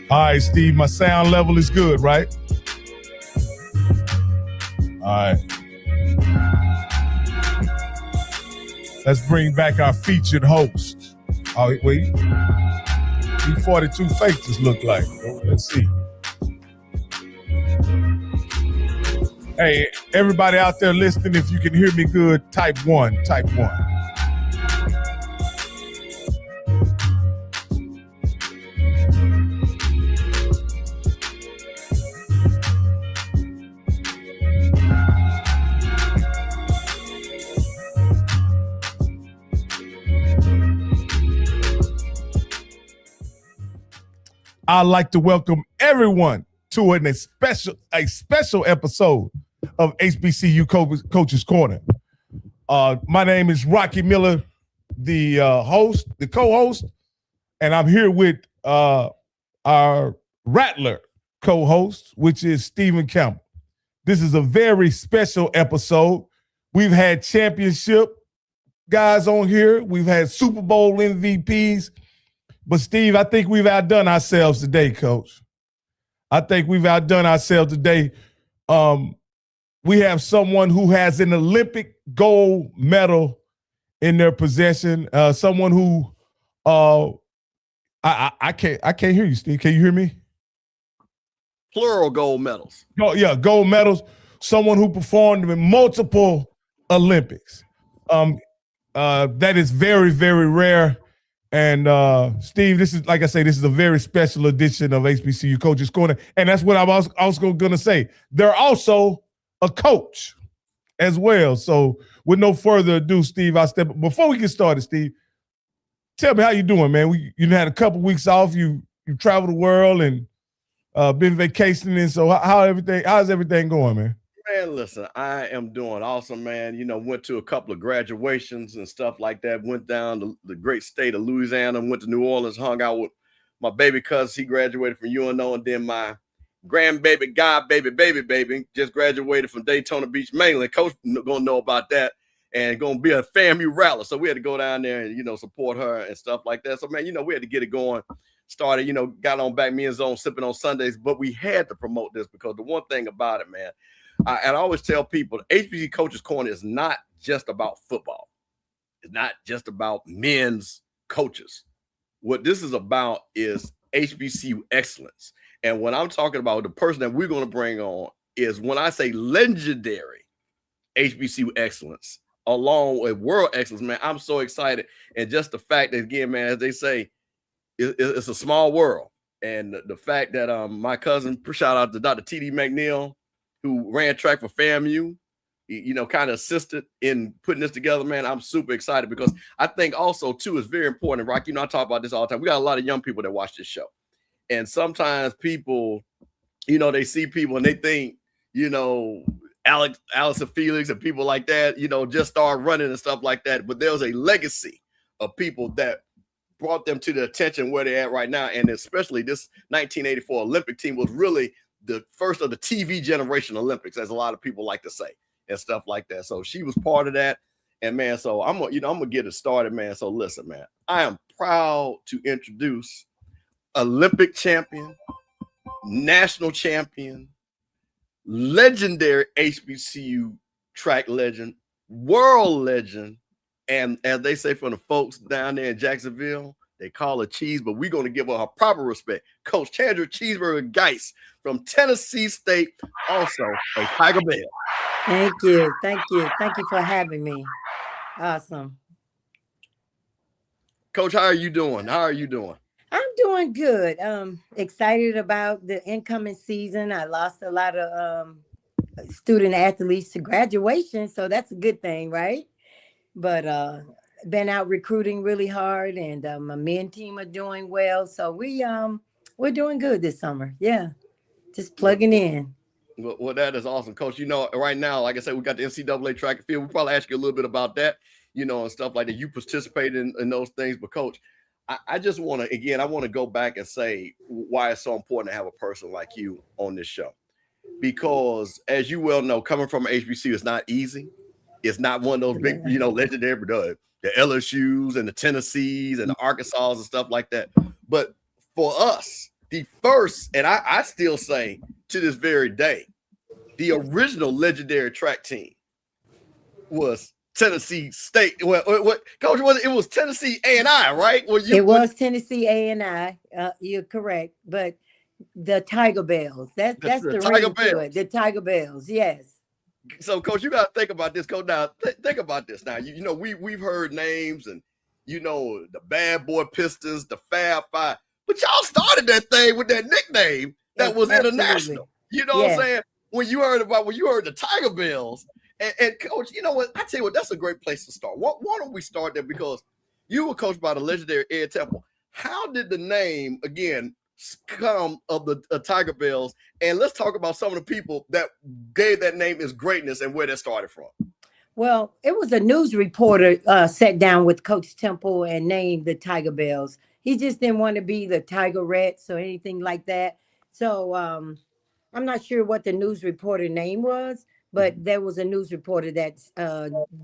All right, Steve, my sound level is good, right? All right. Let's bring back our featured host. Oh, wait. These 42 faces look like. Let's see. Hey, everybody out there listening, if you can hear me good, type 1, type 1. I'd like to welcome everyone to a special episode of HBCU Coach's Corner. My name is Rocky Miller, the co-host, and I'm here with our Rattler co-host, which is Stephen Campbell. This is a very special episode. We've had championship guys on here. We've had Super Bowl MVPs. But, Steve, I think we've outdone ourselves today, Coach. I think we've outdone ourselves today. We have someone who has an Olympic gold medal in their possession. Someone who I can't hear you, Steve. Can you hear me? Plural gold medals. Oh, yeah, gold medals. Someone who performed in multiple Olympics. That is very, very rare. And Steve, this is, like I say, this is a very special edition of HBCU Coach's Corner. And that's what I was also going to say. They're also a coach as well. So with no further ado, Steve, before we get started, Steve, tell me how you doing, man. You had a couple weeks off. You traveled the world and been vacationing. So how's everything going, man? Man, listen, I am doing awesome, man. Went to a couple of graduations and stuff like that. Went down to the great state of Louisiana, went to New Orleans, hung out with my baby cousin. He graduated from UNO, and then my grandbaby, baby, just graduated from Daytona Beach mainland. Coach gonna know about that, and gonna be a FAMU rattler. So we had to go down there and support her and stuff like that. So man, we had to get it going. Started, got on back, me and Zone sipping on Sundays, but we had to promote this because the one thing about it, man. And I always tell people, HBCU Coach's Corner is not just about football. It's not just about men's coaches. What this is about is HBCU excellence. And what I'm talking about, the person that we're going to bring on is, when I say legendary HBCU excellence, along with world excellence, man, I'm so excited. And just the fact that, again, man, as they say, it's a small world. And the fact that my cousin, shout out to Dr. T.D. McNeil, who ran track for FAMU, kind of assisted in putting this together, man. I'm super excited because I think also, too, it's very important, Rock. I talk about this all the time. We got a lot of young people that watch this show. And sometimes people, they see people and they think, Allison Felix and people like that, just start running and stuff like that. But there's a legacy of people that brought them to the attention where they're at right now. And especially this 1984 Olympic team was really the first of the TV generation Olympics, as a lot of people like to say, and stuff like that. So she was part of that. And man, so I'm gonna get it started, man. So listen, man, I am proud to introduce Olympic champion, national champion, legendary HBCU track legend, world legend, and as they say from the folks down there in Jacksonville, they call her Cheese, but we're going to give her proper respect. Coach Chandra Cheeseborough-Guice from Tennessee State, also a Tigerbelle. Thank you. Thank you for having me. Awesome. Coach, how are you doing? I'm doing good. Excited about the incoming season. I lost a lot of student athletes to graduation, so that's a good thing, right? But been out recruiting really hard, and my men team are doing well. So we're doing good this summer. Yeah, just plugging in. Well, that is awesome, Coach. Right now, like I said, we got the NCAA track and field. We'll probably ask you a little bit about that, and stuff like that. You participate in those things. But, Coach, I just want to, I want to go back and say why it's so important to have a person like you on this show. Because, as you well know, coming from an HBCU is not easy. It's not one of those big, legendary, the LSUs and the Tennessees and the Arkansas and stuff like that. But for us, the first, and I still say to this very day, the original legendary track team was Tennessee State. What coach was it? It was Tennessee A&I, right? It was Tennessee A&I. You're correct, but the Tigerbelles. That's the ring to it. The Tigerbelles, yes. So, coach, you got to think about this. Coach, now think about this. Now, you know we've heard names, and you know the Bad Boy Pistons, the Fab Five, but y'all started that thing with that nickname that was international. You know what I'm saying? When you heard the Tigerbelles, and coach, you know what? I tell you what, that's a great place to start. Why don't we start there? Because you were coached by the legendary Ed Temple. How did the name again come of the Tigerbelles? And let's talk about some of the people that gave that name its greatness and where that started from. Well, it was a news reporter sat down with Coach Temple and named the Tigerbelles. He just didn't want to be the Tigerettes or anything like that. So I'm not sure what the news reporter name was, but there was a news reporter that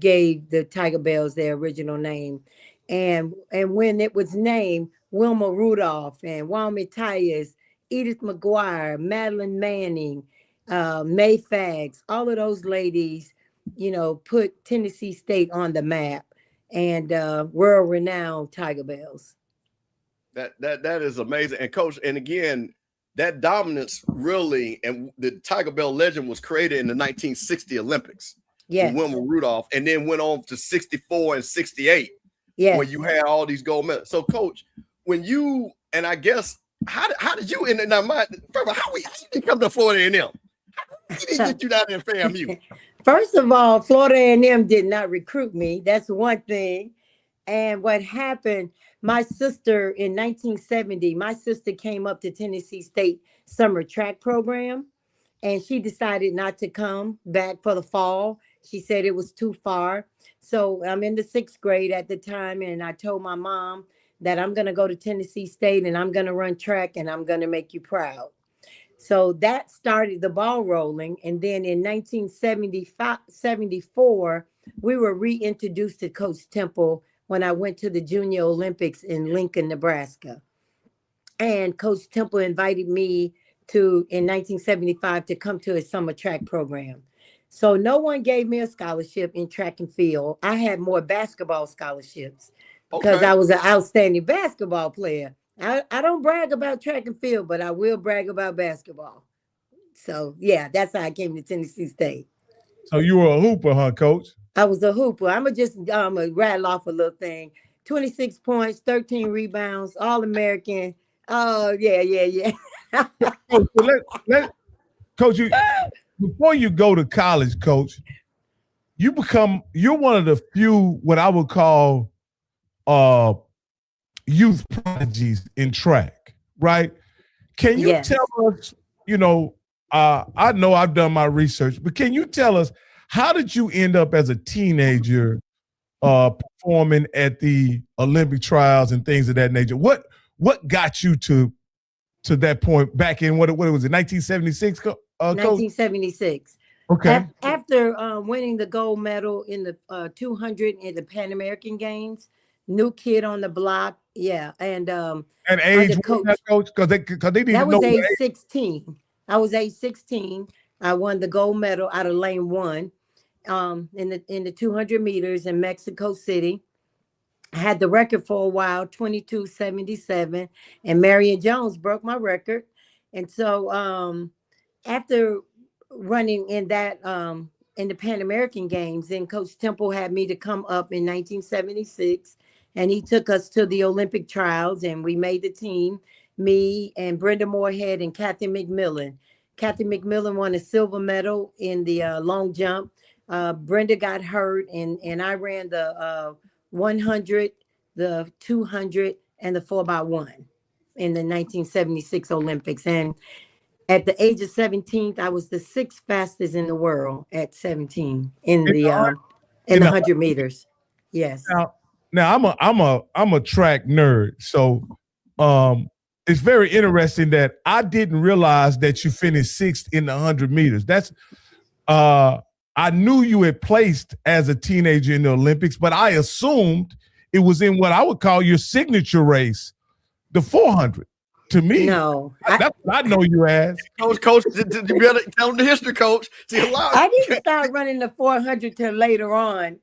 gave the Tigerbelles their original name. And when it was named, Wilma Rudolph and Walmy Tyus, Edith McGuire, Madeline Manning, May Fags, all of those ladies, you know, put Tennessee State on the map and world-renowned Tigerbelles. That is amazing. And coach, and again, that dominance really, and the Tigerbelle legend was created in the 1960 Olympics. Yes. Wilma Rudolph, and then went on to 64 and 68. Yes. Where you had all these gold medals. So, coach, when you, and I guess, how did you, and now how did you come to Florida A&M? How did get you down there in FAMU? First of all, Florida A&M did not recruit me. That's one thing. And what happened, my sister in 1970, my sister came up to Tennessee State summer track program, and she decided not to come back for the fall. She said it was too far. So I'm in the 6th grade at the time, and I told my mom that I'm going to go to Tennessee State and I'm going to run track and I'm going to make you proud. So that started the ball rolling. And then in 1974, we were reintroduced to Coach Temple when I went to the Junior Olympics in Lincoln, Nebraska. And Coach Temple invited me in 1975 to come to his summer track program. So no one gave me a scholarship in track and field. I had more basketball scholarships because I was an outstanding basketball player. I don't brag about track and field, but I will brag about basketball. So, yeah, that's how I came to Tennessee State. So you were a hooper, huh, Coach? I was a hooper. I'm going to rattle off a little thing. 26 points, 13 rebounds, All-American. Oh, yeah. Coach, before you go to college, Coach, you're one of the few what I would call youth prodigies in track, right? Can you tell us, I know I've done my research, but can you tell us, how did you end up as a teenager performing at the Olympic trials and things of that nature? What got you to that point back in what it was in 1976? 1976. Okay. After winning the gold medal in the 200 in the Pan American Games, new kid on the block, and age, coach, because they didn't that know was age 16. I was age 16. I won the gold medal out of lane 1 in the 200 meters in Mexico City. I had the record for a while, 22:77, and Marion Jones broke my record. And so after running in that in the Pan American Games, then Coach Temple had me to come up in 1976, and he took us to the Olympic trials, and we made the team, me and Brenda Moorhead and Kathy McMillan. Kathy McMillan won a silver medal in the long jump. Brenda got hurt, and I ran the 100, the 200, and the 4x1 in the 1976 Olympics. And at the age of 17, I was the 6th fastest in the world at 17 in the 100 meters. Yes. Now I'm a track nerd, so it's very interesting that I didn't realize that you finished 6th in the 100 meters. That's I knew you had placed as a teenager in the Olympics, but I assumed it was in what I would call your signature race, the 400. to me. No, That's what I know you as. Coach, you better tell them the history, Coach. See, a lot. I didn't start running the 400 till later on.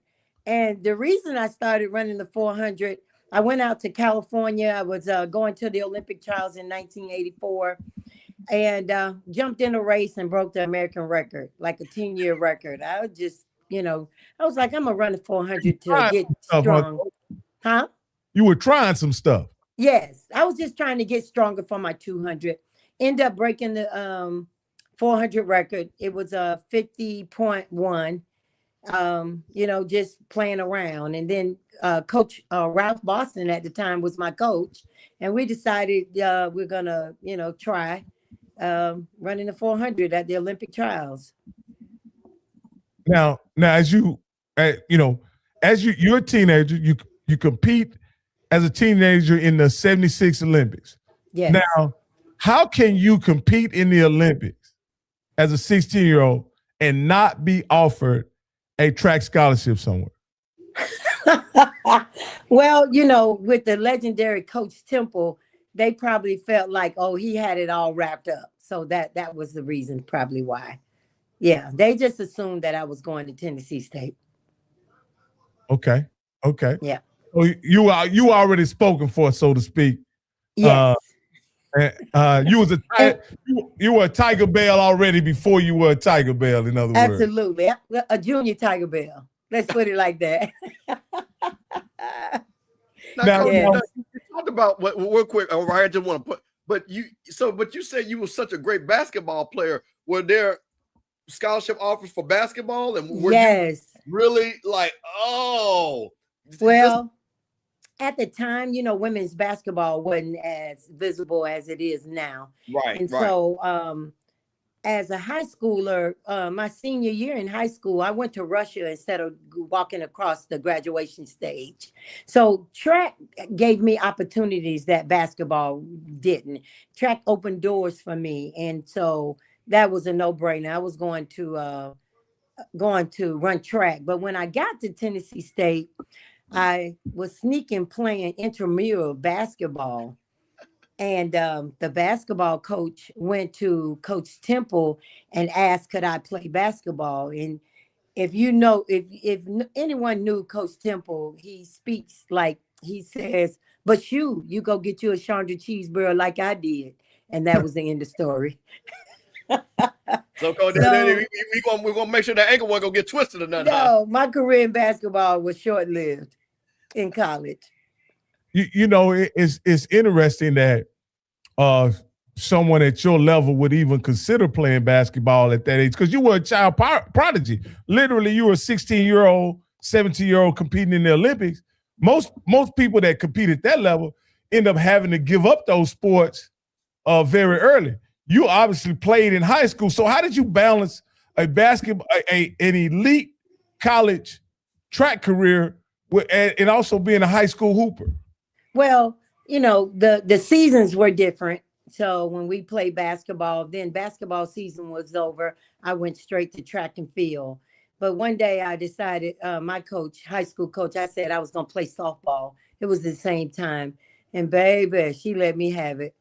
And the reason I started running the 400, I went out to California. I was going to the Olympic trials in 1984 and jumped in a race and broke the American record, like a 10-year record. I was just, I was like, I'm going to run the 400 to get strong. Huh? You were trying some stuff. Yes. I was just trying to get stronger for my 200. End up breaking the 400 record. It was a 50.1. Just playing around. And then Coach Ralph Boston at the time was my coach. And we decided we're going to, try running the 400 at the Olympic trials. Now, as you're a teenager, you compete as a teenager in the 76 Olympics. Yes. Now, how can you compete in the Olympics as a 16-year-old and not be offered a track scholarship somewhere? Well, with the legendary Coach Temple, they probably felt like, oh, he had it all wrapped up. So that was the reason probably why. Yeah, they just assumed that I was going to Tennessee State. Okay. Yeah. So you already spoken for, so to speak. Yes. You were a Tigerbelle already before you were a Tigerbelle, in other words. Absolutely. A junior Tigerbelle. Let's put it like that. Now, Coach, you talked about real quick. I just want to put, but you said you were such a great basketball player. Were there scholarship offers for basketball? And were you really like, oh, well, at the time, women's basketball wasn't as visible as it is now. Right. And so as a high schooler, my senior year in high school, I went to Russia instead of walking across the graduation stage. So track gave me opportunities that basketball didn't. Track opened doors for me. And so that was a no-brainer. I was going to run track. But when I got to Tennessee State, I was sneaking playing intramural basketball. And the basketball coach went to Coach Temple and asked, could I play basketball? And if anyone knew Coach Temple, he speaks like he says, but you go get you a Chandra Cheeseborough like I did. And that was the end of the story. So, Coach, we're gonna make sure that ankle wasn't gonna get twisted or nothing. No, my career in basketball was short-lived in college. It's interesting that someone at your level would even consider playing basketball at that age, because you were a child prodigy. Literally, you were a 16-year-old, 17-year-old competing in the Olympics. Most people that compete at that level end up having to give up those sports very early. You obviously played in high school. So how did you balance an elite college track career and also being a high school hooper? Well, the seasons were different. So when we played basketball, then basketball season was over. I went straight to track and field. But one day I decided, my coach, high school coach, I said I was going to play softball. It was the same time. And baby, she let me have it.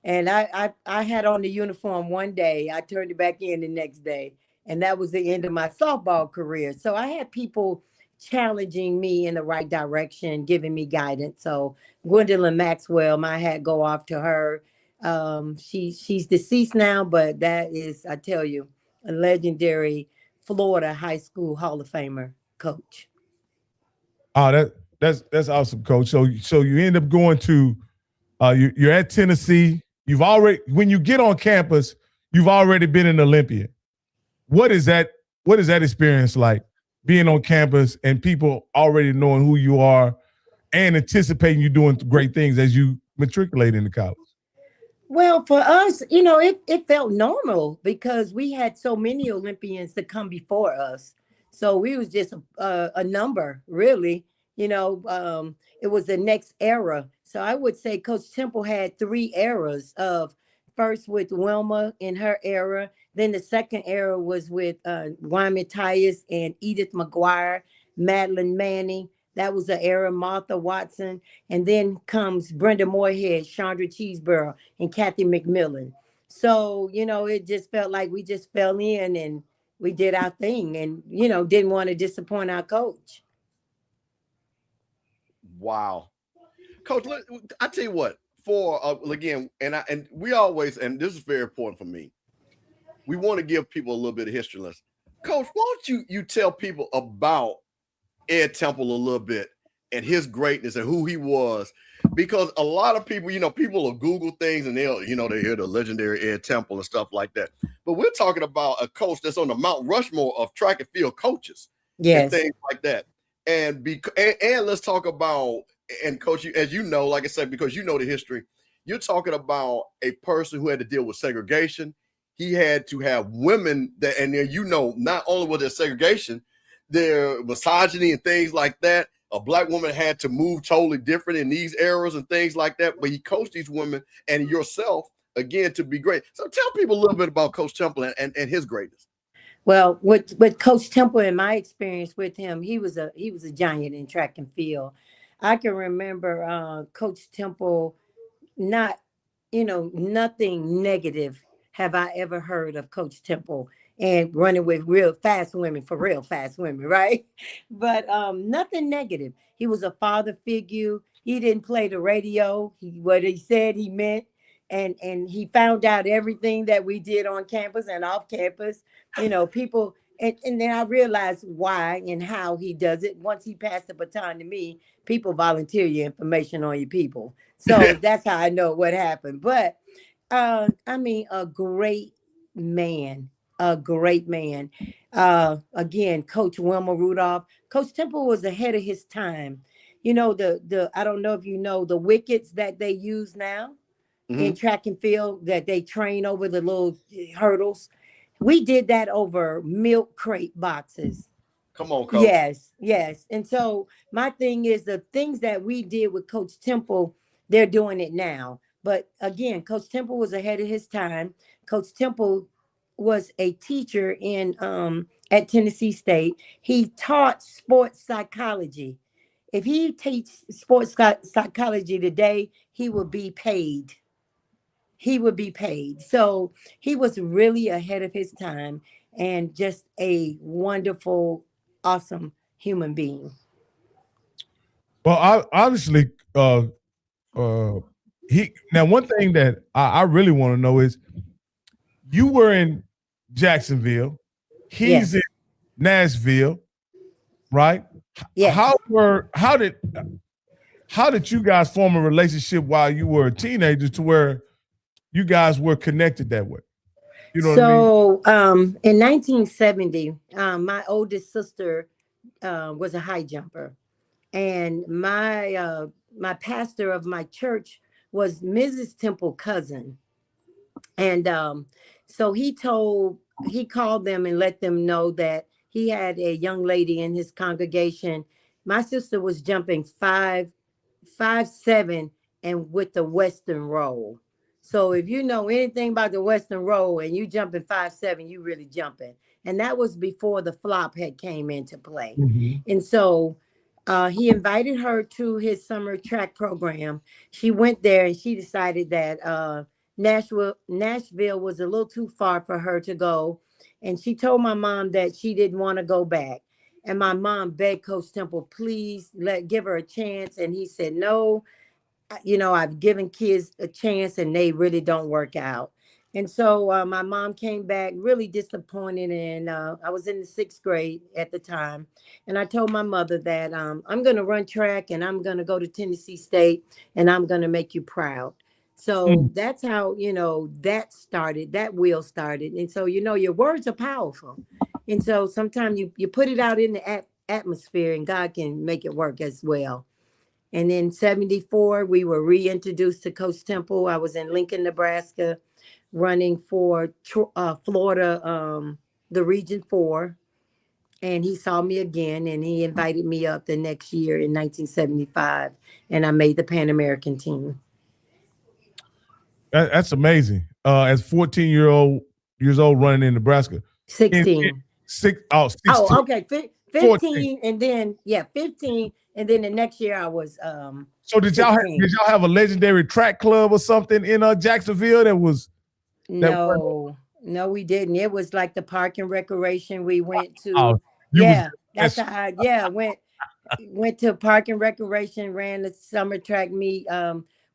And I had on the uniform one day. I turned it back in the next day. And that was the end of my softball career. So I had people challenging me in the right direction, giving me guidance. So Gwendolyn Maxwell, my hat go off to her. She's deceased now, but that is, I tell you, a legendary Florida high school Hall of Famer coach. Oh, that's awesome, Coach. So you end up going to you're at Tennessee. When you get on campus, you've already been an Olympian. What is that experience like, being on campus and people already knowing who you are and anticipating you doing great things as you matriculate into college? Well, for us, it felt normal because we had so many Olympians to come before us. So we was just a number, really. It was the next era. So I would say Coach Temple had 3 eras of, first with Wilma in her era. Then the second era was with Wyman Tyus and Edith McGuire, Madeline Manning. That was the era, Martha Watson. And then comes Brenda Moorhead, Chandra Cheeseborough, and Kathy McMillan. So, it just felt like we just fell in and we did our thing and, didn't want to disappoint our coach. Wow. Coach, look, I tell you what, for again, and we always, and this is very important for me, we want to give people a little bit of history lesson. Coach, why don't you tell people about Ed Temple a little bit and his greatness and who he was? Because a lot of people, people will Google things and they'll, they hear the legendary Ed Temple and stuff like that. But we're talking about a coach that's on the Mount Rushmore of track and field coaches, and things like that. And let's talk about, and Coach, as you know, like I said, because you know the history, you're talking about a person who had to deal with segregation. He had to have women that, and not only was there segregation, there misogyny and things like that. A black woman had to move totally different in these eras and things like that. But he coached these women and yourself again to be great. So tell people a little bit about Coach Temple and his greatness. Well, with Coach Temple, in my experience with him, he was a giant in track and field. I can remember Coach Temple, nothing negative have I ever heard of Coach Temple, and running with real fast women, right? But nothing negative. He was a father figure. He didn't play the radio. What he said, he meant. And he found out everything that we did on campus and off campus. People, and then I realized why and how he does it. Once he passed the baton to me, people volunteer your information on your people. So that's how I know what happened. But a great man, Again, Coach Wilma Rudolph. Coach Temple was ahead of his time. I don't know if you know the wickets that they use now in track and field, that they train over the little hurdles. We did that over milk crate boxes. Come on, Coach. Yes. And so my thing is, the things that we did with Coach Temple, they're doing it now. But again, Coach Temple was ahead of his time. Coach Temple was a teacher at Tennessee State. He taught sports psychology. If he teaches sports psychology today, he would be paid. So he was really ahead of his time and just a wonderful, awesome human being. Well, obviously, now one thing that I really want to know is, you were in Jacksonville, he's in Nashville, right? Yeah. How did you guys form a relationship while you were a teenager to where you guys were connected that way? So in 1970, my oldest sister was a high jumper, and my pastor of my church was Mrs. Temple's cousin. And so he called them and let them know that he had a young lady in his congregation. My sister was jumping 5'7" and with the Western roll. So if you know anything about the Western roll and you jumping 5'7", you really jumping. And that was before the flop had came into play. And so he invited her to his summer track program. She went there and she decided that Nashville was a little too far for her to go. And she told my mom that she didn't want to go back. And my mom begged Coach Temple, please give her a chance. And he said, no, I've given kids a chance and they really don't work out. And so my mom came back really disappointed. And I was in the 6th grade at the time. And I told my mother that I'm going to run track and I'm going to go to Tennessee State and I'm going to make you proud. So that's how, that wheel started. And so, your words are powerful. And so sometimes you put it out in the atmosphere and God can make it work as well. And in 74, we were reintroduced to Coach Temple. I was in Lincoln, Nebraska, running for Florida, the Region 4. And he saw me again and he invited me up the next year in 1975. And I made the Pan American team. That's amazing. As 14 years old running in Nebraska. 16. 16. Oh, okay. 15 14. and then 15 And then the next year I was So did y'all 16. have a legendary track club or something in Jacksonville that was No, we didn't. It was like the park and recreation we went oh, to. you was Yeah, that's how went to park and recreation, ran the summer track meet.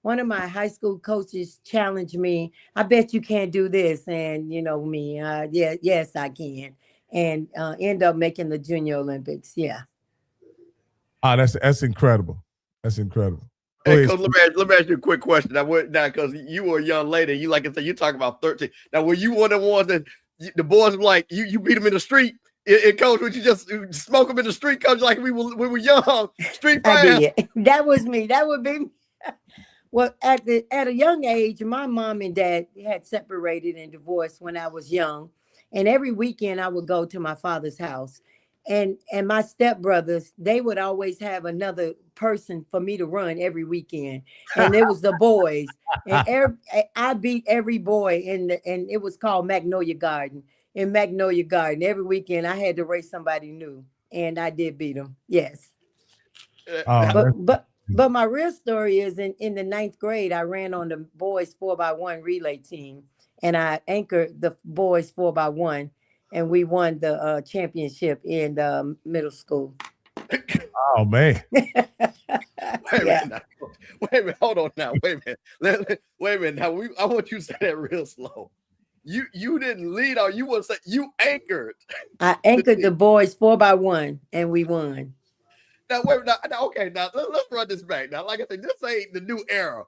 One of my high school coaches challenged me. I bet you can't do this, and you know me. Yes, I can, and end up making the Junior Olympics. Yeah. that's incredible. That's incredible. Hey, Coach, let me ask you a quick question. Now, because you were a young lady, you like I said, you talking about 13. Now, were you one of the ones that the boys were like you beat them in the street? And Coach, would you just smoke them in the street, Coach, like we were young? Street fire. That was me. That would be me. Well, at a young age, my mom and dad had separated and divorced when I was young, and every weekend I would go to my father's house, and my stepbrothers, they would always have another person for me to run every weekend, and it was the boys, and I beat every boy and it was called Magnolia Garden. In Magnolia Garden, every weekend I had to race somebody new, and I did beat them. Yes. But my real story is in the 9th grade, I ran on the boys 4x1 relay team, and I anchored the boys 4x1, and we won the championship in the middle school. Oh man! Wait a minute, hold on now. Wait a minute. Wait a minute. Now I want you to say that real slow. You didn't lead, or you want to say you anchored? I anchored the boys 4x1, and we won. Now wait. Now okay. Now let's run this back. Now, like I said, this ain't the new era.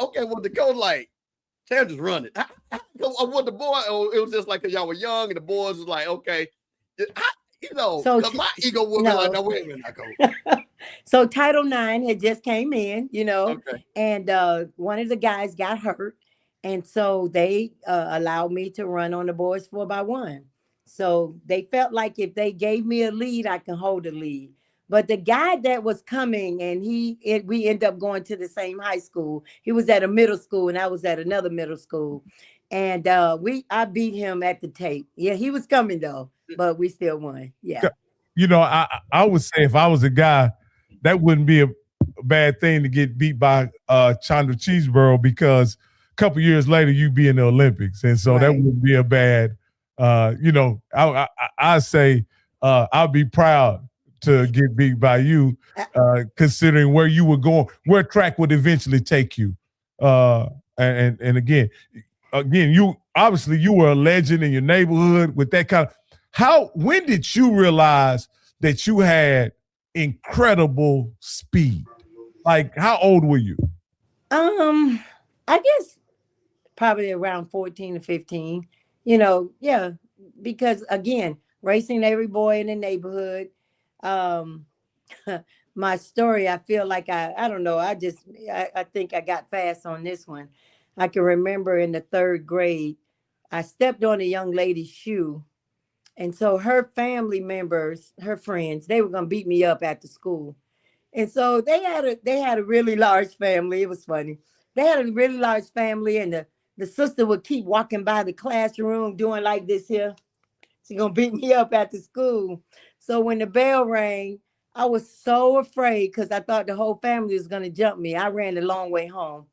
Okay, well the coach like, Sam, just run it. I want the boy. Or it was just like because y'all were young, and the boys was like, okay, so my ego would be like, no, wait a minute, I go. So Title IX had just came in, okay. And one of the guys got hurt, and so they allowed me to run on the boys 4x1. So they felt like if they gave me a lead, I can hold a lead. But the guy that was coming, and we ended up going to the same high school. He was at a middle school, and I was at another middle school. And I beat him at the tape. Yeah, he was coming though, but we still won. Yeah. I would say if I was a guy, that wouldn't be a bad thing to get beat by Chandra Cheeseborough, because a couple years later you'd be in the Olympics, and so that wouldn't be a bad. I say I'll be proud to get beat by you, considering where you were going, where track would eventually take you. And again, you obviously you were a legend in your neighborhood with that kind of. When did you realize that you had incredible speed? Like, how old were you? I guess probably around 14 or 15. Yeah, because again, racing every boy in the neighborhood. My story, I feel like I don't know. I think I got fast on this one. I can remember in the 3rd grade, I stepped on a young lady's shoe. And so her family members, her friends, they were going to beat me up after school. And so they had a really large family. It was funny. They had a really large family, and the sister would keep walking by the classroom doing like this here. She's going to beat me up after school. So when the bell rang, I was so afraid because I thought the whole family was going to jump me. I ran the long way home.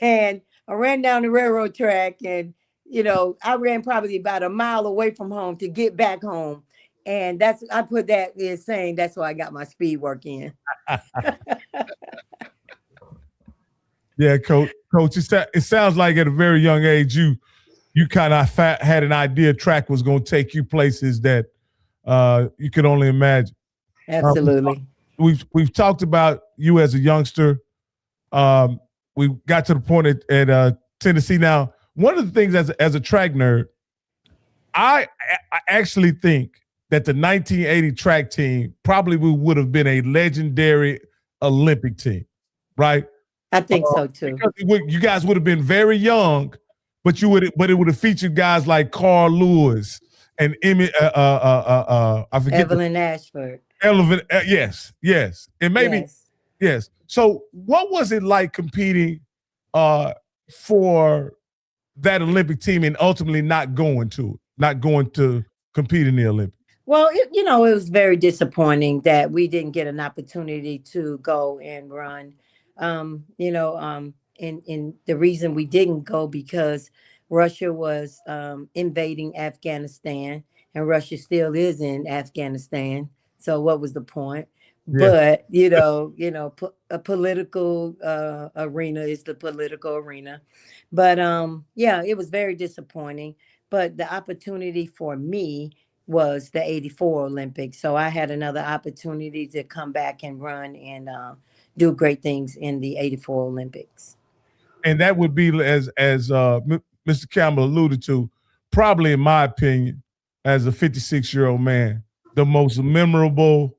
And I ran down the railroad track, and, I ran probably about a mile away from home to get back home. And I put that as saying that's why I got my speed work in. Yeah, coach. It sounds like at a very young age, you kind of had an idea track was going to take you places that you could only imagine. Absolutely. We've talked about you as a youngster. We got to the point at Tennessee. Now, one of the things as a track nerd, I actually think that the 1980 track team probably would have been a legendary Olympic team, right? I think so too. You guys would have been very young, but it would have featured guys like Carl Lewis and I forget Evelyn Ashford. Yes, and maybe yes. So, what was it like competing for that Olympic team and ultimately not going to compete in the Olympics? Well, it was very disappointing that we didn't get an opportunity to go and run. And the reason we didn't go because Russia was invading Afghanistan, and Russia still is in Afghanistan. So what was the point? Yeah. But a political arena is the political arena. But yeah, it was very disappointing. But the opportunity for me was the 84 Olympics. So I had another opportunity to come back and run and do great things in the 84 Olympics. And that would be Mr. Campbell alluded to, probably in my opinion, as a 56-year-old man, the most memorable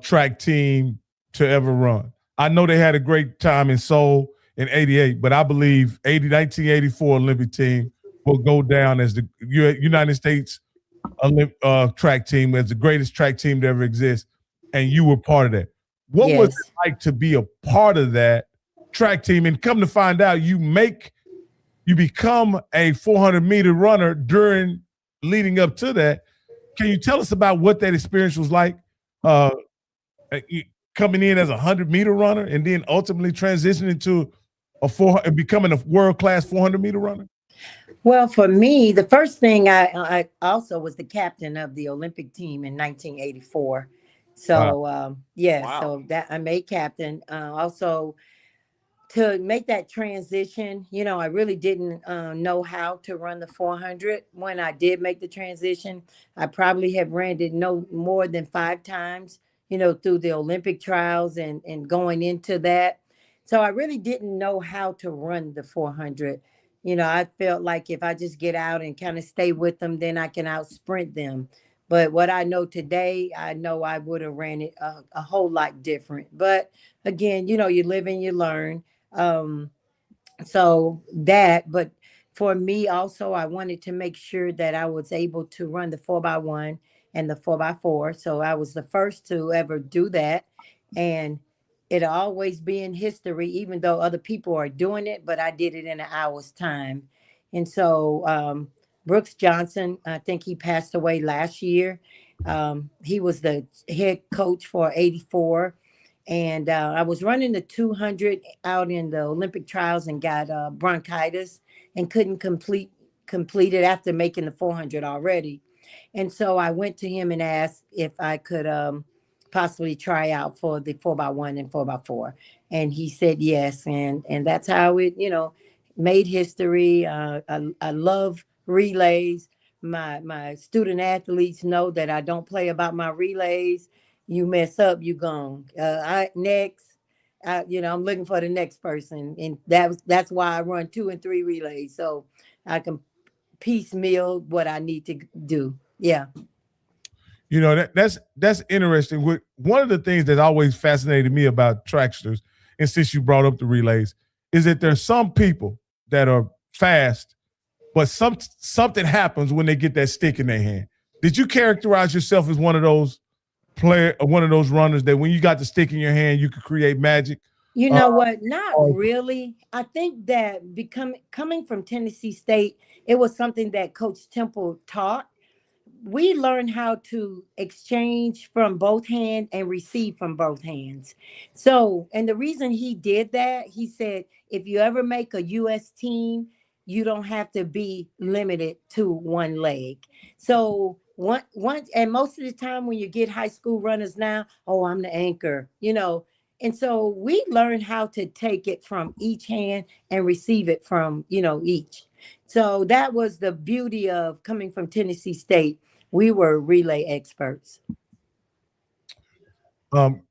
track team to ever run. I know they had a great time in Seoul in '88, but I believe 1984 Olympic team will go down as the United States track team as the greatest track team to ever exist, and you were part of that. What was Yes. it like to be a part of that track team? And come to find out, you become a 400-meter runner leading up to that. Can you tell us about what that experience was like? Uh, Coming in as a 100-meter runner and then ultimately transitioning to becoming a world-class 400-meter runner? Well, for me, the first thing I also was the captain of the Olympic team in 1984. Wow. So yeah, Wow. so that I made captain. Also, to make that transition, I really didn't know how to run the 400. When I did make the transition, I probably have ran it no more than 5 times, through the Olympic trials and going into that. So I really didn't know how to run the 400. I felt like if I just get out and kind of stay with them, then I can out sprint them. But what I know today, I know I would have ran it a whole lot different. But again, you live and you learn. um but for me also, I wanted to make sure that I was able to run the 4x1 and the 4x4. So I was the first to ever do that, and it'll always be in history, even though other people are doing it, but I did it in an hour's time. And so Brooks Johnson, I think he passed away last year. He was the head coach for 84, and I was running the 200 out in the Olympic trials and got bronchitis and couldn't complete it after making the 400 already. And so I went to him and asked if I could possibly try out for the 4x1 and 4x4, and he said yes. And that's how it made history. I love relays. My student athletes know that I don't play about my relays. You mess up, you gone. I next. I'm looking for the next person, and that's why I run 2 and 3 relays, so I can piecemeal what I need to do. Yeah. That's interesting. One of the things that always fascinated me about tracksters, and since you brought up the relays, is that there's some people that are fast, but something happens when they get that stick in their hand. Did you characterize yourself as one of those one of those runners that when you got the stick in your hand, you could create magic? You Uh, know what? Not or- really. I think that coming from Tennessee State, it was something that Coach Temple taught. We learn how to exchange from both hands and receive from both hands. So, and the reason he did that, he said, if you ever make a U.S. team, you don't have to be limited to one leg. So, and most of the time when you get high school runners now, oh, I'm the anchor, And so we learn how to take it from each hand and receive it from, each. So that was the beauty of coming from Tennessee State. We were relay experts. um,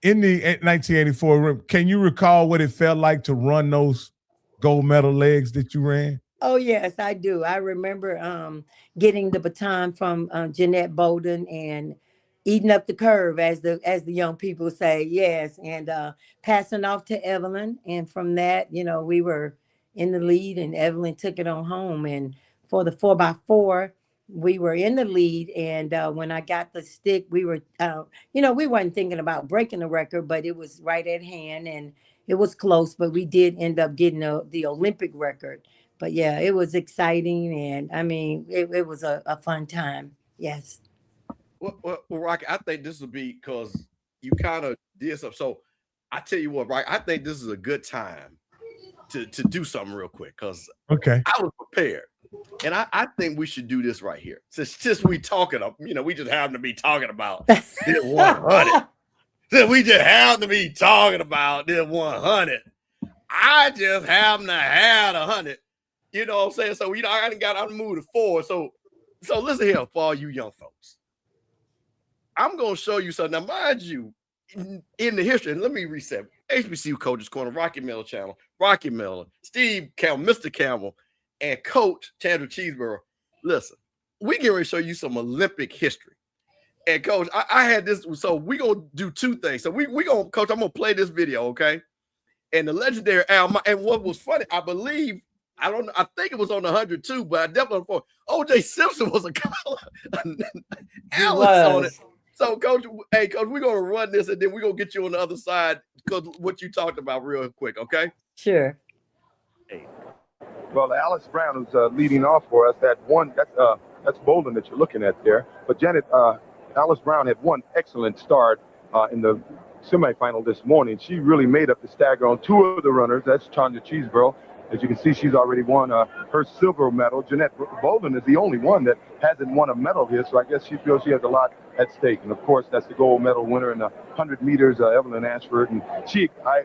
in the 1984, can you recall what it felt like to run those gold medal legs that you ran? Oh yes, I do. I remember getting the baton from Jeanette Bolden and eating up the curve, as the young people say. Yes, and passing off to Evelyn, and from that, we were in the lead, and Evelyn took it on home. And for the 4x4, we were in the lead, and when I got the stick, we were, we weren't thinking about breaking the record, but it was right at hand, and it was close, but we did end up getting the Olympic record. But yeah, it was exciting, and I mean, it was a fun time. Yes. Well, Rocky, I think this will be because you kind of did something. So I tell you what, right? I think this is a good time to do something real quick because Okay. I was prepared. And I think we should do this right here. Since we talking, we just happen to be talking about this 100. Since we just happen to be talking about this 100. I just happen to have 100. You know what I'm saying? So I done got on the move to 4. So listen here for all you young folks. I'm gonna show you something. Now, mind you, in the history, and let me reset. HBCU Coaches Corner, Rocky Miller Channel, Rocky Miller, Steve Campbell, Mr. Campbell, and Coach Chandra Cheeseborough. Listen, we get ready to show you some Olympic history. And Coach, I had this, so we're gonna do 2 things. So we gonna, Coach, I'm gonna play this video, okay? And the legendary Al, and what was funny, I believe, I don't know, I think it was on the 100 too, but I definitely on OJ Simpson was a caller. Alex on it. So, Coach, Coach, we're gonna run this and then we're gonna get you on the other side because what you talked about real quick, okay? Sure. Well, Alice Brown is leading off for us. That's Bolden that you're looking at there. But Janet, Alice Brown had one excellent start in the semifinal this morning. She really made up the stagger on 2 of the runners. That's Chandra Cheeseborough. As you can see, she's already won her silver medal. Jeanette Bolden is the only one that hasn't won a medal here, so I guess she feels she has a lot at stake. And of course, that's the gold medal winner in the 100 meters, Evelyn Ashford. And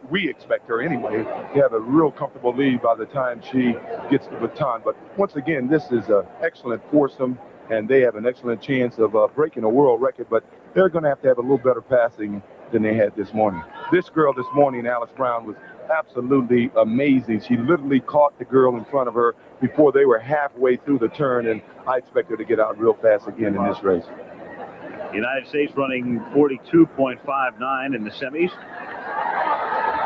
we expect her anyway to have a real comfortable lead by the time she gets the baton. But once again, this is an excellent foursome, and they have an excellent chance of breaking a world record. But they're going to have a little better passing than they had this morning. This girl this morning, Alice Brown, was absolutely amazing. She literally caught the girl in front of her before they were halfway through the turn, and I expect her to get out real fast again in this race. The United States running 42.59 in the semis.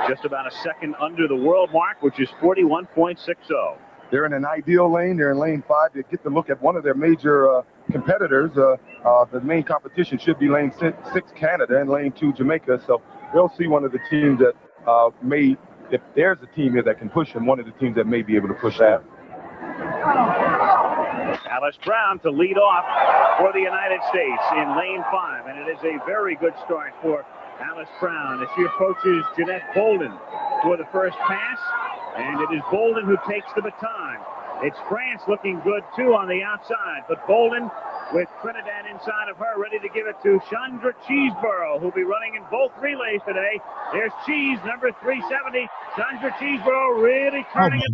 Just about a second under the world mark, which is 41.60. They're in an ideal lane. They're in lane 5. They get to look at one of their major competitors. The main competition should be lane 6, Canada, and lane 2, Jamaica. So they'll see one of the teams that if there's a team here that can push them, one of the teams that may be able to push that. Alice Brown to lead off for the United States in lane 5, and it is a very good start for Alice Brown as she approaches Jeanette Bolden for the first pass, and it is Bolden who takes the baton. It's France looking good too on the outside, but Bolden with Trinidad inside of her, ready to give it to Chandra Cheeseborough, who'll be running in both relays today. There's Cheese, number 370. Chandra Cheeseborough really turning it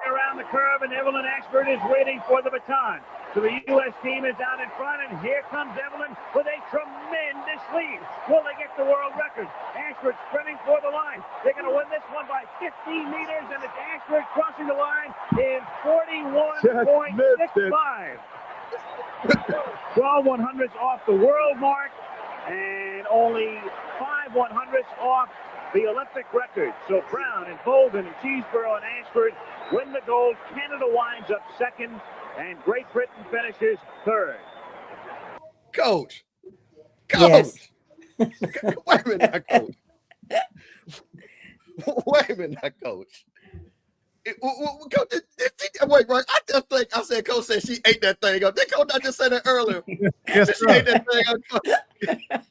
around the curve, and Evelyn Ashford is waiting for the baton. So the U.S. team is out in front, and here comes Evelyn with a tremendous lead. Will they get the world record? Ashford sprinting for the line. They're going to win this one by 15 meters, and it's Ashford crossing the line in 41.65. 12 100ths off the world mark, and only 5 100ths off the Olympic record. So Brown and Bolden and Cheeseborough and Ashford win the gold. Canada winds up second, and Great Britain finishes third. Coach. Yes. Wait a minute, now, Coach. Wait a minute, now, Coach. Coach, wait, right? I just think I said Coach said she ate that thing up. Did Coach not just say that earlier? Yes, she ate that thing up.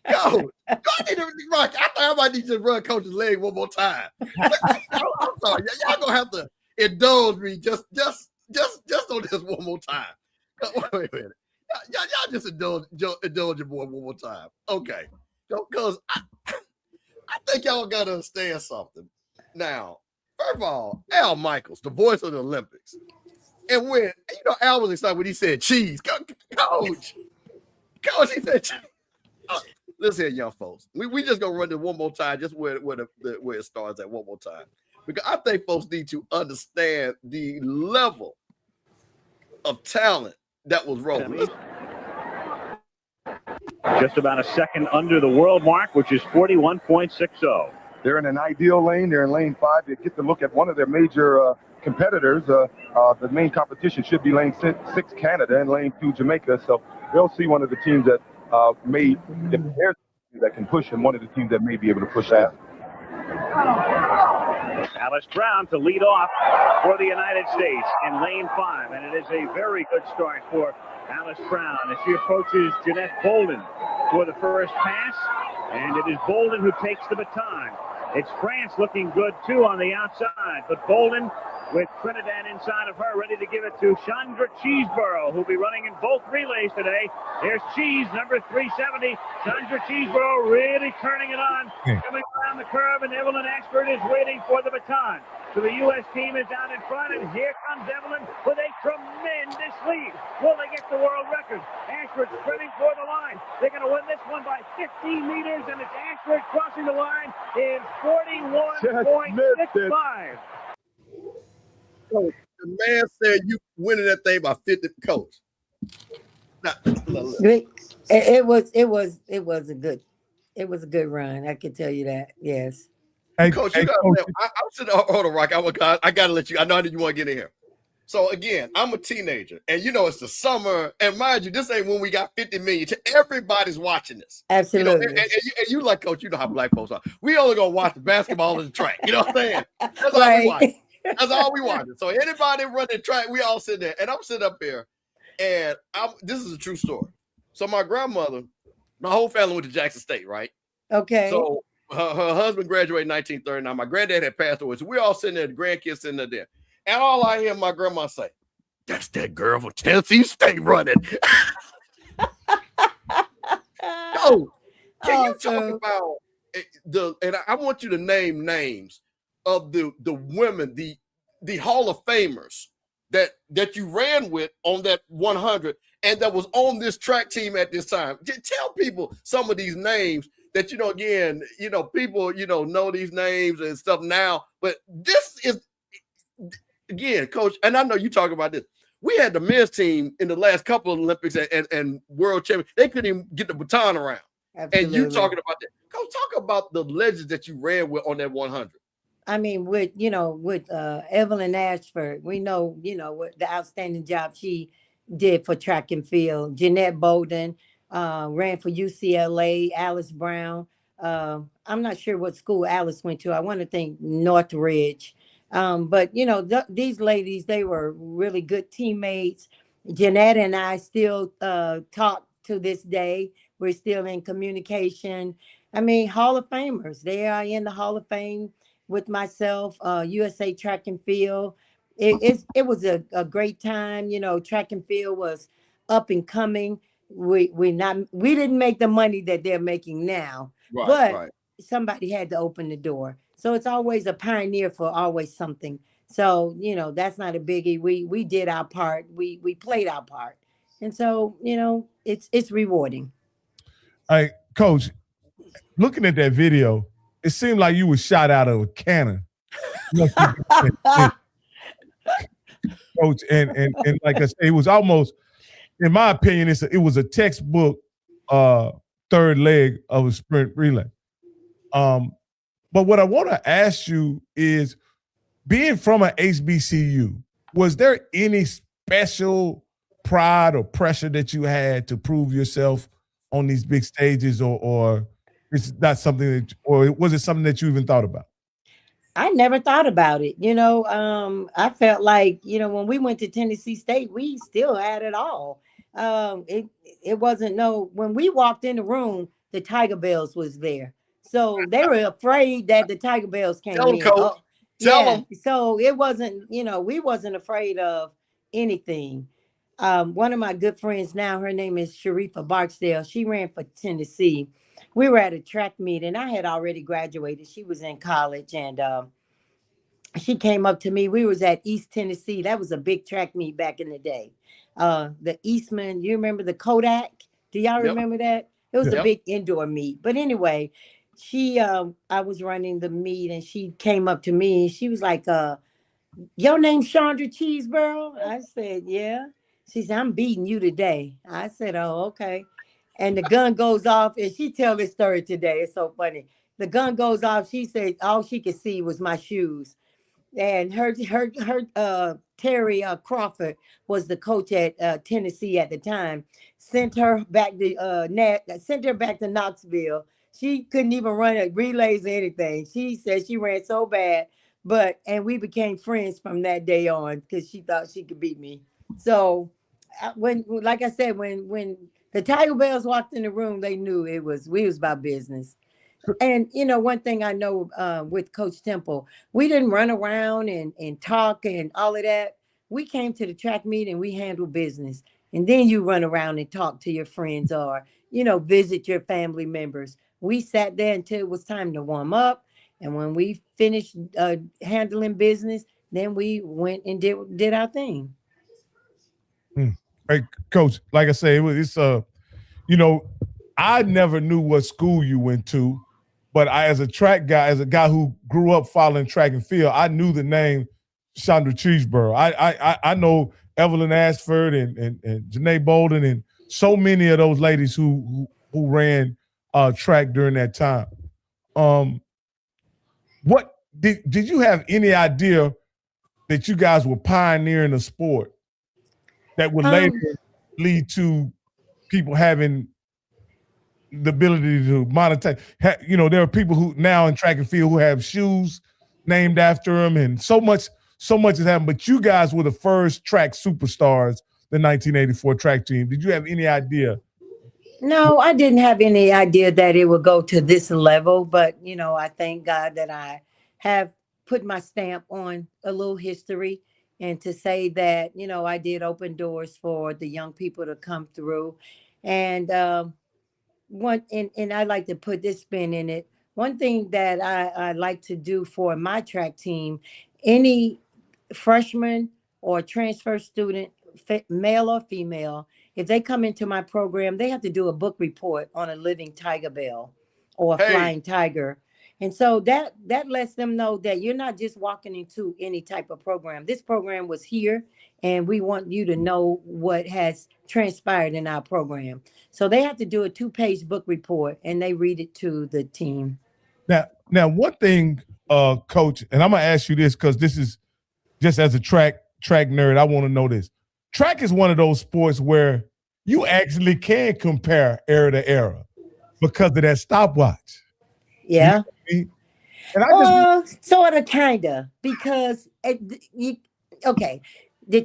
Coach, I need to Rocky. I think I might need to run Coach's leg one more time. I'm sorry, y'all gonna have to indulge me just on this one more time. Wait a minute, y'all just indulge your boy one more time, okay? Because I think y'all gotta understand something now. First of all, Al Michaels, the voice of the Olympics. And when, Al was excited when he said cheese. Coach, he said cheese. Listen here, young folks. We just going to run this one more time, just where it starts at one more time. Because I think folks need to understand the level of talent that was rolling. Just about a second under the world mark, which is 41.60. They're in an ideal lane. They're in lane 5. They get to look at one of their major competitors. The main competition should be lane 6, Canada, and lane 2, Jamaica. So they'll see one of the teams that if there's a team that can push them, one of the teams that may be able to push that. Alice Brown to lead off for the United States in lane 5. And it is a very good start for Alice Brown as she approaches Jeanette Bolden for the first pass. And it is Bolden who takes the baton. It's France looking good, too, on the outside. But Bolden with Trinidad inside of her, ready to give it to Chandra Cheeseborough, who'll be running in both relays today. There's Cheese, number 370. Chandra Cheeseborough really turning it on, coming around the curve, and Evelyn Ashford is waiting for the baton. So the U.S. team is down in front, and here comes Evelyn with a tremendous lead. Will they get the world record? Ashford sprinting for the line. They're going to win this one by 15 meters, and it's Ashford crossing the line in 41.65. Coach, the man said you winning that thing by 50. Coach, it was a good run. I can tell you that. Yes. Hey, Coach, hey, you gotta Coach. I'm sitting. Hold on, Rock. I gotta let you. I know that you want to get in here. So again, I'm a teenager, and you know it's the summer, and mind you, this ain't when we got 50 million. Everybody's watching this. Absolutely. You know, and you like, Coach, you know how black folks are. We only gonna watch the basketball and the track. You know what I'm saying? That's all we watch. That's all we wanted. So anybody running track, we all sit there. And I'm sitting up here, and this is a true story. So my grandmother, my whole family went to Jackson State, right? Okay. So her husband graduated in 1939. My granddad had passed away. So we're all sitting there, the grandkids sitting there. And all I hear my grandma say, "That's that girl from Tennessee State running." Oh, can you talk about and I want you to name names of the women, the Hall of Famers that you ran with on that 100 and that was on this track team at this time. Just tell people some of these names that, again, people, know these names and stuff now, but this is, again, Coach, and I know you talk about this. We had the men's team in the last couple of Olympics and world champions. They couldn't even get the baton around. Absolutely. And you talking about that. Coach, talk about the legends that you ran with on that 100. I mean, with Evelyn Ashford, we know, what the outstanding job she did for track and field. Jeanette Bolden ran for UCLA. Alice Brown. I'm not sure what school Alice went to. I want to think Northridge. But, these ladies, they were really good teammates. Jeanette and I still talk to this day. We're still in communication. I mean, Hall of Famers. They are in the Hall of Fame with myself, USA Track and Field. It was a great time. Track and field was up and coming. We didn't make the money that they're making now, but somebody had to open the door. So it's always a pioneer for always something. So, that's not a biggie. We did our part. We played our part. And so, it's rewarding. All right, Coach, looking at that video, it seemed like you were shot out of a cannon. Coach, and like I said, it was almost, in my opinion, it was a textbook third leg of a sprint relay. But what I want to ask you is, being from an HBCU, was there any special pride or pressure that you had to prove yourself on these big stages, or it's not something or was it something that you even thought about? I never thought about it. I felt like, when we went to Tennessee State, we still had it all. It wasn't when we walked in the room, the Tigerbelles was there. So they were afraid that the Tigerbelles came in. Coach. Tell them. So it wasn't, we wasn't afraid of anything. One of my good friends now, her name is Sharifa Barksdale. She ran for Tennessee. We were at a track meet, and I had already graduated. She was in college, and she came up to me. We was at East Tennessee. That was a big track meet back in the day. The Eastman, you remember the Kodak? Do y'all remember that? It was a big indoor meet. But anyway, I was running the meet, and she came up to me, and she was like, your name's Chandra Cheeseborough? I said, yeah. She said, I'm beating you today. I said, oh, okay. And the gun goes off, and she tell this story today. It's so funny. The gun goes off. She said all she could see was my shoes. And her Terry Crawford was the coach at Tennessee at the time. Sent her back to Knoxville. She couldn't even run relays or anything. She said she ran so bad. and we became friends from that day on because she thought she could beat me. So when, like I said, when the Tigerbelles walked in the room, they knew we was about business. And one thing I know with Coach Temple, we didn't run around and talk and all of that. We came to the track meet and we handled business. And then you run around and talk to your friends or, visit your family members. We sat there until it was time to warm up. And when we finished handling business, then we went and did our thing. Hey, Coach, like I say, I never knew what school you went to, but as a track guy, as a guy who grew up following track and field, I knew the name Chandra Cheeseborough. I know Evelyn Ashford and Janae Bolden and so many of those ladies who ran track during that time. What did you have any idea that you guys were pioneering a sport that would later lead to people having the ability to monetize? There are people who now in track and field who have shoes named after them, and so much has happened. But you guys were the first track superstars, the 1984 track team. Did you have any idea? No, I didn't have any idea that it would go to this level, but I thank God that I have put my stamp on a little history, and to say that, I did open doors for the young people to come through. And and I like to put this spin in it. One thing that I like to do for my track team, any freshman or transfer student, male or female, if they come into my program, they have to do a book report on a living Tigerbelle or a flying tiger. And so that lets them know that you're not just walking into any type of program. This program was here, and we want you to know what has transpired in our program. So they have to do a 2-page book report, and they read it to the team. Now, one thing, Coach, and I'm gonna ask you this because this is just as a track nerd, I want to know this. Track is one of those sports where you actually can compare era to era because of that stopwatch. Yeah. And I just sort of, kind of, because the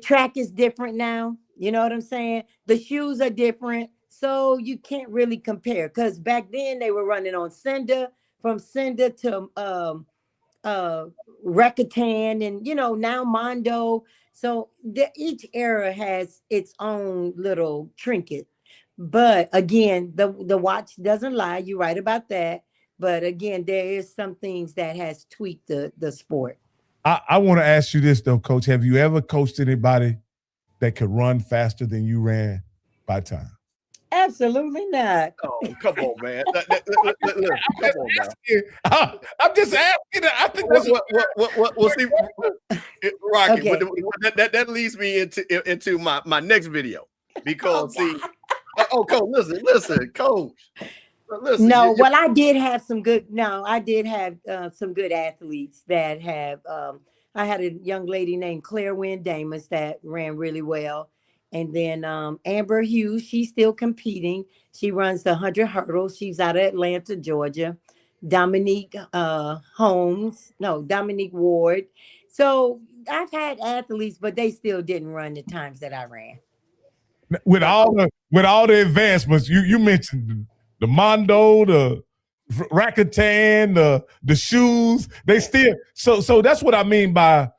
track is different now. You know what I'm saying? The shoes are different, so you can't really compare. Because back then they were running on Cinder, from Cinder to Rakuten, and now Mondo. So each era has its own little trinket. But again, the watch doesn't lie. You're right about that. But again, there is some things that has tweaked the sport. I want to ask you this though, Coach. Have you ever coached anybody that could run faster than you ran by time? Absolutely not. Oh, come on, man. Come on now. I'm just asking. I think that's what see, Rocky. Okay. That leads me into my next video, because Coach, listen, Coach. Listen, no, well, I did have some good. No, I did have some good athletes that have. I had a young lady named Claire Wynn Damus that ran really well, and then Amber Hughes. She's still competing. She runs the 100 hurdles. She's out of Atlanta, Georgia. Dominique Ward. So I've had athletes, but they still didn't run the times that I ran. With all the advancements, you mentioned the Mondo, the Rakuten, the shoes, they still so that's what I mean by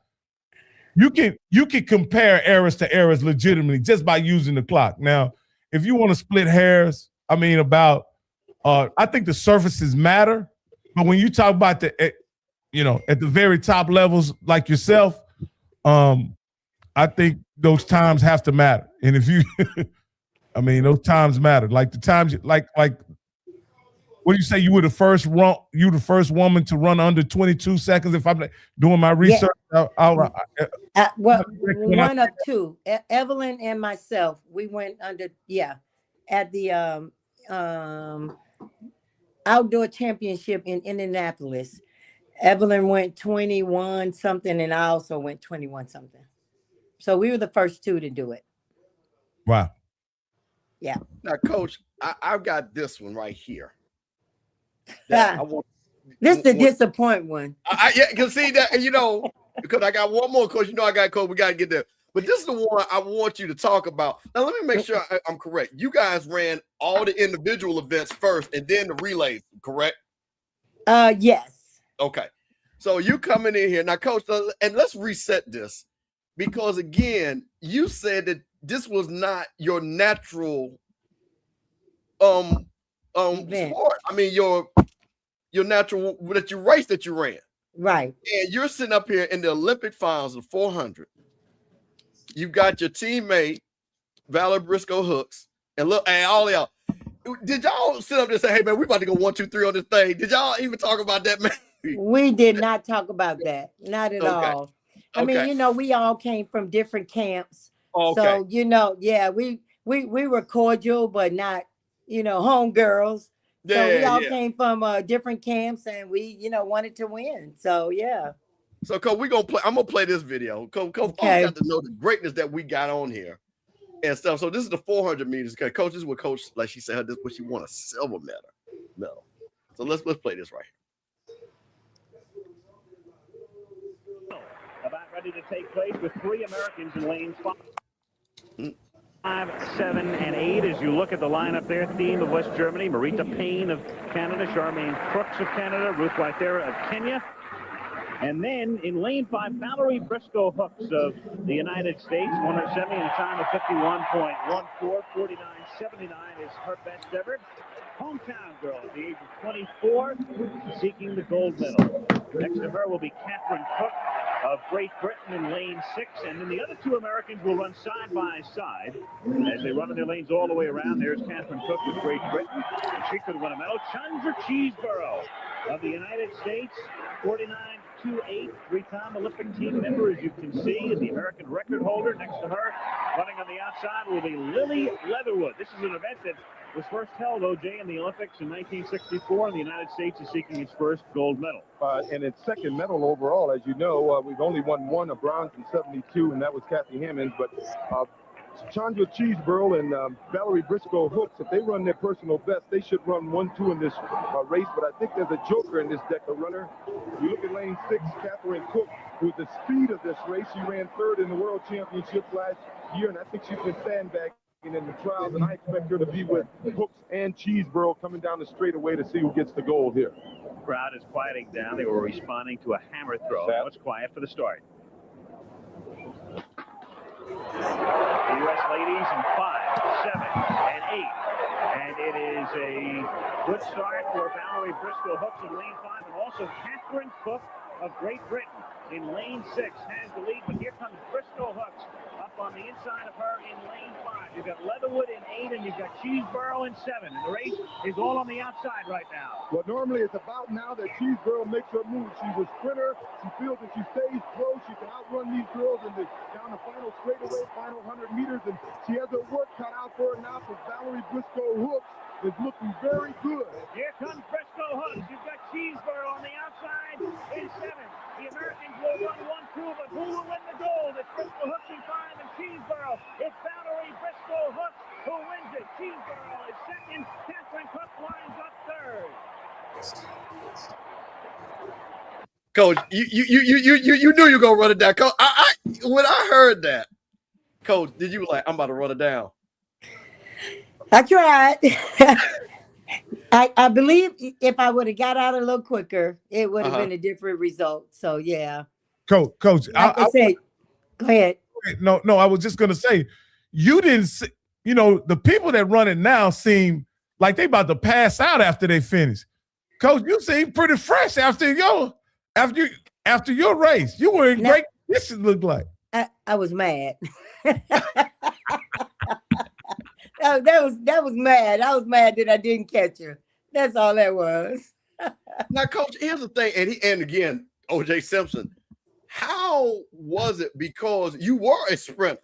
you can compare eras to eras legitimately just by using the clock. Now, if you want to split hairs, I mean about I think the surfaces matter, but when you talk about at the very top levels like yourself, I think those times have to matter. And if you I mean, those times matter. Like the times, like what do you say? You were the first woman to run under 22 seconds. If I'm doing my research, yeah. One of two, Evelyn and myself, we went under. Yeah, at the outdoor championship in Indianapolis. Evelyn went 21 something, and I also went 21 something. So we were the first two to do it. Wow. Yeah. Now, Coach, I've got this one right here that This is the disappoint one. Yeah, because see that, because I got one more, because I got Cole. We got to get there. But this is the one I want you to talk about. Now, let me make sure I'm correct. You guys ran all the individual events first and then the relays, correct? Yes. Okay. So you coming in here now, Coach, and let's reset this, because again, you said that this was not your natural sport. I mean, your natural that you race that you ran. Right. And you're sitting up here in the Olympic finals of 400. You've got your teammate, Valerie Briscoe-Hooks, and look, and all y'all. Did y'all sit up there and say, hey, man, we about to go 1, 2, 3 on this thing? Did y'all even talk about that, man? We did not talk about that. Not at all. I mean, we all came from different camps. So, yeah, we were cordial, but not, homegirls. So we all came from different camps, and we, wanted to win. So, yeah. So, Coach, I'm going to play this video. Coach, folks got to know the greatness that we got on here and stuff. So this is the 400 meters. Okay, Coach, this is what Coach, like she said, this what she won a silver medal. So let's play this right here. About ready to take place with 3 Americans in lanes 5, 7, and 8. As you look at the lineup there, Thiem of West Germany, Marita Payne of Canada, Charmaine Crooks of Canada, Ruth Waithera of Kenya. And then in lane 5, Valerie Briscoe-Hooks of the United States, won her semi in a time of 51.14. 49.79 is her best ever. Hometown girl at the age of 24, seeking the gold medal. Next to her will be Catherine Cook of Great Britain in lane 6, and then the other 2 Americans will run side by side as they run in their lanes all the way around. There's Catherine Cook of Great Britain, and she could win a medal. Chandra Cheeseborough of the United States, 49.28, 3-time Olympic team member, as you can see, the American record holder. Next to her, running on the outside, will be Lily Leatherwood. This is an event that was first held, OJ, in the Olympics in 1964, and the United States is seeking its first gold medal. And its second medal overall. As you know, we've only won one, a bronze in 72, and that was Kathy Hammond. But Chandra Cheeseborough and Valerie Briscoe-Hooks, if they run their personal best, they should run 1-2 in this race. But I think there's a joker in this deck, a runner. If you look at lane 6, Catherine Cook, with the speed of this race, she ran 3rd in the World Championship last year, and I think she's been sandbagged in the trials, and I expect her to be with Hooks and Cheeseborough coming down the straightaway to see who gets the gold here. Crowd is quieting down. They were responding to a hammer throw. Now it's quiet for the start. The U.S. ladies in 5, 7, and 8. And it is a good start for Valerie Briscoe-Hooks in lane 5, and also Catherine Cook of Great Britain in lane 6 has the lead. But here comes Briscoe-Hooks up on the inside of her in lane 5. You've got Leatherwood in 8, and you've got Cheeseborough in 7. And the race is all on the outside right now. Well, normally it's about now that Cheeseborough makes her move. She's a sprinter. She feels that she stays close. She can outrun these girls down the final straightaway, final 100 meters. And she has her work cut out for her now, because Valerie Briscoe-Hooks is looking very good. Here comes Briscoe-Hooks. You've got Cheeseborough on the outside in 7. The Americans will run 1-2, but who will win the gold? It's Briscoe-Hooks in 5 and Cheeseborough. It's Valerie Briscoe-Hooks who wins it. Cheeseborough is 2nd. Catherine Cook lines up 3rd. Coach, you knew you were gonna run it down. Coach, when I heard that, Coach, did you like, I'm about to run it down? I tried. I believe if I would have got out a little quicker, it would have been a different result. So yeah. Coach, like I said, go ahead. No, I was just gonna say, you didn't see, the people that run it now seem like they about to pass out after they finish. Coach, you seem pretty fresh after your race. You were in great condition, looked like. I was mad. That was mad. I was mad that I didn't catch her. That's all that was. Now, Coach, here's the thing, and again, OJ Simpson, how was it? Because you were a sprinter,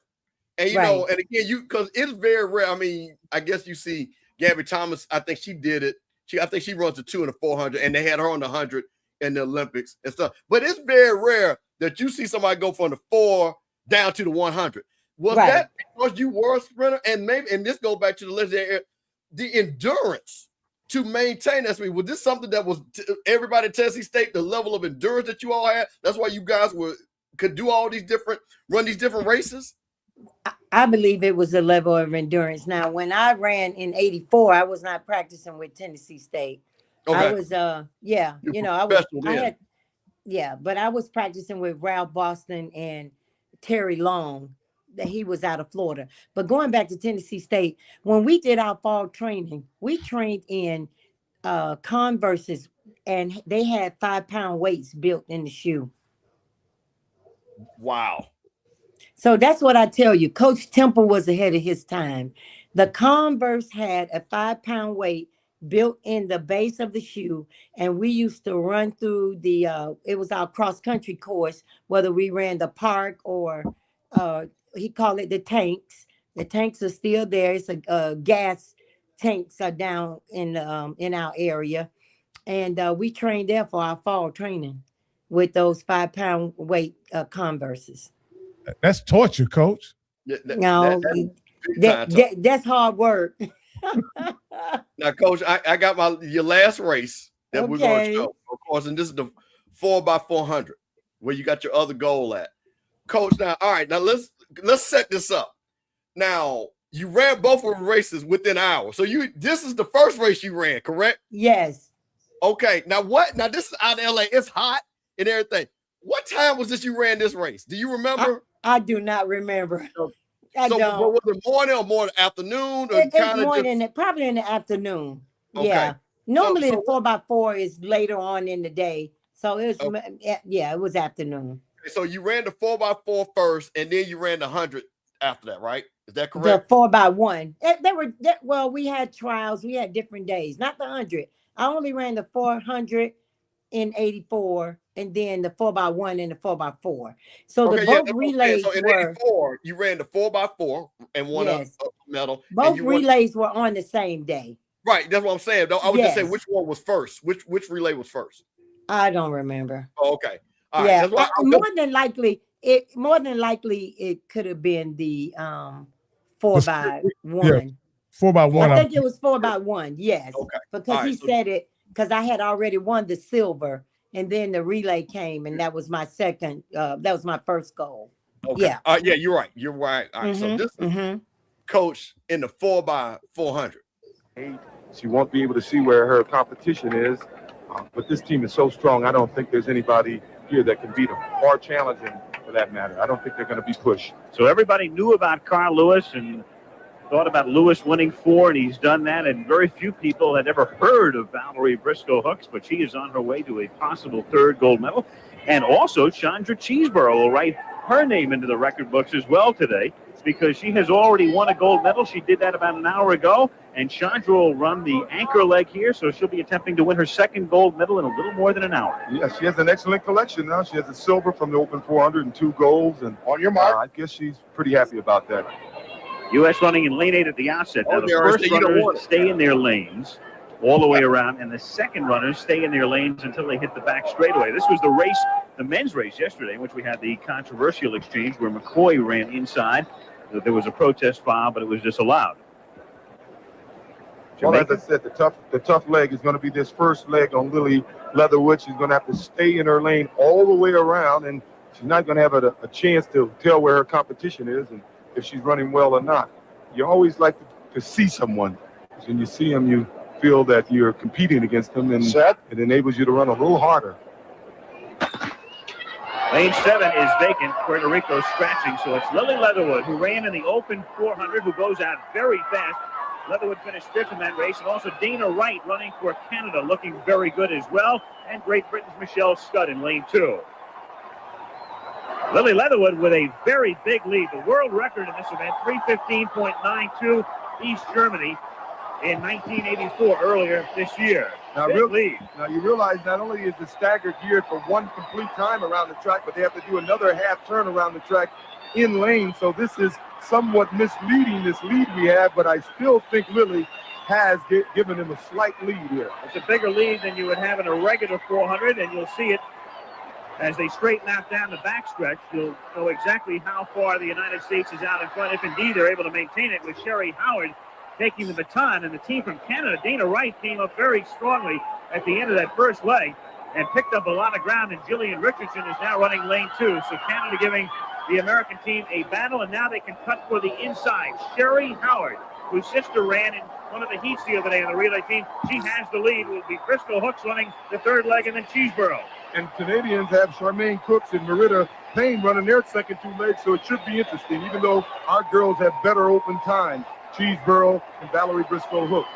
and you know, and again, because it's very rare. I mean, I guess you see Gabby Thomas. I think she did it. I think she runs the 2 and the 400, and they had her on the 100 in the Olympics and stuff. But it's very rare that you see somebody go from the 4 down to the 100. Was that because you were a sprinter? And maybe, and this goes back to the legendary, the endurance to maintain that speed? Was this something that was everybody at Tennessee State, the level of endurance that you all had? That's why you guys could do all these run these different races? I believe it was a level of endurance. Now, when I ran in '84, I was not practicing with Tennessee State. Okay. I was, but I was practicing with Ralph Boston and Terry Long, that he was out of Florida. But going back to Tennessee State, when we did our fall training, we trained in Converses, and they had 5-pound weights built in the shoe. Wow. So that's what I tell you. Coach Temple was ahead of his time. The Converse had a 5-pound weight built in the base of the shoe, and we used to run through it was our cross-country course, whether we ran the park or he called it the tanks. The tanks are still there. It's a gas tanks are down in our area, and we trained there for our fall training with those 5-pound weight Converses. That's torture, Coach. That's hard work. Now, Coach, I got your last race that we're going to show, of course, and this is the 4x400, where you got your other goal at. Coach, now, all right, now let's set this up. Now, you ran both of the races within hours. So this is the first race you ran, correct? Yes. Okay. Now Now this is out of LA. It's hot and everything. What time was this you ran this race? Do you remember? I do not remember. I don't. Was it morning or more afternoon? Or it's morning, probably in the afternoon. Okay. Yeah. Normally the 4x4 is later on in the day. So it was, it was afternoon. So you ran the 4x4 first, and then you ran the 100 after that, right? Is that correct? The 4x1. We had trials. We had different days, not the 100. I only ran the 400 in '84, and then the 4x1 and the 4x4. So both relays so in were. '84, you ran the 4x4 and won a medal. Both relays were on the same day. Right, that's what I'm saying. I was just saying which one was first. Which relay was first? I don't remember. Oh, okay. All right. Yeah, more than likely it could have been the 4x1. 4x1. I think it was 4x1. Yes. Okay. Because he said it. Because I had already won the silver, and then the relay came, and that was my second. That was my first goal. Okay. Yeah. You're right. You're right. All right. So this is Coach in the 4x400. She won't be able to see where her competition is, but this team is so strong. I don't think there's anybody here that can beat them, or challenge them for that matter. I don't think they're going to be pushed. So everybody knew about Carl Lewis and thought about Lewis winning 4, and he's done that, and very few people had ever heard of Valerie Briscoe-Hooks, but she is on her way to a possible 3rd gold medal. And also Chandra Cheeseborough will write her name into the record books as well today, because she has already won a gold medal. She did that about an hour ago, and Chandra will run the anchor leg here, so she'll be attempting to win her 2nd gold medal in a little more than an hour. Yeah, she has an excellent collection now. She has a silver from the Open 400 and 2 golds, and on your mark, I guess she's pretty happy about that. U.S. running in lane 8 at the outset. Now, the first runners stay in their lanes all the way around, and the second runners stay in their lanes until they hit the back straightaway. This was the race, the men's race yesterday, in which we had the controversial exchange where McCoy ran inside. There was a protest filed, but it was disallowed. Well, as I said, the tough leg is going to be this first leg on Lily Leatherwood. She's going to have to stay in her lane all the way around, and she's not going to have a chance to tell where her competition is and if she's running well or not. You always like to see someone. When you see them, you feel that you're competing against them, and it enables you to run a little harder. Lane 7 is vacant. Puerto Rico scratching, so it's Lily Leatherwood, who ran in the Open 400, who goes out very fast. Leatherwood finished 5th in that race, and also Dana Wright running for Canada, looking very good as well, and Great Britain's Michelle Scott in lane 2. Lily Leatherwood with a very big lead. The world record in this event, 3:15.92, East Germany in 1984, earlier this year. Now you realize not only is the stagger geared for one complete time around the track, but they have to do another half turn around the track in lane. So this is somewhat misleading, this lead we have, but I still think Lily has given him a slight lead here. It's a bigger lead than you would have in a regular 400, and you'll see it as they straighten out down the backstretch. You'll know exactly how far the United States is out in front, if indeed they're able to maintain it, with Sherry Howard taking the baton, and the team from Canada, Dana Wright, came up very strongly at the end of that first leg and picked up a lot of ground, and Jillian Richardson is now running lane 2. So Canada giving the American team a battle, and now they can cut for the inside. Sherry Howard, whose sister ran in one of the heats the other day on the relay team, she has the lead. It will be Briscoe Hooks running the third leg, and then Cheeseborough. And Canadians have Charmaine Cooks and Merida Payne running their second 2 legs, so it should be interesting, even though our girls have better open times. Cheeseborough and Valerie Briscoe Hooks.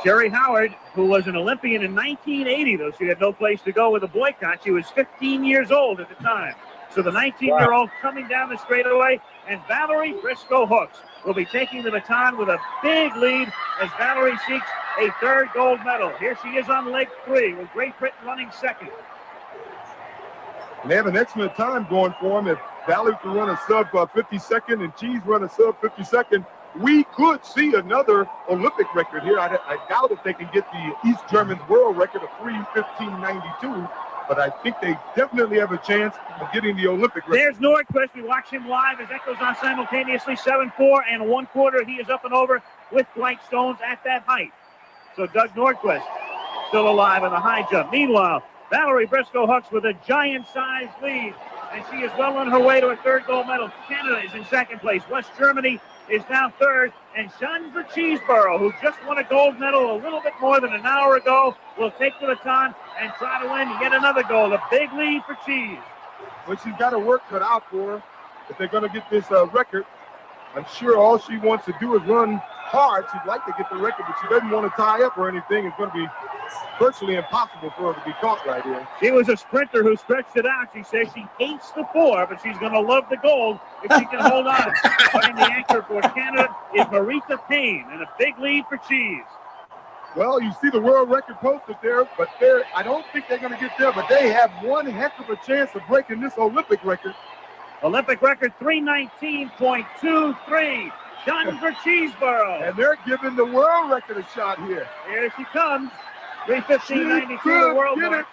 Sherry Howard, who was an Olympian in 1980, though she had no place to go with a boycott. She was 15 years old at the time. So the 19-year-old coming down the straightaway, and Valerie Briscoe Hooks will be taking the baton with a big lead as Valerie seeks a third gold medal. Here she is on leg 3 with Great Britain running second. And they have an excellent time going for them. If Valerie can run a sub 52nd and Cheese run a sub 52nd, we could see another Olympic record here. I doubt if they can get the East Germans world record of 3:15.92, but I think they definitely have a chance of getting the Olympic record. There's Nordquist. We watch him live as that goes on simultaneously. 7.4 and 1/4. He is up and over with Dwight Stones at that height. So Doug Nordquist still alive in the high jump. Meanwhile, Valerie Briscoe Hooks with a giant-sized lead, and she is well on her way to a third gold medal. Canada is in second place. West Germany is now third, and Chandra Cheeseborough, who just won a gold medal a little bit more than an hour ago, will take the baton and try to win yet another gold. A big lead for Cheese. Well, she's got her work cut out for her if they're going to get this record. I'm sure all she wants to do is run hard. She'd like to get the record, but she doesn't want to tie up or anything. It's going to be virtually impossible for her to be caught right here. She was a sprinter who stretched it out. She says she hates the 4, but she's going to love the gold if she can hold on. Running the anchor for Canada is Marita Payne, and a big lead for Cheese. Well, you see the world record posted there, but I don't think they're going to get there, but they have one heck of a chance of breaking this Olympic record. Olympic record 3:19.23. Chandra Cheeseborough. And they're giving the world record a shot here. Here she comes. 3:15.92, the world get mark. it.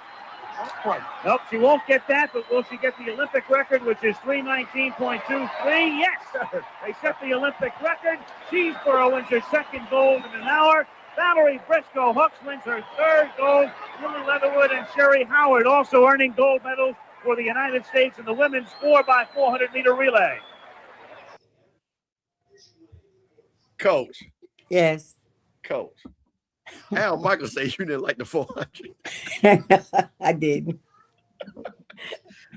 Not quite. Nope, she won't get that, but will she get the Olympic record, which is 3:19.23? Yes! They set the Olympic record. Cheeseborough wins her second gold in an hour. Valerie Briscoe Hooks wins her third gold. Lily Leatherwood and Sherry Howard also earning gold medals for the United States in the women's 4x400 meter relay. Coach. Yes. Coach. Al Michael said you didn't like the 400. I didn't.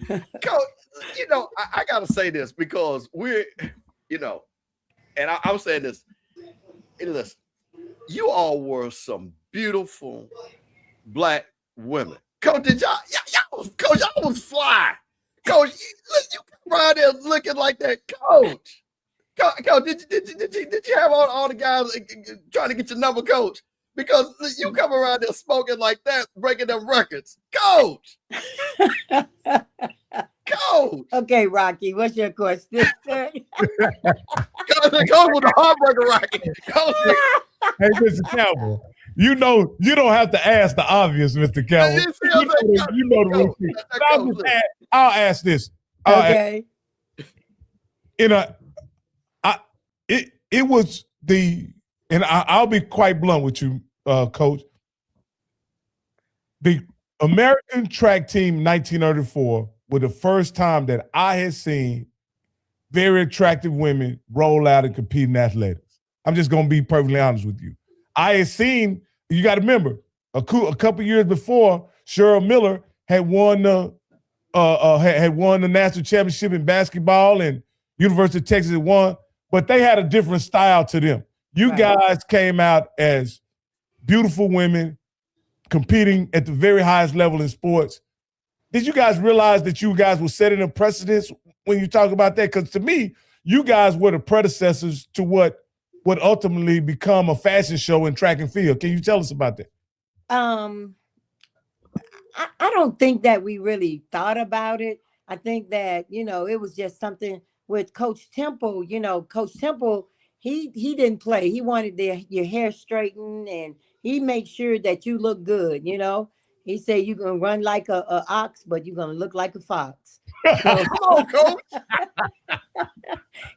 Coach, I got to say this because we're, and I'm saying this. Listen, you all were some beautiful Black women. Coach, y'all was fly. Coach, you come around there looking like that. Coach, did you have all the guys trying to get your number, Coach? Because you come around there smoking like that, breaking them records. Coach. Coach. Okay, Rocky, what's your question? Coach with the heartbreaker, Rocky. Coach. Hey, Mr. Campbell, you don't have to ask the obvious, Mr. Campbell. You know the routine. I'll ask this. Okay. It was and I'll be quite blunt with you, Coach. The American track team 1934 was the first time that I had seen very attractive women roll out and compete in athletics. I'm just going to be perfectly honest with you. I had seen, you got to remember, a couple years before, Cheryl Miller had won the national championship in basketball, and University of Texas had won, but they had a different style to them. You guys came out as beautiful women competing at the very highest level in sports. Did you guys realize that you guys were setting a precedence when you talk about that? Because to me, you guys were the predecessors to what would ultimately become a fashion show in track and field. Can you tell us about that? I don't think that we really thought about it. I think that, it was just something with Coach Temple. Coach Temple, he didn't play. He wanted your hair straightened, and he made sure that you look good, He said you're going to run like a ox, but you're going to look like a fox. So, come on, Coach.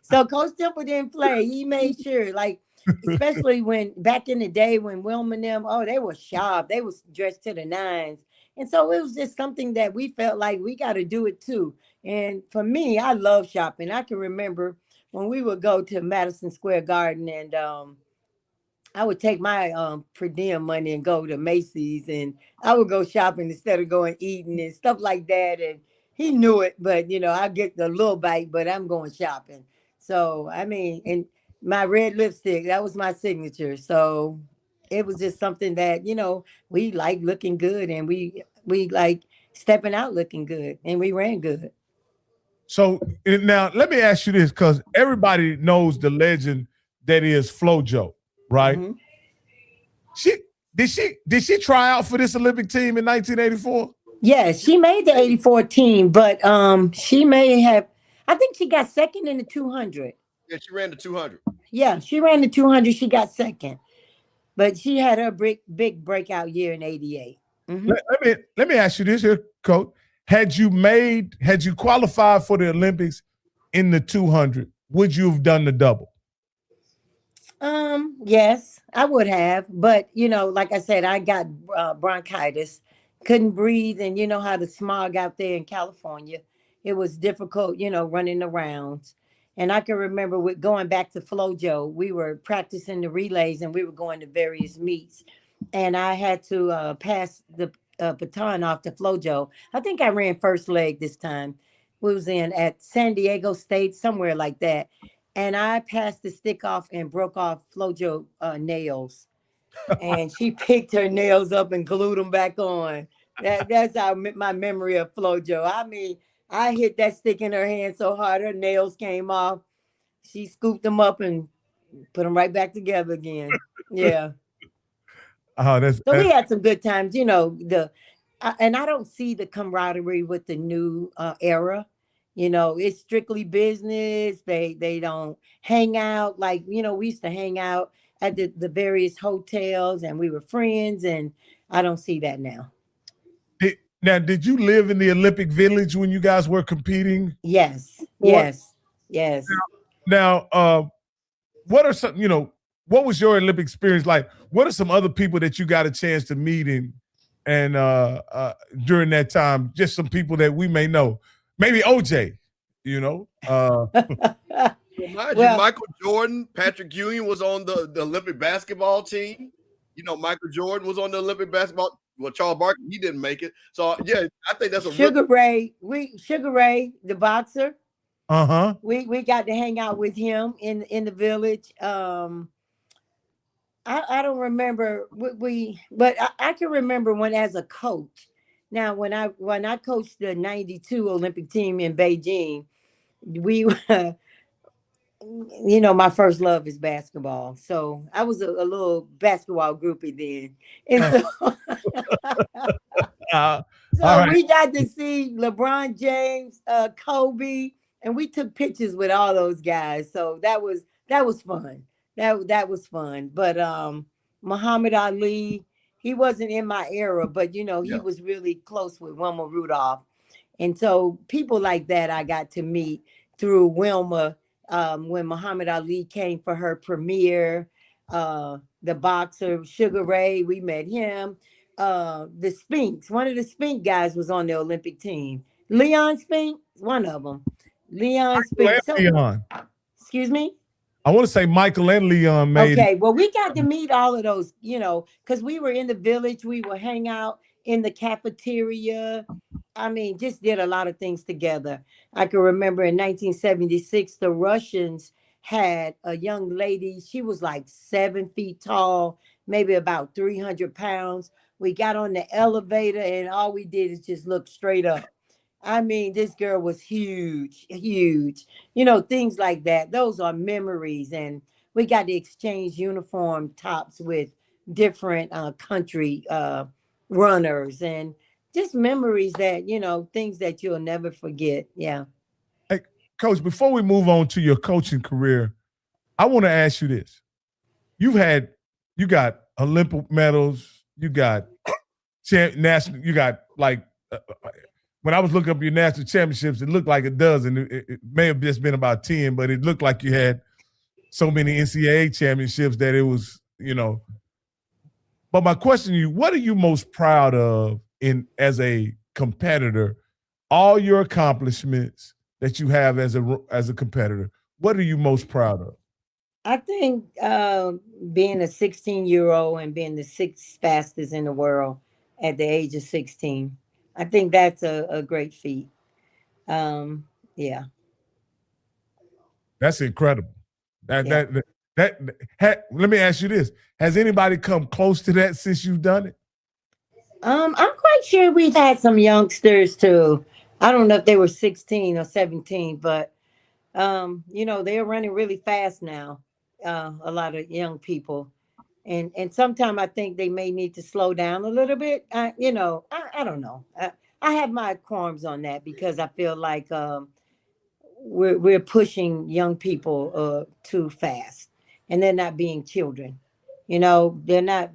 So Coach Temple didn't play. He made sure, like especially when back in the day when Wilma and them, oh, they were sharp. They was dressed to the nines. And so it was just something that we felt like we got to do it too. And for me, I love shopping. I can remember when we would go to Madison Square Garden and I would take my per diem money and go to Macy's and I would go shopping instead of going eating and stuff like that. And he knew it, but I get the little bite, but I'm going shopping. So I mean, and my red lipstick, that was my signature. So it was just something that, we like looking good and we like stepping out looking good and we ran good. So now let me ask you this, because everybody knows the legend that is FloJo. Right. Mhm. Did she try out for this Olympic team in 1984? Yes, she made the 84 team, but she may have, I think she got second in the 200. Yeah, she ran the 200. Yeah, she ran the 200, she got second. But she had her big breakout year in 88. Mhm. Let me ask you this here, Coach. Had you qualified for the Olympics in the 200, would you have done the double? Yes, I would have, but like I said, I got bronchitis, couldn't breathe, and you know how the smog out there in California, it was difficult, running around. And I can remember with going back to FloJo, we were practicing the relays and we were going to various meets, and I had to pass the baton off to FloJo. I think I ran first leg this time. We was at San Diego State, somewhere like that. And I passed the stick off and broke off FloJo nails. And she picked her nails up and glued them back on. That's my memory of FloJo. I mean, I hit that stick in her hand so hard, her nails came off. She scooped them up and put them right back together again. Yeah. So we had some good times, and I don't see the camaraderie with the new era. It's strictly business. They don't hang out like, we used to hang out at the various hotels and we were friends, and I don't see that now. Did you live in the Olympic Village when you guys were competing? Yes. Now, what are some, what was your Olympic experience like? What are some other people that you got a chance to meet and during that time? Just some people that we may know. Maybe OJ, Michael Jordan, Patrick Ewing was on the Olympic basketball team. Michael Jordan was on the Olympic basketball. Well, Charles Barkley, he didn't make it. So yeah, I think that's a Sugar Ray, the boxer. Uh-huh. We got to hang out with him in the village. I don't remember but I can remember when as a coach. Now, when I coached the 92 Olympic team in Beijing, we my first love is basketball. So I was a little basketball groupie then. And so we got to see LeBron James, Kobe, and we took pictures with all those guys. So that was fun. That was fun. But Muhammad Ali, he wasn't in my era, but he was really close with Wilma Rudolph. And so people like that I got to meet through Wilma when Muhammad Ali came for her premiere. The boxer, Sugar Ray, we met him. The Spinks, one of the Spink guys was on the Olympic team. Leon Spink, one of them. Leon Spink. Leon. Excuse me? I want to say Michael and Leon made. Okay, well, we got to meet all of those, because we were in the village. We would hang out in the cafeteria. I mean, just did a lot of things together. I can remember in 1976, the Russians had a young lady. She was like 7 feet tall, maybe about 300 pounds. We got on the elevator and all we did is just look straight up. I mean, this girl was huge, huge, things like that. Those are memories. And we got to exchange uniform tops with different country runners and just memories that, things that you'll never forget. Yeah. Hey, Coach, before we move on to your coaching career, I want to ask you this. You got Olympic medals, you got national, you got like, when I was looking up your national championships, it looked like a dozen. It may have just been about 10, but it looked like you had so many NCAA championships that it was, But my question to you, what are you most proud of as a competitor? All your accomplishments that you have as a competitor, what are you most proud of? I think being a 16-year-old and being the sixth fastest in the world at the age of 16, I think that's a great feat. Yeah. That's incredible. Let me ask you this: has anybody come close to that since you've done it? I'm quite sure we've had some youngsters too. I don't know if they were 16 or 17, but they're running really fast now. A lot of young people. And sometimes I think they may need to slow down a little bit. I don't know. I have my qualms on that because I feel like we're pushing young people too fast, and they're not being children. They're not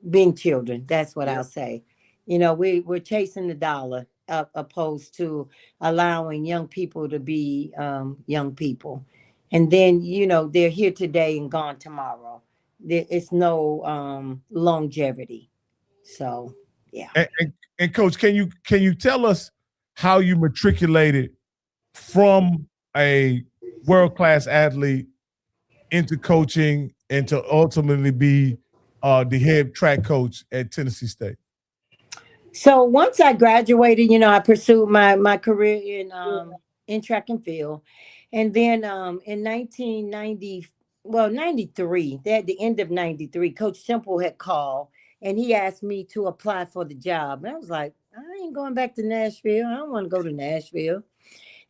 being children. That's what I'll say. We're chasing the dollar opposed to allowing young people to be young people, and then they're here today and gone tomorrow. It's no longevity. So yeah. And Coach, can you tell us how you matriculated from a world-class athlete into coaching and to ultimately be the head track coach at Tennessee State? So once I graduated, I pursued my career in track and field. And then in 1990, 93, at the end of 93, Coach Temple had called and he asked me to apply for the job. And I was like, I ain't going back to Nashville. I don't want to go to Nashville.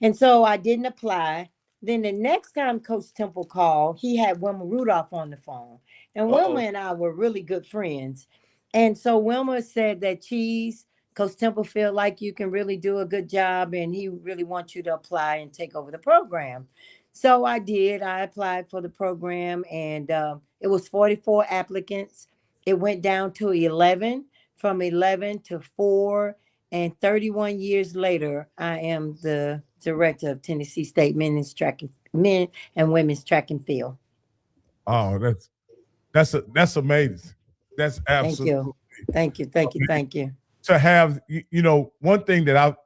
And so I didn't apply. Then the next time Coach Temple called, he had Wilma Rudolph on the phone. And Wilma and I were really good friends. And so Wilma said that Coach Temple feel like you can really do a good job and he really wants you to apply and take over the program. So I did. I applied for the program and it was 44 applicants. It went down to 11, from 11 to 4. And 31 years later, I am the director of Tennessee State men and women's track and field. Oh, that's amazing. That's absolutely. Thank you. To have, one thing that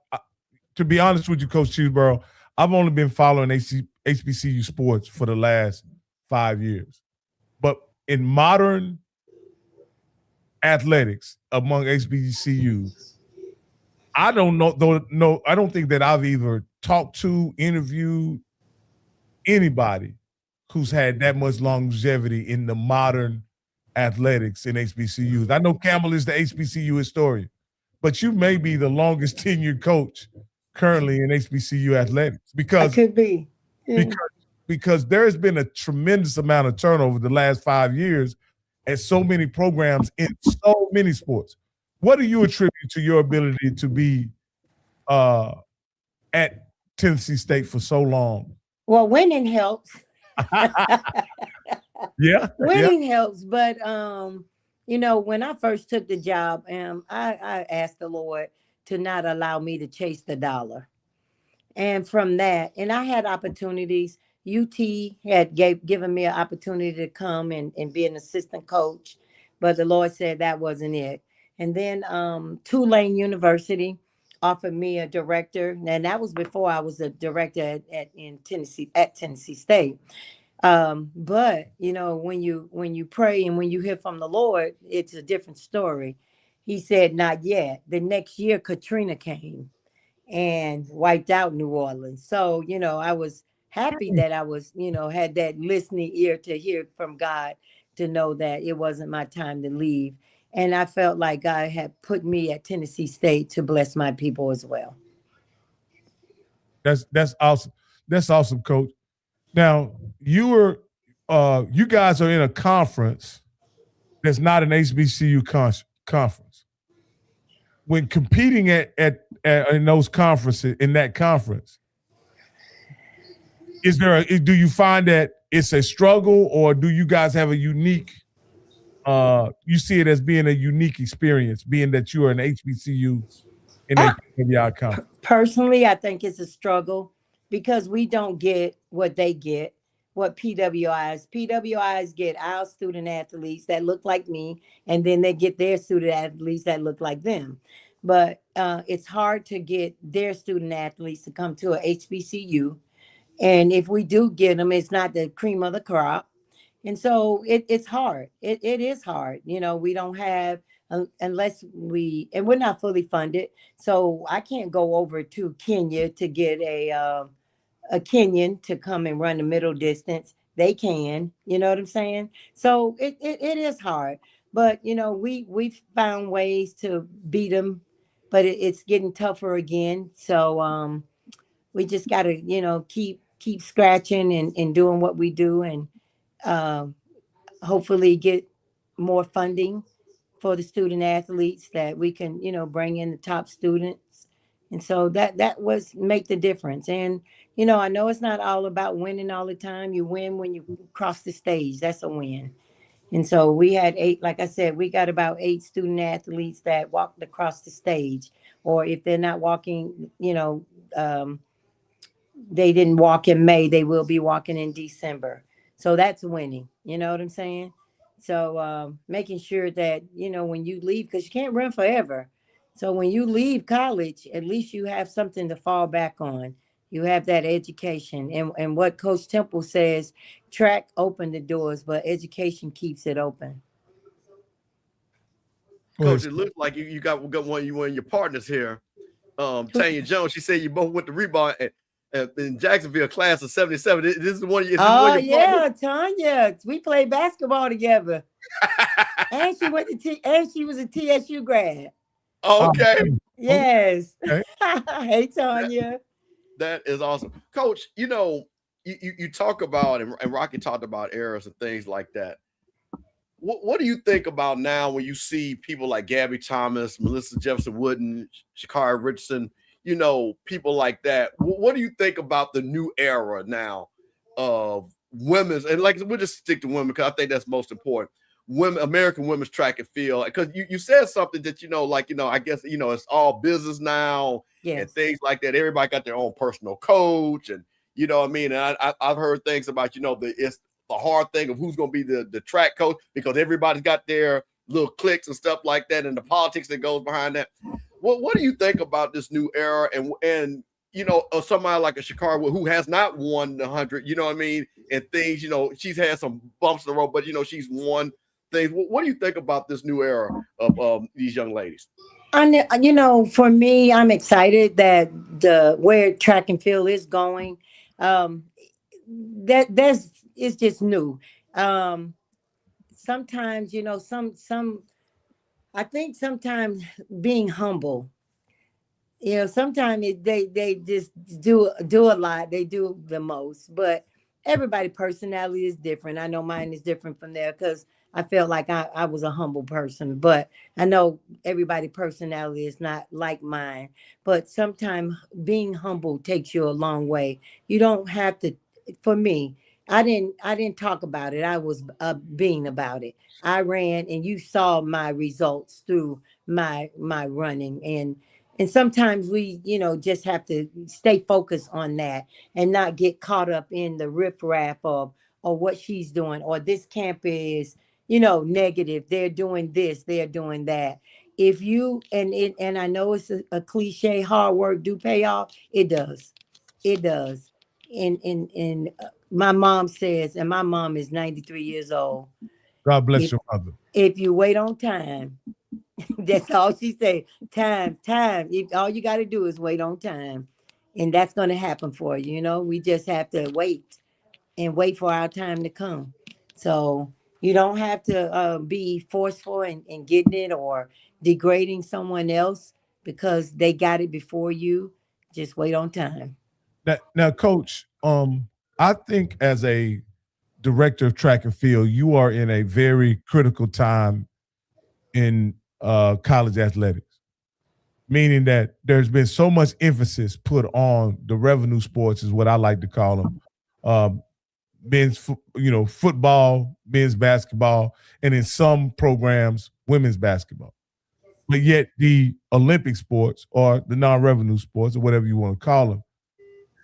to be honest with you, Coach Cheeseborough, I've only been following HBCU sports for the last 5 years. But in modern athletics among HBCUs, I don't know. I don't think that I've either talked to, interviewed anybody who's had that much longevity in the modern athletics in HBCUs. I know Campbell is the HBCU historian, but you may be the longest tenured coach currently in HBCU athletics because I could be. Yeah. Because there has been a tremendous amount of turnover the last 5 years at so many programs in so many sports. What do you attribute to your ability to be at Tennessee State for so long? Well, winning helps. Yeah. Winning helps. But, when I first took the job, I asked the Lord to not allow me to chase the dollar. And from that, and I had opportunities. UT had given me an opportunity to come and be an assistant coach, but the Lord said that wasn't it. And then Tulane University offered me a director, and that was before I was a director at Tennessee State. But when you pray and when you hear from the Lord, it's a different story. He said, not yet. The next year, Katrina came and wiped out New Orleans. So, I was happy that I was, had that listening ear to hear from God to know that it wasn't my time to leave. And I felt like God had put me at Tennessee State to bless my people as well. That's awesome. That's awesome, Coach. Now, you guys are in a conference that's not an HBCU conference. When competing in those conferences, in that conference, do you find that it's a struggle, or do you guys have a unique? You see it as being a unique experience, being that you are an HBCU in a conference. Personally, I think it's a struggle because we don't get what they get. what PWIs get our student athletes that look like me, and then they get their student athletes that look like them. But it's hard to get their student athletes to come to a HBCU. And if we do get them, it's not the cream of the crop. And so it's hard. It is hard. You know, we don't have, unless and we're not fully funded. So I can't go over to Kenya to get a Kenyan to come and run the middle distance. They can, you know what I'm saying? So it is hard. But, you know, we've found ways to beat them, but it's getting tougher again. So we just got to, you know, keep scratching and doing what we do, and hopefully get more funding for the student athletes that we can, you know, bring in the top students. And so that was make the difference. And, you know, I know it's not all about winning all the time. You win when you cross the stage. That's a win. And so we had 8, like I said, we got about 8 student athletes that walked across the stage. Or if they're not walking, you know, they didn't walk in May, they will be walking in December. So that's winning. You know what I'm saying? So making sure that, you know, when you leave, because you can't run forever. So when you leave college, at least you have something to fall back on. You have that education. And what Coach Temple says, track opened the doors, but education keeps it open. Coach, it looks like you got one of your partners here. Tanya Jones, she said you both went to rebound in Jacksonville, class of 77. This is one of your partners? Tanya. We played basketball together. And she was a TSU grad. Okay. Yes. Okay. Hey, Tanya. That is awesome. Coach, you know, you talk about, and Rocky talked about errors and things like that. What do you think about now when you see people like Gabby Thomas, Melissa Jefferson-Wooden, Shakari Richardson, you know, people like that? What do you think about the new era now of women's, and like, we'll just stick to women because I think that's most important, American women's track and field? Because you said something that, you know, like, you know, I guess, you know, it's all business now. Yes. And things like that. Everybody got their own personal coach, and you know what I mean? And I've heard things about, you know, it's the hard thing of who's going to be the track coach, because everybody's got their little cliques and stuff like that, and the politics that goes behind that. What do you think about this new era? And you know, somebody like a Shakari who has not won the 100, you know what I mean? And things, you know, she's had some bumps in the road, but you know, she's won things. What do you think about this new era of these young ladies? You know, for me, I'm excited that where track and field is going. It's just new. Sometimes, you know, I think sometimes being humble, you know, sometimes they just do a lot. They do the most, but everybody's personality is different. I know mine is different from there because I felt like I was a humble person, but I know everybody's personality is not like mine. But sometimes being humble takes you a long way. You don't have to. For me, I didn't talk about it. I was being about it. I ran, and you saw my results through my running. And sometimes we, you know, just have to stay focused on that and not get caught up in the riffraff of what she's doing, or this camp is, you know, negative. They're doing this, they're doing that. If you, and I know it's a cliche, hard work do pay off. It does. It does. And my mom says, and my mom is 93 years old. God bless your mother. If you wait on time, that's all she said. Time. All you got to do is wait on time, and that's going to happen for you. You know, we just have to wait for our time to come. So you don't have to be forceful and getting it or degrading someone else because they got it before you. Just wait on time. Now, Coach, I think as a director of track and field, you are in a very critical time in college athletics, meaning that there's been so much emphasis put on the revenue sports, is what I like to call them. Men's, football, men's basketball, and in some programs, women's basketball. But yet the Olympic sports, or the non-revenue sports, or whatever you want to call them,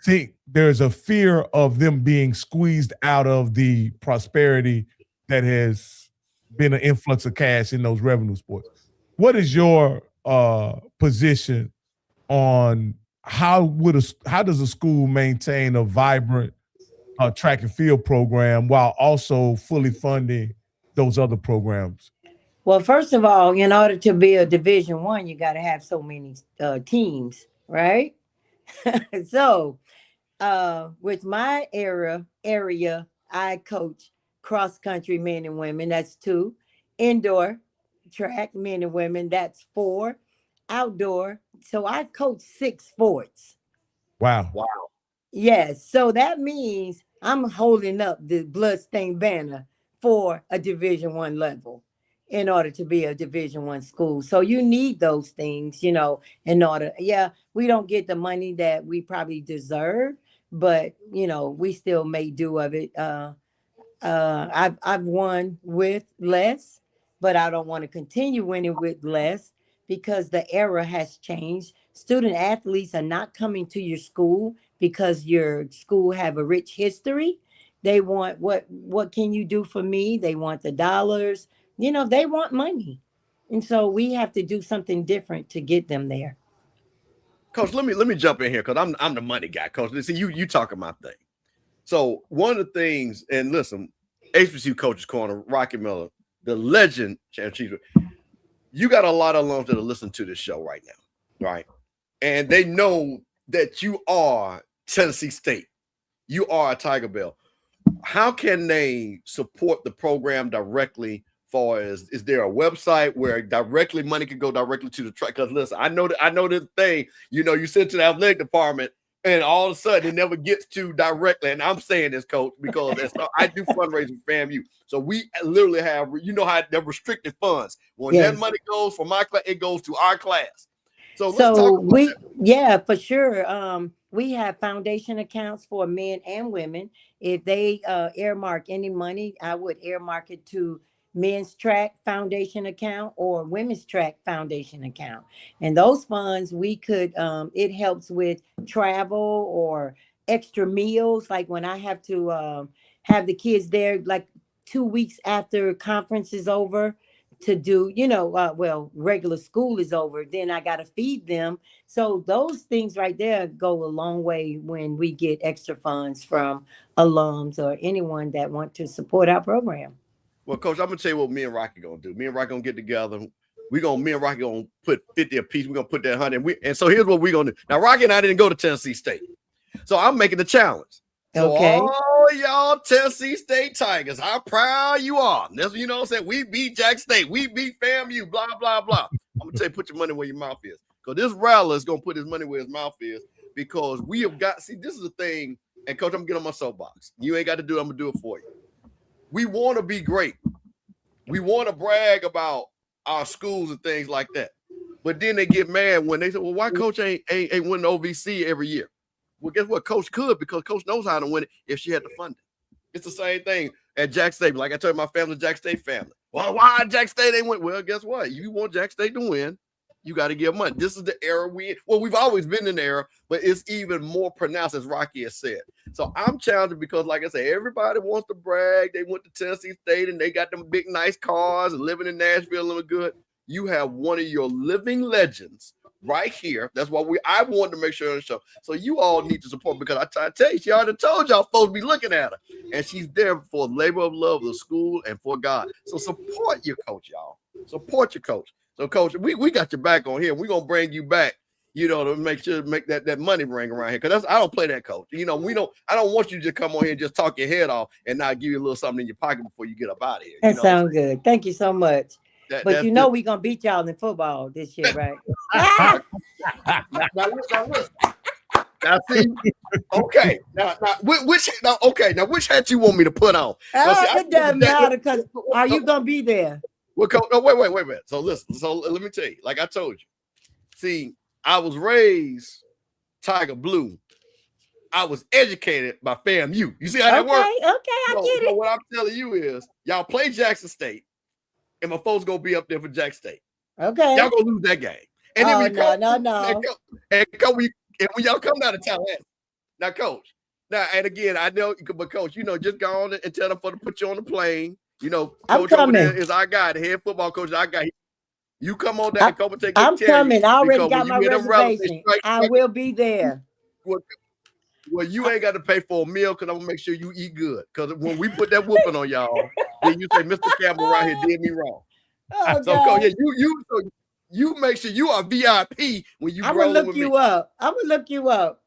think there's a fear of them being squeezed out of the prosperity that has been an influx of cash in those revenue sports. What is your position on how does a school maintain a vibrant track and field program while also fully funding those other programs? Well, first of all, in order to be a Division I, you got to have so many teams, right? So, with my area, I coach cross country men and women. That's 2. Indoor track men and women. That's 4. Outdoor. So I coach 6 sports. Wow. Yes. So that means I'm holding up the bloodstained banner for a Division I level in order to be a Division I school. So you need those things, in order. Yeah, we don't get the money that we probably deserve, but we still make do of it. I've won with less, but I don't want to continue winning with less because the era has changed. Student athletes are not coming to your school because your school have a rich history. They want what can you do for me? They want the dollars. They want money. And so we have to do something different to get them there. Coach, let me jump in here because I'm the money guy, Coach. See, you talking my thing. So one of the things, and listen, HBCU Coaches Corner, Rocky Miller, the legend, Chandra Cheeseborough, you got a lot of alums that are listening to this show right now, right? And they know that you are Tennessee State. You are a Tigerbelle. How can they support the program directly? Is there a website where directly money can go directly to the track? Because listen, I know this thing, you send to the athletic department and all of a sudden it never gets to directly. And I'm saying this, Coach, because I do fundraising for FAMU. So we literally have, how they're restricted funds. When that money goes for my class, it goes to our class. So let's talk about that. Yeah, for sure. We have foundation accounts for men and women. If they earmark any money, I would earmark it to men's track foundation account or women's track foundation account. And those funds we could, it helps with travel or extra meals. Like when I have to have the kids there, like 2 weeks after conference is over to do, regular school is over, then I got to feed them. So those things right there go a long way when we get extra funds from alums or anyone that want to support our program. Well, Coach, I'm gonna tell you what me and Rocky gonna do. Me and Rocky gonna get together. Me and Rocky gonna put 50 apiece. We're gonna put that 100. And so here's what we're gonna do. Now, Rocky and I didn't go to Tennessee State, so I'm making the challenge. So okay. All y'all Tennessee State Tigers, how proud you are. That's what I'm saying. We beat Jack State. We beat FAMU. Blah blah blah. I'm gonna tell you, put your money where your mouth is, because this Rattler is gonna put his money where his mouth is, because we have got. See, this is the thing. And Coach, I'm gonna get on my soapbox. You ain't got to do it. I'm gonna do it for you. We want to be great. We want to brag about our schools and things like that. But then they get mad when they say, well, why Coach ain't winning OVC every year? Well, guess what? Coach could, because Coach knows how to win it if she had the funding. It's the same thing at Jack State. Like I told you, my family, Jack State family. Well, why Jack State ain't win? Well, guess what? You want Jack State to win, you got to give money. This is the era we've always been in the era, but it's even more pronounced, as Rocky has said. So I'm challenging because, like I said, everybody wants to brag. They went to Tennessee State and they got them big, nice cars and living in Nashville looking good. You have one of your living legends right here. That's why I wanted to make sure on the show. So you all need to support, because I tell you, she already told y'all folks be looking at her. And she's there for labor of love of the school and for God. So support your coach, y'all. Support your coach. So, Coach, we got your back on here. We're going to bring you back, to make that money ring around here. Because I don't play that, Coach. I don't want you to just come on here and just talk your head off and not give you a little something in your pocket before you get up out of here. That sounds good. Thank you so much. But we're going to beat y'all in football this year, right? Now, see, okay. Now, which hat you want me to put on? It doesn't matter, because are you going to be there? Well, Coach, no, wait a minute. So listen, let me tell you, like I told you. See, I was raised Tiger Blue. I was educated by FAMU. You see how that works? Okay, I get it. What I'm telling you is, y'all play Jackson State, and my folks gonna be up there for Jack State. Okay. Y'all gonna lose that game. And then no. And when y'all come down to Tallahassee, Now, coach. Now, and again, I know, but coach, just go on and tell them to put you on the plane. Coach over there is our guy, the head football coach. Our guy. You come on down. Come and take I'm coming. I already got my reservation. reservation. I will be there. Well, you ain't got to pay for a meal because I'm gonna make sure you eat good. Because when we put that whooping on y'all, then you say, Mr. Campbell right here did me wrong. Oh, so God. Coach, you make sure you are VIP when you. I'm gonna look you up. I'm gonna look you up.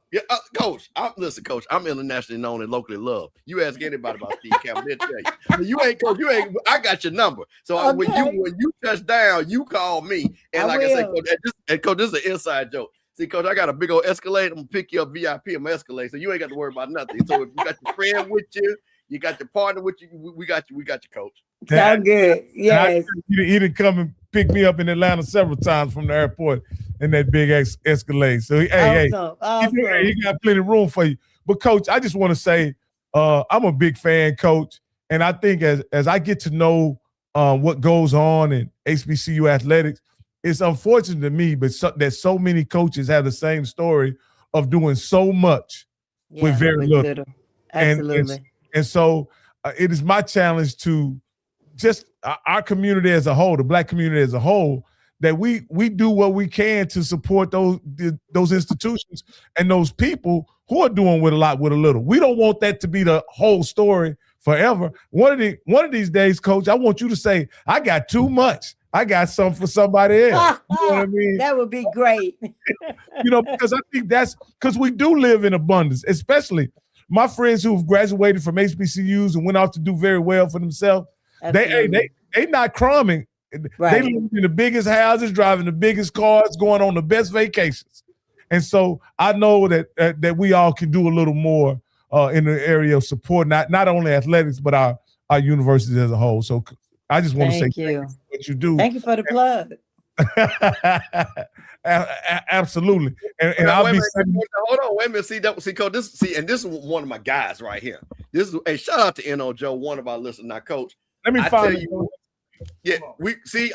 Yeah, Coach. Listen, Coach. I'm internationally known and locally loved. You ask anybody about Steve Campbell, they'll tell you. But you ain't, Coach. You ain't. I got your number. So Okay. when you touch down, you call me. And I said, Coach, Coach, this is an inside joke. See, Coach, I got a big old Escalade. I'm gonna pick you up VIP. I'm Escalade, so you ain't got to worry about nothing. So if you got your friend with you, you got your partner with you, we got you. We got you, Coach. Sound good. Yes. He did come and pick me up in Atlanta several times from the airport in that big Escalade. So Awesome. He got plenty of room for you. But Coach, I just want to say I'm a big fan, Coach, and I think as I get to know what goes on in HBCU athletics, it's unfortunate to me, but that so many coaches have the same story of doing so much with very little. Absolutely. And so it is my challenge to just our community as a whole, the Black community as a whole, that we do what we can to support those institutions and those people who are doing with a lot with a little. We don't want that to be the whole story forever. One of these days, Coach, I want you to say, I got too much. I got something for somebody else. You know what I mean? That would be great. Because I think that's because we do live in abundance, especially my friends who've graduated from HBCUs and went off to do very well for themselves. They not crumbing. Right. They live in the biggest houses, driving the biggest cars, going on the best vacations. And so I know that we all can do a little more in the area of support, not only athletics, but our universities as a whole. So I just want to say thank you for what you do. Thank you for the plug. Absolutely. And I'll be hold on, wait a minute. See, Coach, this is one of my guys right here. Shout out to N.O. Joe, one of our listeners. Now, Coach, let me find you. Yeah,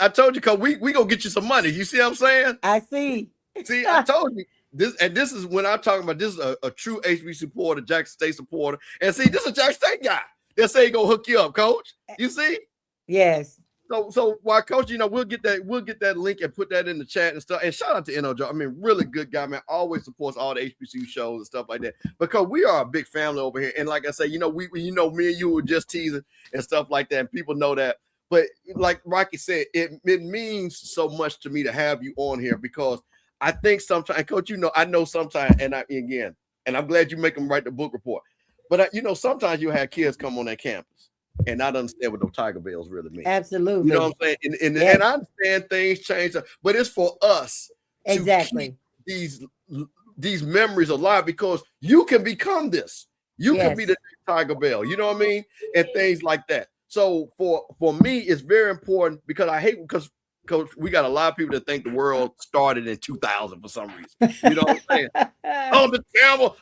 I told you, Coach, we gonna get you some money. You see what I'm saying? I see. See, I told you. This is when I'm talking about this is a true HB supporter, Jackson State supporter. And see, this is a Jackson State guy. They'll say he gonna hook you up, Coach. You see? Yes. So while Coach, we'll get that link and put that in the chat and stuff. And shout out to N.O. Joe. I mean, really good guy, man. Always supports all the HBCU shows and stuff like that. Because we are a big family over here. And like I say, me and you were just teasing and stuff like that. And people know that. But like Rocky said, it means so much to me to have you on here because I think sometimes, Coach, I know sometimes, and I'm glad you make them write the book report. But sometimes you have kids come on that campus and not understand what those Tigerbelles really mean. Absolutely. You know what I'm saying? And I understand things change, but it's for us exactly to keep these memories alive because you can become this. You can be the Tigerbelle. You know what I mean? And things like that. So for me, it's very important because I hate because Coach, we got a lot of people that think the world started in 2000 for some reason. You know what I'm saying? Oh, Mr. Campbell,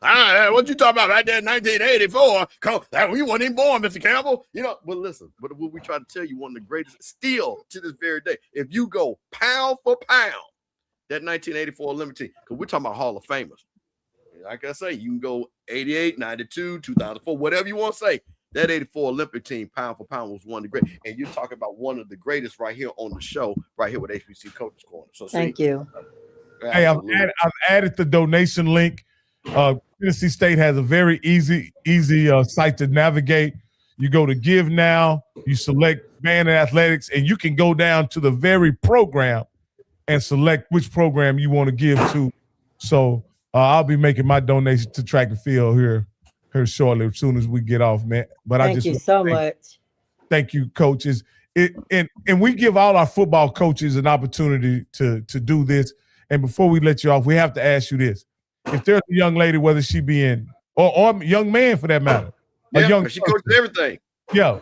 what you talking about right there in 1984? Coach, we weren't even born, Mr. Campbell. But listen, but what we try to tell you, one of the greatest still to this very day, if you go pound for pound, that 1984 Olympic team, because we're talking about Hall of Famers. Like I say, you can go 88, 92, 2004, whatever you want to say. That 84 Olympic team, pound for pound, was one of the great. And you're talking about one of the greatest right here on the show, right here with HBC Coaches Corner. So thank you. Hey, I've added the donation link. Tennessee State has a very easy site to navigate. You go to Give Now, you select Band and Athletics, and you can go down to the very program and select which program you want to give to. So I'll be making my donation to track and field here shortly as soon as we get off, man. But thank you so much. Thank you, coaches. And we give all our football coaches an opportunity to do this. And before we let you off, we have to ask you this. If there's a young lady, whether she be in, or a young man for that matter. She coaches everything. Yeah.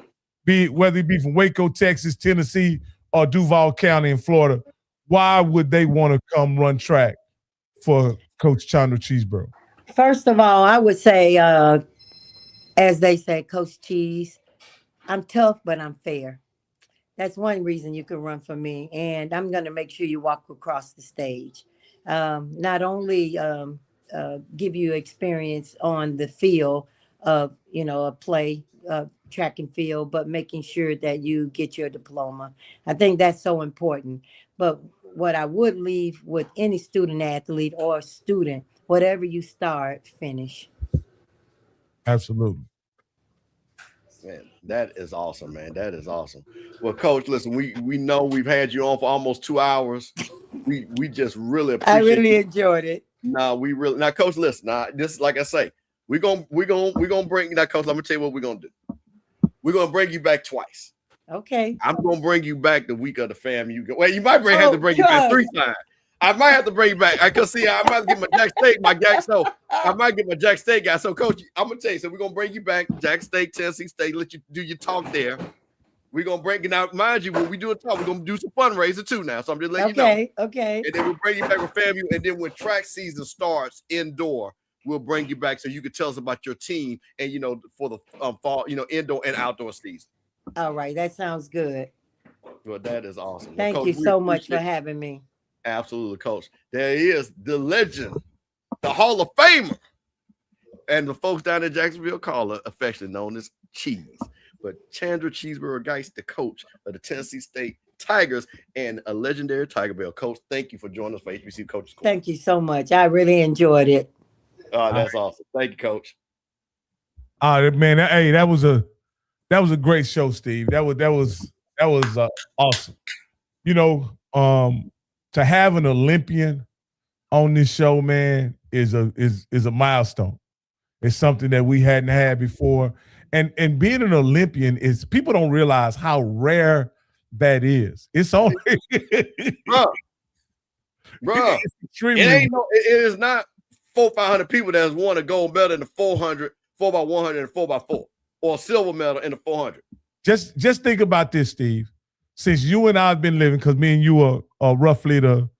Whether it be from Waco, Texas, Tennessee, or Duval County in Florida, why would they want to come run track for Coach Chandra Cheeseborough? First of all, I would say, as they say, Coach Cheese, I'm tough, but I'm fair. That's one reason you can run for me. And I'm going to make sure you walk across the stage. Not only give you experience on the field of, a play, track and field, but making sure that you get your diploma. I think that's so important. But what I would leave with any student athlete or student, whatever you start, finish. Absolutely. Man, that is awesome, man. That is awesome. Well, Coach, listen, we know we've had you on for almost 2 hours. We just really appreciate I really enjoyed it. Now, Coach, listen, now this, like I say, we're gonna bring now, Coach. Let me tell you what we're gonna do. We're gonna bring you back twice. Okay. I'm gonna bring you back the week of the FAMU. Well, you might have to bring you back 3 times. I might have to bring you back. I might get my Jack State, so I might get my Jack State guy. So, Coach, I'm gonna tell you. So we're gonna bring you back, Jack State, Tennessee State. Let you do your talk there. We're gonna break it out. Mind you, when we do a talk, we're gonna do some fundraiser too now. So I'm just letting you know. Okay. And then we'll bring you back with FAMU. And then when track season starts indoor, we'll bring you back so you can tell us about your team and for the fall, indoor and outdoor season. All right, that sounds good. Well, that is awesome. Thank you so much for having me. Absolutely, Coach. There he is, the legend, the Hall of Famer, and the folks down in Jacksonville call her affectionately known as Cheese. But Chandra Cheeseborough-Guice, the coach of the Tennessee State Tigers and a legendary Tigerbelle. Coach, thank you for joining us for HBCU Coaches Corner. Thank you so much. I really enjoyed it. Oh, that's awesome. Thank you, Coach. Man, hey, that was a great show, Steve. That was awesome. To have an Olympian on this show, man, is a milestone. It's something that we hadn't had before. And being an Olympian is, people don't realize how rare that is. It's only bro. It is not 400-500 people that has won a gold medal in the 400, 4x100, and 4x4, or a silver medal in the 400. Just think about this, Steve. Since you and I have been living, because me and you are roughly the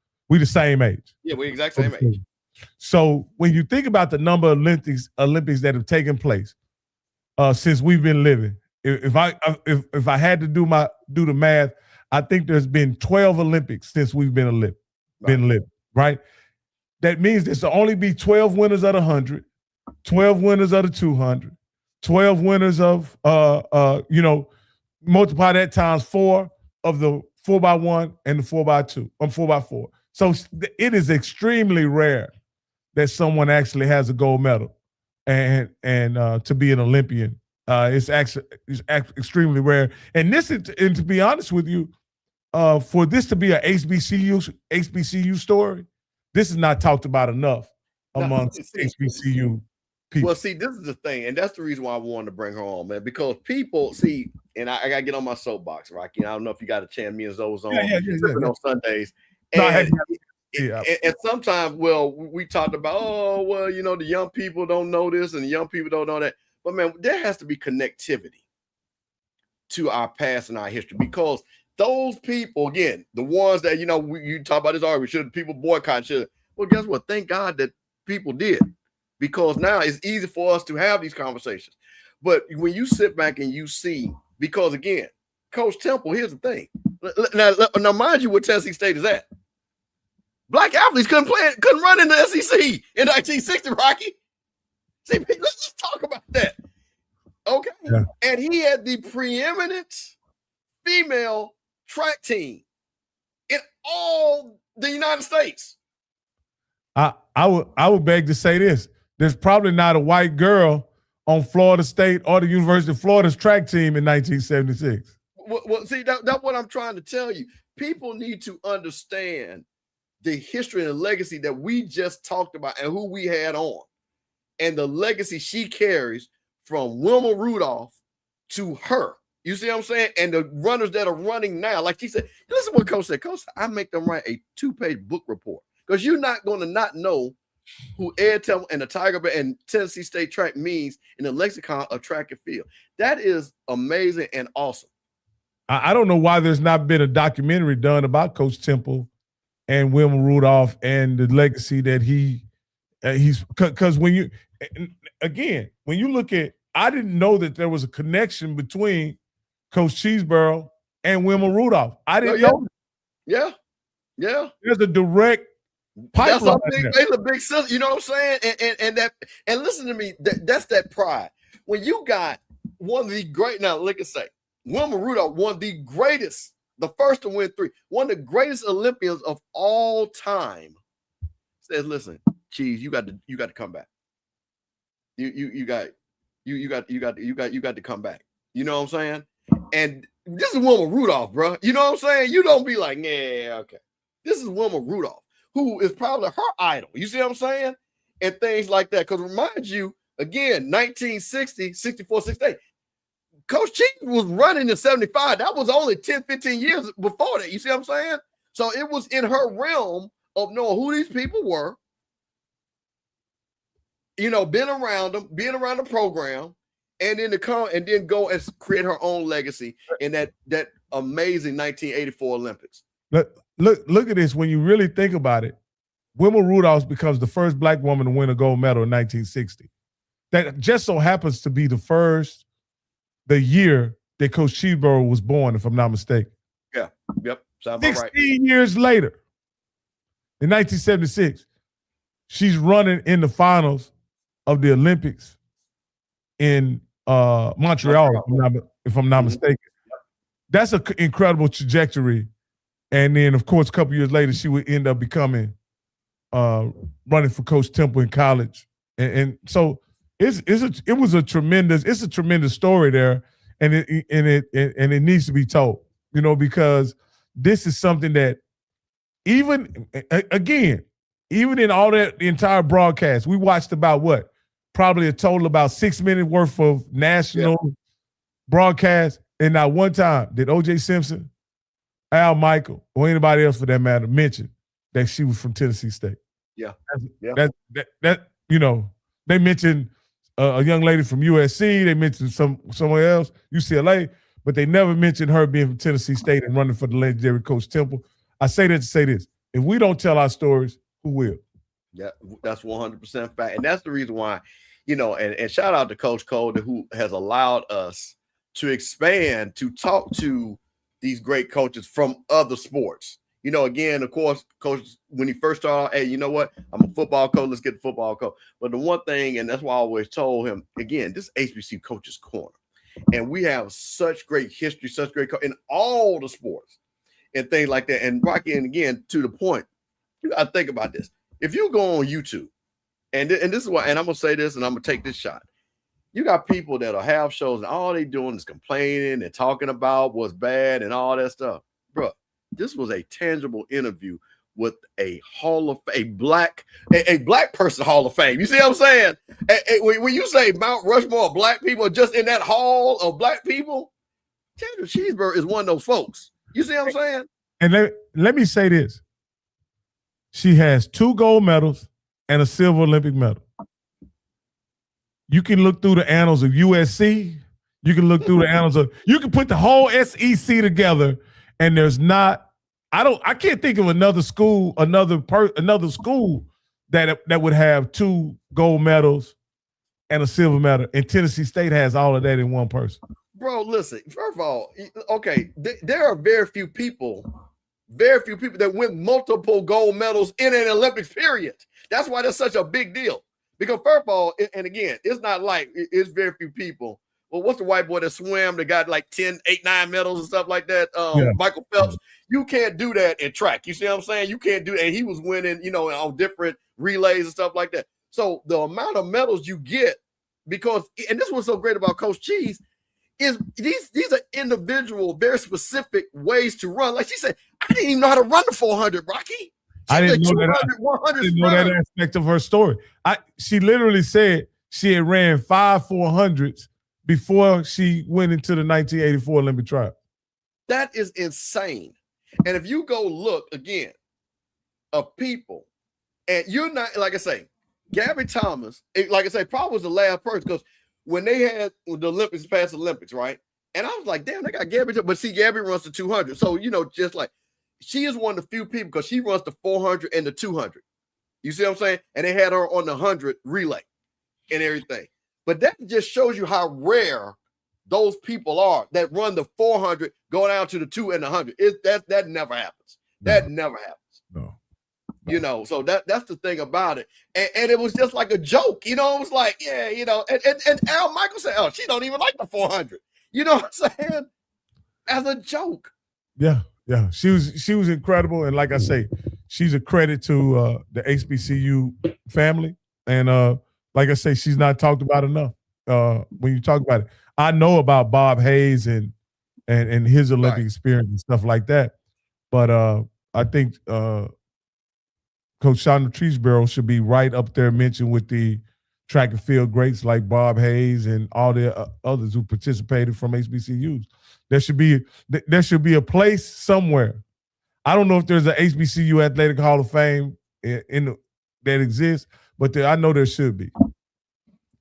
same age. Yeah, we're exact same age. So when you think about the number of Olympics that have taken place since we've been living, if I had to do the math, I think there's been 12 Olympics since we've been living, right? That means there's to only be 12 winners of the 100, 12 winners of the 200, 12 winners of multiply that times 4 of the 4x1 and the 4x2 or 4x4. So it is extremely rare that someone actually has a gold medal, and to be an Olympian, it's extremely rare. And to be honest with you, for this to be a HBCU story, this is not talked about enough amongst HBCU people. Well, see, this is the thing, and that's the reason why I wanted to bring her on, man, because people see, and I got to get on my soapbox, Rocky. I don't know if you got a chance, me and Zoe's on, on Sundays. And, and sometimes, we talked about, the young people don't know this and the young people don't know that. But, man, there has to be connectivity to our past and our history, because those people, again, the ones that, you talk about this already, should people boycott? Well, guess what? Thank God that people did, because now it's easy for us to have these conversations. But when you sit back and you see, because, again, Coach Temple, here's the thing. Now, mind you, where Tennessee State is at. Black athletes couldn't run in the SEC in 1960, Rocky. See, let's just talk about that. Okay. Yeah. And he had the preeminent female track team in all the United States. I would beg to say this. There's probably not a white girl on Florida State or the University of Florida's track team in 1976. Well, see, that's what I'm trying to tell you. People need to understand the history and the legacy that we just talked about and who we had on, and the legacy she carries from Wilma Rudolph to her. You see what I'm saying? And the runners that are running now, like she said, listen to what Coach said. Coach, I make them write a 2-page book report, because you're not going to not know who Ed Temple and the Tigerbelle and Tennessee State track means in the lexicon of track and field. That is amazing and awesome. I don't know why there's not been a documentary done about Coach Temple and Wilma Rudolph and the legacy that he's, because when you look at, I didn't know that there was a connection between Coach Cheeseborough and Wilma Rudolph. I didn't know. Yeah. There's a direct That's pipeline. a big sister. You know what I'm saying? And listen to me. That's that pride. When you got one of the great, now look at say, Wilma Rudolph, one of the greatest, the first to win 3, one of the greatest Olympians of all time, says, "Listen, Cheese, you got to come back. You got to come back. You know what I'm saying?" And this is Wilma Rudolph, bro. You know what I'm saying? You don't be like, yeah, okay. This is Wilma Rudolph, who is probably her idol. You see what I'm saying? And things like that. Because remind you, again, 1960, 64, 68, Coach Cheese was running in 75. That was only 10, 15 years before that. You see what I'm saying? So it was in her realm of knowing who these people were, you know, being around them, being around the program, and then go and create her own legacy in that amazing 1984 Olympics. Look at this. When you really think about it, Wilma Rudolph becomes the first Black woman to win a gold medal in 1960. That just so happens to be the year that Coach Cheeseborough was born, if I'm not mistaken. Yeah. Yep. Sounds about right. 16 years later, in 1976, she's running in the finals of the Olympics in Montreal, if I'm not mistaken. That's an incredible trajectory. And then, of course, a couple years later, she would end up becoming running for Coach Temple in college. And so it was a tremendous story there, and it needs to be told, you know, because this is something that even in all that, the entire broadcast, we watched about probably a total about 6 minutes worth of national broadcast, and not one time did O.J. Simpson, Al Michael, or anybody else for that matter mention that she was from Tennessee State. Yeah. That you know, they mentioned a young lady from USC, they mentioned somewhere else, UCLA, but they never mentioned her being from Tennessee State and running for the legendary Coach Temple. I say that to say this: if we don't tell our stories, who will? Yeah, that's 100% fact, and that's the reason why, you know, and shout out to Coach Cole, who has allowed us to expand to talk to these great coaches from other sports. You know, again, of course, Coach, when he first started, hey, you know what? I'm a football coach. Let's get the football coach. But the one thing, and that's why I always told him, again, this is HBCU Coach's Corner. And we have such great history, such great in all the sports and things like that. And Rocky, and again, to the point, you got to think about this. If you go on YouTube, and this is why, and I'm going to say this, and I'm going to take this shot. You got people that'll have shows, and all they doing is complaining and talking about what's bad and all that stuff. Bro, this was a tangible interview with a black person Hall of Fame. You see what I'm saying? When you say Mount Rushmore of black people just in that hall of black people, Chandra Cheeseborough is one of those folks. You see what I'm saying? And let me say this. She has 2 gold medals and a silver Olympic medal. You can look through the annals of USC. You can look through the annals of, you can put the whole SEC together, and there's not, I can't think of another school, another school that would have 2 gold medals and a silver medal. And Tennessee State has all of that in one person. Bro, listen, first of all, okay, there are very few people that win multiple gold medals in an Olympics period. That's why that's such a big deal. Because first of all, and again, it's not like it's very few people. Well, what's the white boy that swam that got like 10, 8, 9 medals and stuff like that? Michael Phelps. You can't do that in track. You see what I'm saying? You can't do that. And he was winning, you know, on different relays and stuff like that. So the amount of medals you get, because, and this was so great about Coach Cheese, is these are individual, very specific ways to run. Like she said, I didn't even know how to run the 400, Rocky. I didn't know that aspect of her story. She literally said she had ran 5 400s before she went into the 1984 Olympic trial. That is insane. And if you go look again of people, and you're not, like I say, Gabby Thomas, like I say, probably was the last person, because when they had the Olympics, past Olympics, right? And I was like, damn, they got Gabby, but see, Gabby runs the 200. So, you know, just like, she is one of the few people, because she runs the 400 and the 200. You see what I'm saying? And they had her on the 100 relay and everything. But that just shows you how rare those people are that run the 400, go down to the 2 and the 100. That never happens. That never happens. You know, so that's the thing about it. And it was just like a joke, you know. It was like, yeah, you know, and Al Michaels said, oh, she don't even like the 400. You know what I'm saying? As a joke. Yeah. She was incredible. And like I say, she's a credit to the HBCU family. And like I say, she's not talked about enough. When you talk about it, I know about Bob Hayes and his Olympic experience and stuff like that. But I think Coach Chandra Cheeseborough should be right up there mentioned with the track and field greats like Bob Hayes and all the others who participated from HBCUs. There should be a place somewhere. I don't know if there's an HBCU Athletic Hall of Fame that exists, but I know there should be.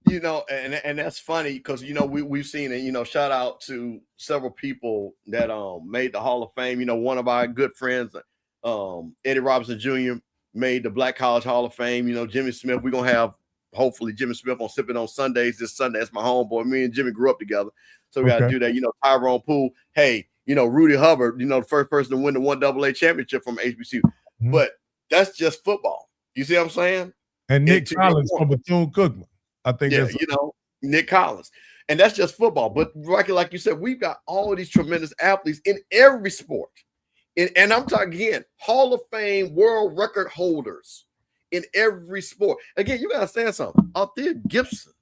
You know, and that's funny because, you know, we've seen it, you know, shout out to several people that made the Hall of Fame. You know, one of our good friends, Eddie Robinson Jr., made the Black College Hall of Fame. You know, Jimmy Smith, we're going to have, hopefully, Jimmy Smith on Sipping on Sundays this Sunday. That's my homeboy. Me and Jimmy grew up together. So we got to do that. You know, Tyrone Poole. Hey, you know, Rudy Hubbard, you know, the first person to win the 1AA championship from HBCU. Mm-hmm. But that's just football. You see what I'm saying? And Nick Collins from Bethune-Cookman. I think that's, you know, Nick Collins. And that's just football. But like you said, we've got all of these tremendous athletes in every sport. And I'm talking again, Hall of Fame world record holders in every sport. Again, you got to understand something. Althea Gibson,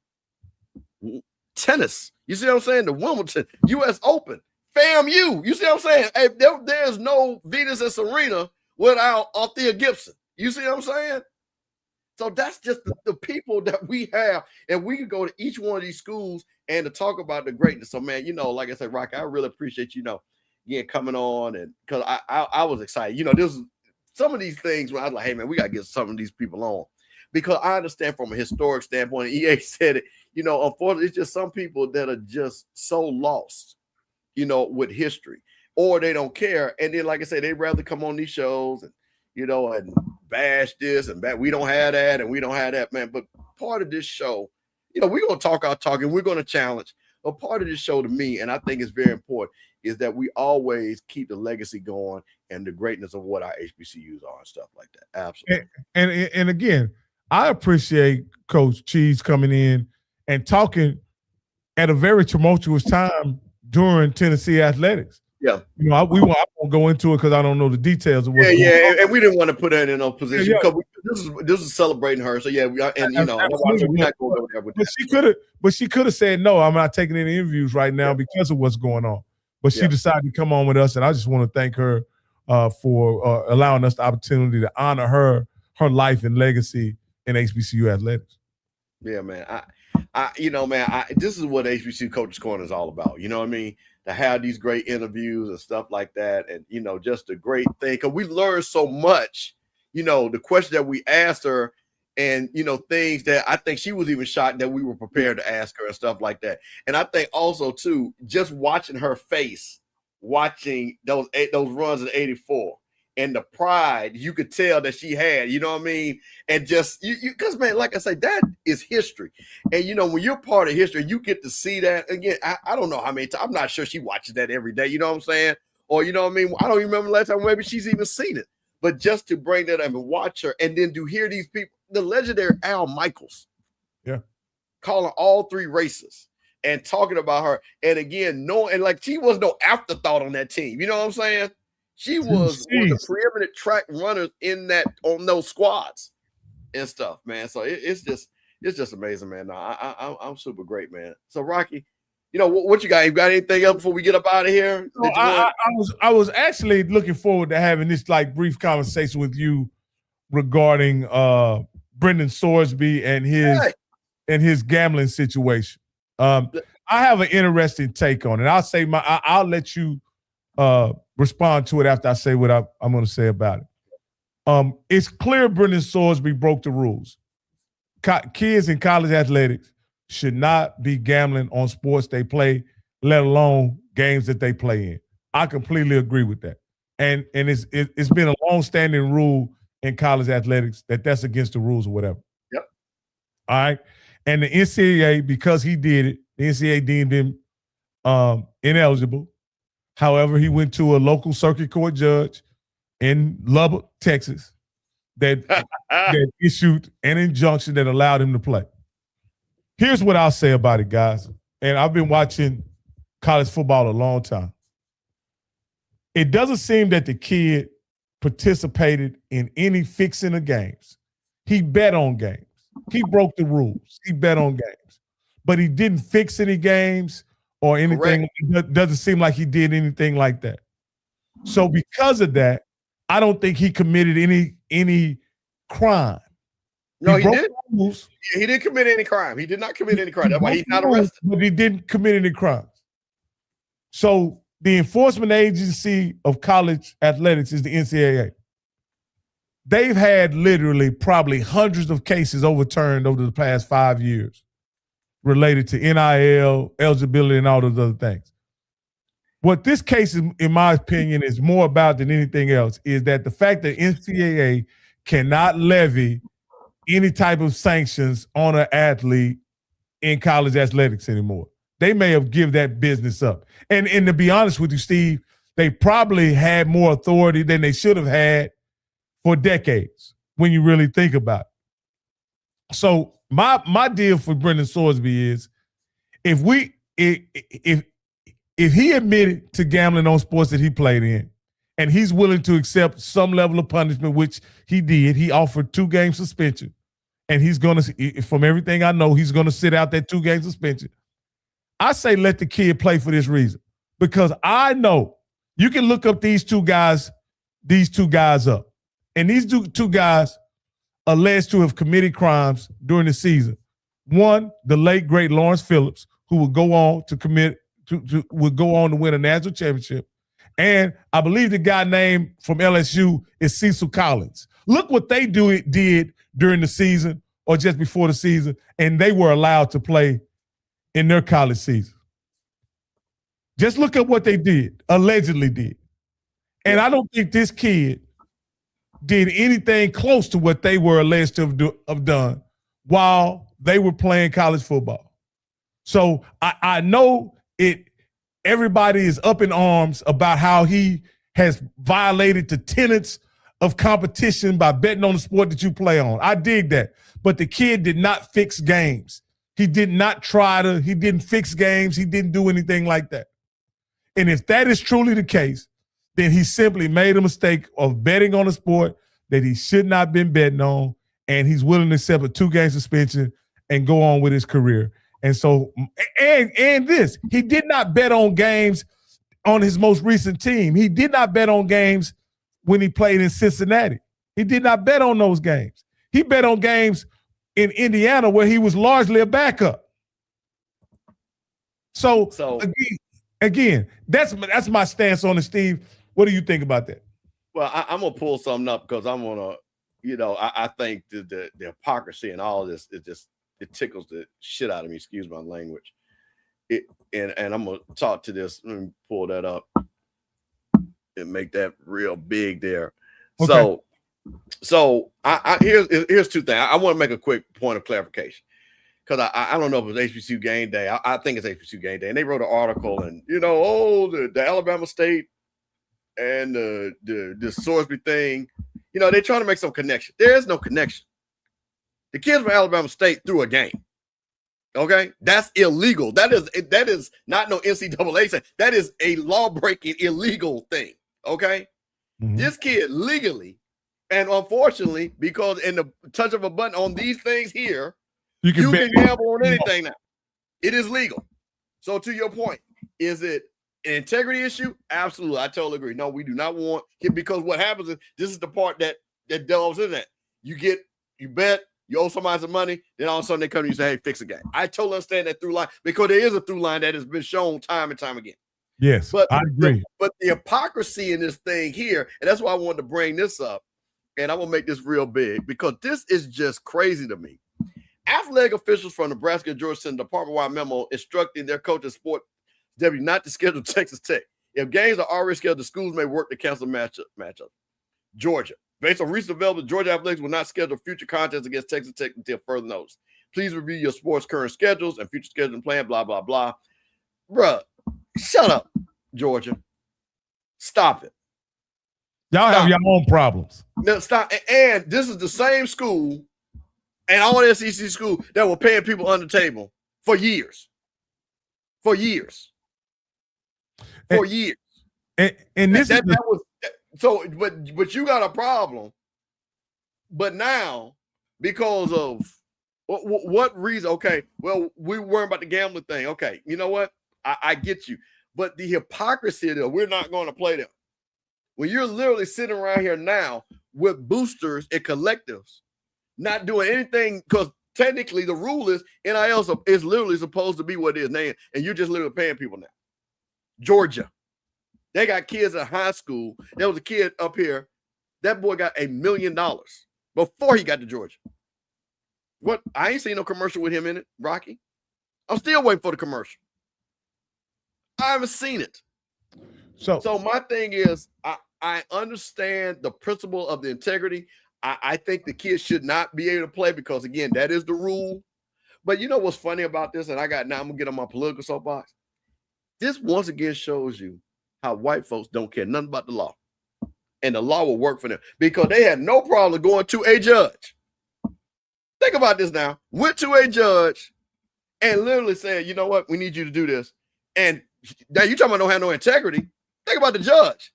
tennis. You see what I'm saying? The Wimbledon, U.S. Open, FAMU. You see what I'm saying? Hey, there's no Venus and Serena without Althea Gibson. You see what I'm saying? So that's just the people that we have. And we can go to each one of these schools and to talk about the greatness. So, man, you know, like I said, Rocky, I really appreciate, you know, again, coming on, and because I was excited. You know, this is some of these things where I was like, hey, man, we got to get some of these people on, because I understand from a historic standpoint, EA said it, you know, unfortunately, it's just some people that are just so lost, you know, with history, or they don't care. And then, like I said, they'd rather come on these shows and, you know, and bash this and that. We don't have that and we don't have that, man. But part of this show, you know, we're going to talk our talk and we're going to challenge. But part of this show to me, and I think it's very important, is that we always keep the legacy going and the greatness of what our HBCUs are and stuff like that. Absolutely. And again, I appreciate Coach Cheese coming in and talking at a very tumultuous time during Tennessee athletics. Yeah. You know, I won't go into it because I don't know the details of what's going on. And we didn't want to put her in no position because this is celebrating her. So yeah, we're not going over there with that. But she could have said no. I'm not taking any interviews right now because of what's going on. But she decided to come on with us, and I just want to thank her for allowing us the opportunity to honor her life and legacy in HBCU athletics. Yeah, man. This is what HBCU Coaches Corner is all about. You know what I mean? To have these great interviews and stuff like that, and you know, just a great thing because we learned so much. You know, the question that we asked her, and you know, things that I think she was even shocked that we were prepared to ask her and stuff like that. And I think also too, just watching her face, watching those runs in '84. And the pride you could tell that she had, you know what I mean? And just because, man, like I say, that is history. And, you know, when you're part of history, you get to see that. Again, I don't know how many times. I'm not sure she watches that every day, you know what I'm saying? Or, you know what I mean? I don't even remember the last time maybe she's even seen it. But just to bring that up and watch her and then to hear these people, the legendary Al Michaels. Yeah. Calling all three races and talking about her. And again, and like she was no afterthought on that team. You know what I'm saying? She was one of the preeminent track runners on those squads and stuff, man. So it's just amazing, man. No, I'm super great, man. So Rocky, you know what you got? You got anything else before we get up out of here? No, I was actually looking forward to having this like brief conversation with you regarding Brendan Sorsby and his gambling situation. I have an interesting take on it. I'll let you respond to it after I say what I'm going to say about it. It's clear Brendan Sorsby broke the rules. Kids in college athletics should not be gambling on sports they play, let alone games that they play in. I completely agree with that. And it's been a long-standing rule in college athletics that's against the rules or whatever. Yep. All right. And the NCAA, because he did it, the NCAA deemed him ineligible. However, he went to a local circuit court judge in Lubbock, Texas, that issued an injunction that allowed him to play. Here's what I'll say about it, guys. And I've been watching college football a long time. It doesn't seem that the kid participated in any fixing of games. He bet on games. He broke the rules. He bet on games. But he didn't fix any games or anything. It doesn't seem like he did anything like that. So because of that, I don't think he committed any crime. No, he did. Rules. He didn't commit any crime. He did not commit any crime. That's why he's not arrested. But he didn't commit any crimes. So the enforcement agency of college athletics is the NCAA. They've had literally probably hundreds of cases overturned over the past 5 years related to NIL, eligibility, and all those other things. What this case, in my opinion, is more about than anything else is that the fact that NCAA cannot levy any type of sanctions on an athlete in college athletics anymore. They may have given that business up. And to be honest with you, Steve, they probably had more authority than they should have had for decades when you really think about it. So my deal for Brendan Sorsby is if he admitted to gambling on sports that he played in and he's willing to accept some level of punishment, which he did, he offered 2-game suspension. And he's going to, from everything I know, he's going to sit out that 2-game suspension. I say let the kid play for this reason, because I know you can look up these two guys up. And these two guys alleged to have committed crimes during the season. One, the late, great Lawrence Phillips, who would go on to win a national championship. And I believe the guy named from LSU is Cecil Collins. Look what they did during the season or just before the season, and they were allowed to play in their college season. Just look at what they did, allegedly did. And I don't think this kid did anything close to what they were alleged to have done while they were playing college football. So I know everybody is up in arms about how he has violated the tenets of competition by betting on the sport that you play on. I dig that. But the kid did not fix games. He didn't fix games. He didn't do anything like that. And if that is truly the case, then he simply made a mistake of betting on a sport that he should not have been betting on, and he's willing to accept a 2-game suspension and go on with his career. And so, and this, he did not bet on games on his most recent team. He did not bet on games when he played in Cincinnati. He did not bet on those games. He bet on games in Indiana where he was largely a backup. So again, that's my stance on it, Steve. What do you think about that? Well, I'm going to pull something up because I'm going to, I think the hypocrisy and all of this, it tickles the shit out of me, excuse my language. And I'm going to talk to this. Let me pull that up and make that real big there. Okay. So here's two things. I want to make a quick point of clarification because I don't know if it was HBCU game day. I think it's HBCU game day. And they wrote an article and, the Alabama State and the Sorsby thing, they're trying to make some connection. There is no connection. The kids from Alabama State threw a game. Okay, that's illegal. That is not no NCAA thing. That is a law-breaking illegal thing. Okay, This kid legally, and unfortunately, because in the touch of a button on these things here, you can gamble on anything now. It is legal. So to your point, is it an integrity issue? Absolutely, I totally agree. No, we do not want it, because what happens is this is the part that delves in that. You bet. You owe somebody some money, then all of a sudden they come to you and say, hey, fix a game. I totally understand that through line, because there is a through line that has been shown time and time again. Yes, but I agree. But the hypocrisy in this thing here, and that's why I wanted to bring this up, and I'm going to make this real big, because this is just crazy to me. Athletic officials from Nebraska and Georgia sent a department-wide memo instructing their coaches sport deputy not to schedule Texas Tech. If games are already scheduled, the schools may work to cancel matchup. Georgia. Based on recent development, Georgia Athletics will not schedule future contests against Texas Tech until further notice. Please review your sports current schedules and future scheduling plan, blah, blah, blah. Bruh, shut up, Georgia. Stop it. Y'all have your own problems. No, stop. And this is the same school and all SEC school that were paying people under the table for years. For years. For years. And this that was so, but you got a problem. But now, because of what reason? Okay, well, we worry about the gambling thing. Okay, you know what? I get you. But the hypocrisy of we're not going to play them. When you're literally sitting around here now with boosters and collectives, not doing anything, because technically the rule is NIL is literally supposed to be what it is now, and you're just literally paying people now. Georgia, they got kids at high school. There was a kid up here. That boy got $1 million before he got to Georgia. What? I ain't seen no commercial with him in it, Rocky. I'm still waiting for the commercial. I haven't seen it. So my thing is, I understand the principle of the integrity. I think the kids should not be able to play because, again, that is the rule. But you know what's funny about this? And I'm going to get on my political soapbox. This once again shows you how white folks don't care nothing about the law. And the law will work for them because they had no problem going to a judge. Think about this now. Went to a judge and literally said, you know what? We need you to do this. And now you're talking about don't have no integrity. Think about the judge.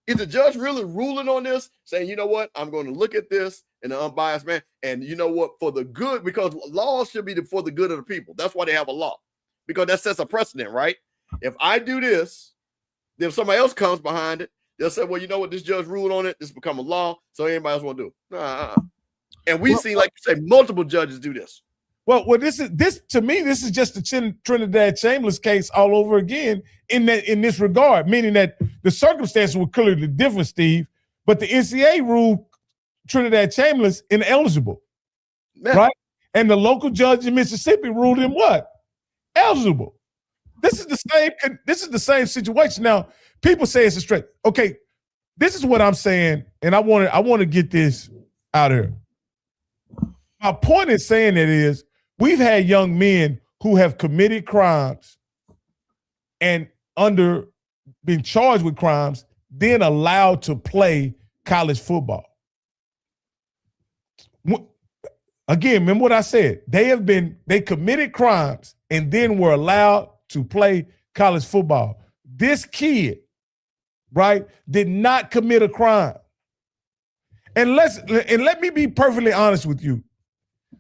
Is the judge really ruling on this, saying, you know what? I'm going to look at this in an unbiased man. And you know what? For the good, because laws should be for the good of the people. That's why they have a law, because that sets a precedent, right? If I do this, then somebody else comes behind it. They'll say, well, you know what? This judge ruled on it. This become a law. So anybody else want to do it. And we've seen, like you say, multiple judges do this. Well, this to me, this is just the Trinidad Chambers case all over again in this regard, meaning that the circumstances were clearly different, Steve, but the NCAA ruled Trinidad Chambers ineligible, right? And the local judge in Mississippi ruled him what? Eligible. This is the same situation. Now, people say it's a stretch. Okay, this is what I'm saying, and I want to get this out here. My point in saying that is we've had young men who have committed crimes and been charged with crimes, then allowed to play college football. Again, remember what I said. They committed crimes and then were allowed to play college football. This kid, right, did not commit a crime. And let me be perfectly honest with you.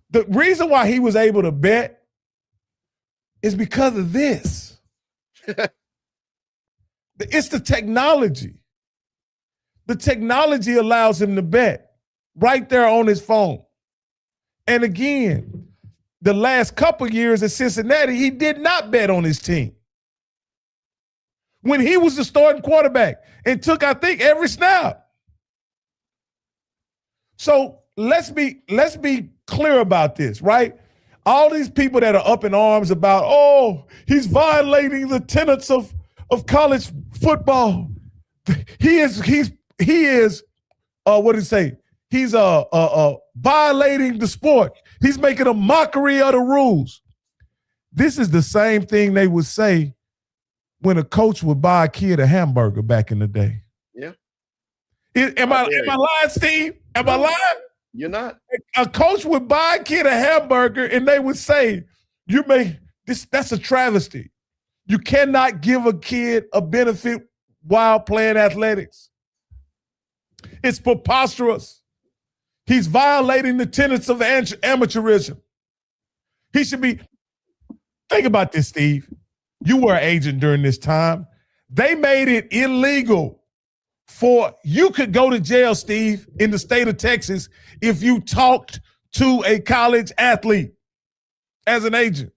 The reason why he was able to bet is because of this. It's the technology. The technology allows him to bet right there on his phone. And again, the last couple years at Cincinnati, he did not bet on his team. When he was the starting quarterback and took, I think, every snap. So let's be clear about this, right? All these people that are up in arms about, oh, he's violating the tenets of college football. He is what did he say? He's violating the sport. He's making a mockery of the rules. This is the same thing they would say when a coach would buy a kid a hamburger back in the day. Yeah. Am I lying, Steve? Am I lying? You're not. A coach would buy a kid a hamburger and they would say, that's a travesty. You cannot give a kid a benefit while playing athletics. It's preposterous. He's violating the tenets of amateurism. He should be. Think about this, Steve. You were an agent during this time. They made it illegal you could go to jail, Steve, in the state of Texas if you talked to a college athlete as an agent.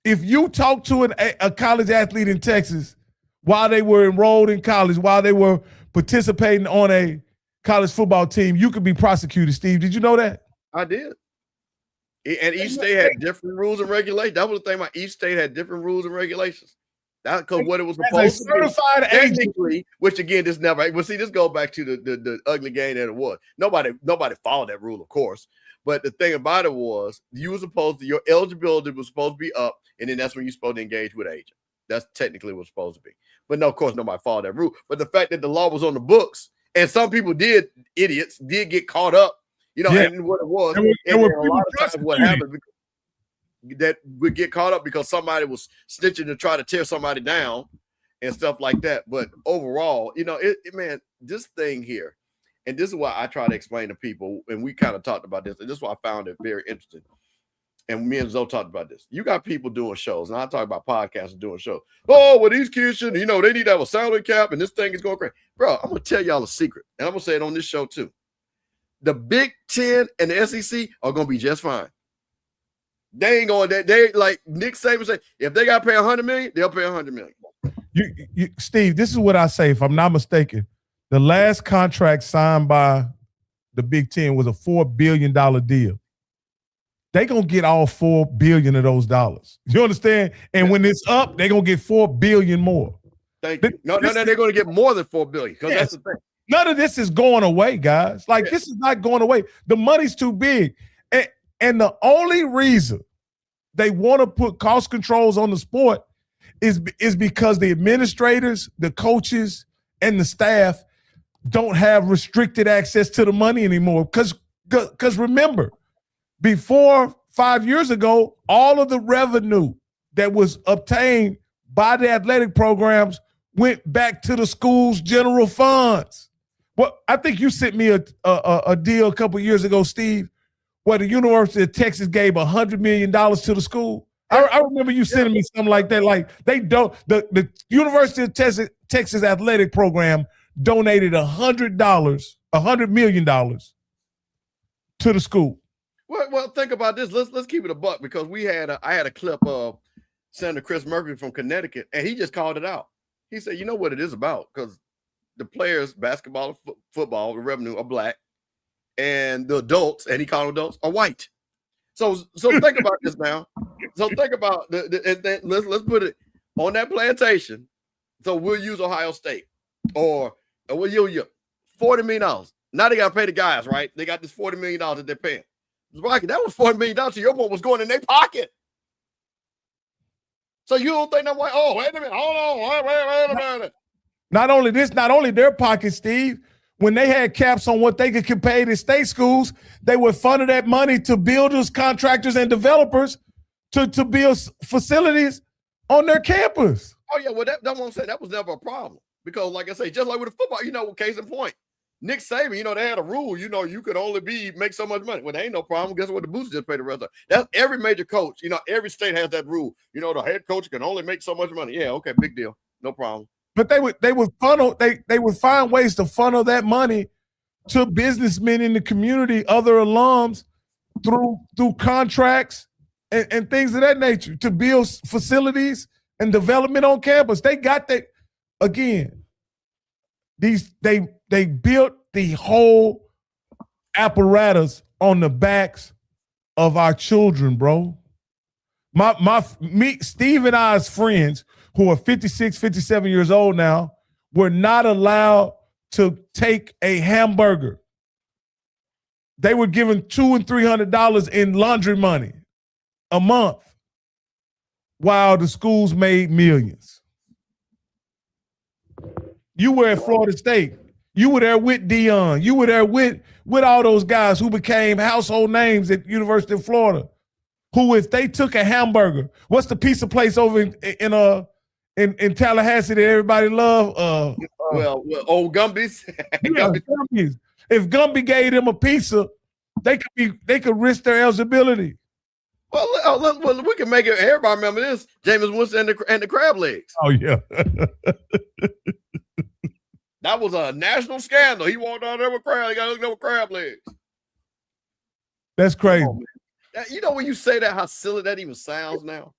If you talked to a college athlete in Texas while they were enrolled in college, while they were participating on a college football team, you could be prosecuted, Steve. Did you know that? I did. And each state had different rules and regulations. That was the thing about each state had different rules and regulations. That's because what it was supposed to be. Technically, which again, this never. Well, see, this goes back to the ugly game that it was. Nobody followed that rule, of course. But the thing about it was, your eligibility was supposed to be up, and then that's when you're supposed to engage with an agent. That's technically what's supposed to be. But no, of course, nobody followed that rule. But the fact that the law was on the books and some people did get caught up, and what it was. And a lot of times what happened that would get caught up because somebody was snitching to try to tear somebody down and stuff like that. But overall, man, this thing here, and this is why I try to explain to people, and we kind of talked about this, and this is why I found it very interesting. And me and Zoe talked about this. You got people doing shows, and I talk about podcasts and doing shows. Oh, well, these kids should, they need to have a salary cap, and this thing is going crazy. Bro, I'm going to tell y'all a secret, and I'm going to say it on this show too. The Big Ten and the SEC are going to be just fine. They ain't going, they like Nick Saban said, if they got to pay $100 million, they'll pay $100 million. Steve, this is what I say, if I'm not mistaken. The last contract signed by the Big Ten was a $4 billion deal. They gonna get all $4 billion of those dollars. You understand? And when it's up, they gonna get $4 billion more. Thank you. No, they're gonna get more than $4 billion because that's the thing. None of this is going away, guys. Like this is not going away. The money's too big, and the only reason they want to put cost controls on the sport is because the administrators, the coaches, and the staff don't have restricted access to the money anymore. Because remember. Before 5 years ago, all of the revenue that was obtained by the athletic programs went back to the school's general funds. Well, I think you sent me a deal a couple of years ago, Steve, where the University of Texas gave $100 million to the school. I remember you sending me something like that. Like the University of Texas athletic program donated $100 million to the school. Well, think about this. Let's keep it a buck because I had a clip of Senator Chris Murphy from Connecticut, and he just called it out. He said, you know what it is about? Because the players, basketball, football, the revenue are black, and the adults, and he called them adults, are white. So think about this now. So think about let's put it on that plantation. So we'll use Ohio State, or we'll use $40 million. Now they got to pay the guys, right? They got this $40 million that they're paying. Rocky, that was $40 million to your point was going in their pocket. So you don't think that way? Oh, wait a minute. Hold on. Wait a minute. Not only their pockets, Steve, when they had caps on what they could pay to state schools, they would funnel that money to builders, contractors, and developers to build facilities on their campus. Oh, yeah. Well, that's what I'm saying. That was never a problem. Because, like I say, just like with the football, case in point. Nick Saban, they had a rule, you could only make so much money. Well, there ain't no problem. Guess what? The boosters just pay the rest of it. That's every major coach. Every state has that rule. The head coach can only make so much money. Yeah, okay, big deal. No problem. But they would find ways to funnel that money to businessmen in the community, other alums, through contracts and things of that nature to build facilities and development on campus. They got that again. They built the whole apparatus on the backs of our children, bro. Steve and I's friends who are 56, 57 years old now were not allowed to take a hamburger. They were given $200 and $300 in laundry money a month while the schools made millions. You were at Florida State. You were there with Dion. You were there with all those guys who became household names at University of Florida, who, if they took a hamburger, what's the pizza place over in Tallahassee that everybody love? Old Gumby's. Gumby's. If Gumby gave them a pizza, they could risk their eligibility. Well, we can make it. Everybody remember this: Jameis Winston and the crab legs. Oh yeah. That was a national scandal. He walked out there with crab. He got hooked up with crab legs. That's crazy. When you say that, how silly that even sounds now.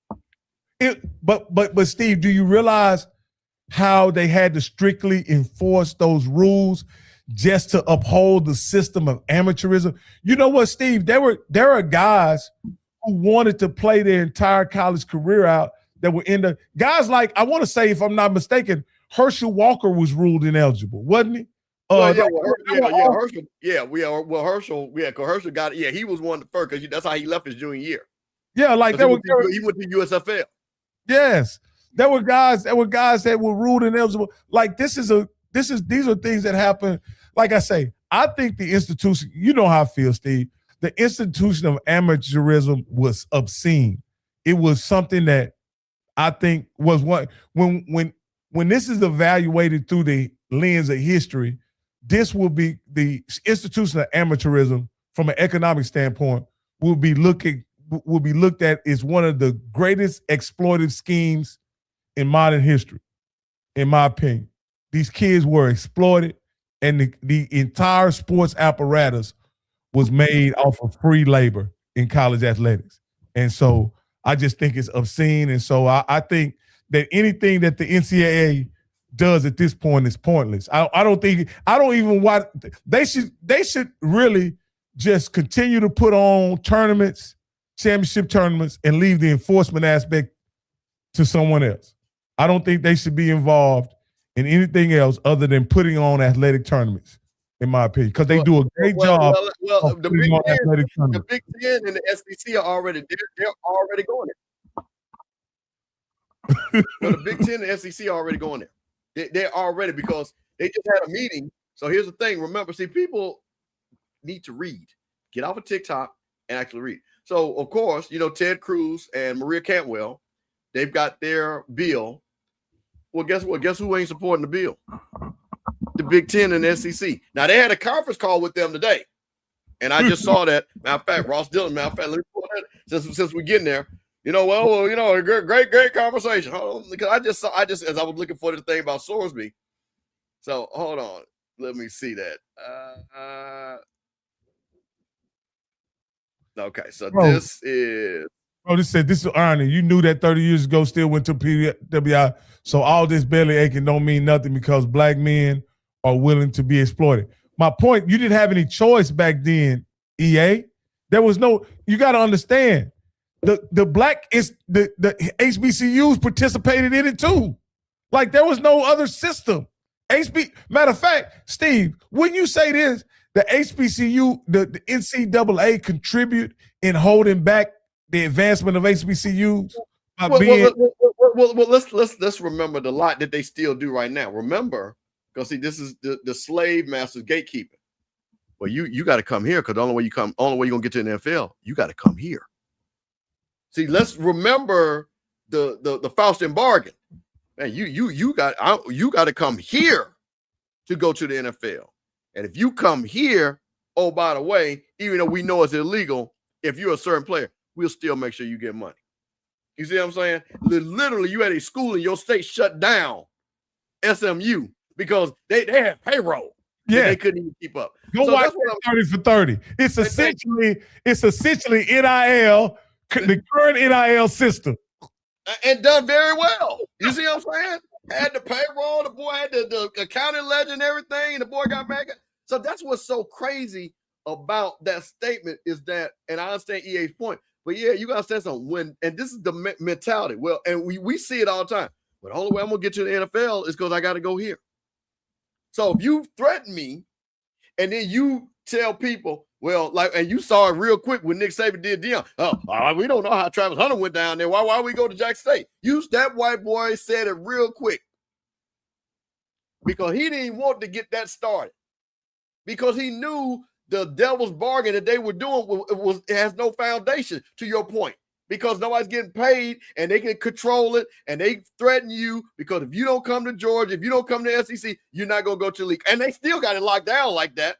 But Steve, do you realize how they had to strictly enforce those rules just to uphold the system of amateurism? You know what, Steve? There are guys who wanted to play their entire college career out that were in the guys like, I want to say, if I'm not mistaken, Herschel Walker was ruled ineligible, wasn't he? Herschel. Herschel got it. Yeah, he was one of the first because that's how he left his junior year. Yeah, like he went to USFL. Yes, There were guys that were rude and eligible. Like these are things that happen. Like I say, I think the institution, you know how I feel, Steve. The institution of amateurism was obscene. It was something that I think was what when this is evaluated through the lens of history, this will be the institution of amateurism from an economic standpoint will be looked at as one of the greatest exploitive schemes in modern history, in my opinion. These kids were exploited, and the entire sports apparatus was made off of free labor in college athletics. And so I just think it's obscene. And so I think that anything that the NCAA does at this point is pointless. I don't even want they should really just continue to put on tournaments, championship tournaments, and leave the enforcement aspect to someone else. I don't think they should be involved in anything else other than putting on athletic tournaments, in my opinion, because they do a great job. The Big Ten and the SEC are already they're already going there. Well, the Big Ten and the SEC are already going there. They're already, because they just had a meeting. So here's the thing. Remember, see, people need to read. Get off of TikTok and actually read. So, of course, you know, Ted Cruz and Maria Cantwell, they've got their bill. Well, guess what? Guess who ain't supporting the bill? The Big Ten and the SEC. Now, they had a conference call with them today. And I just saw that. Matter of fact, Ross Dillon, let me pull that since we're getting there. You know, a great conversation. Hold on, because I just as I was looking for the thing about Sorsby. So hold on, let me see that. Okay, so this is. Oh, this is irony. You knew that 30 years ago, still went to PWI. So all this belly aching don't mean nothing because black men are willing to be exploited. My point, you didn't have any choice back then, EA. There was no. You got to understand. The HBCUs participated in it too. Like there was no other system. Matter of fact, Steve, when you say this, the HBCU, the NCAA contribute in holding back the advancement of HBCUs. Let's remember the lot that they still do right now. Remember, because see, this is the slave master's gatekeeping. Well, you got to come here because the only way you're gonna get to the NFL, you got to come here. See, let's remember the Faustian bargain. Man, you got to come here to go to the NFL. And if you come here, oh, by the way, even though we know it's illegal, if you're a certain player, we'll still make sure you get money. You see what I'm saying? Literally, you had a school in your state shut down, SMU, because they had payroll. Yeah, they couldn't even keep up. Go watch 30 for 30. It's essentially NIL. The current NIL system. And done very well. You see what I'm saying? Had the payroll, the boy had the accounting ledger and everything, and the boy got back. So that's what's so crazy about that statement is that, and I understand EA's point, but yeah, you got to understand something. And this is the mentality. Well, and we see it all the time. But the only way I'm going to get to the NFL is because I got to go here. So if you threaten me and then you tell people, well, and you saw it real quick when Nick Saban did Deion. We don't know how Travis Hunter went down there. Why we go to Jackson State? That white boy said it real quick because he didn't want to get that started because he knew the devil's bargain that they were doing has no foundation, to your point, because nobody's getting paid and they can control it and they threaten you because if you don't come to Georgia, if you don't come to SEC, you're not going to go to the league. And they still got it locked down like that.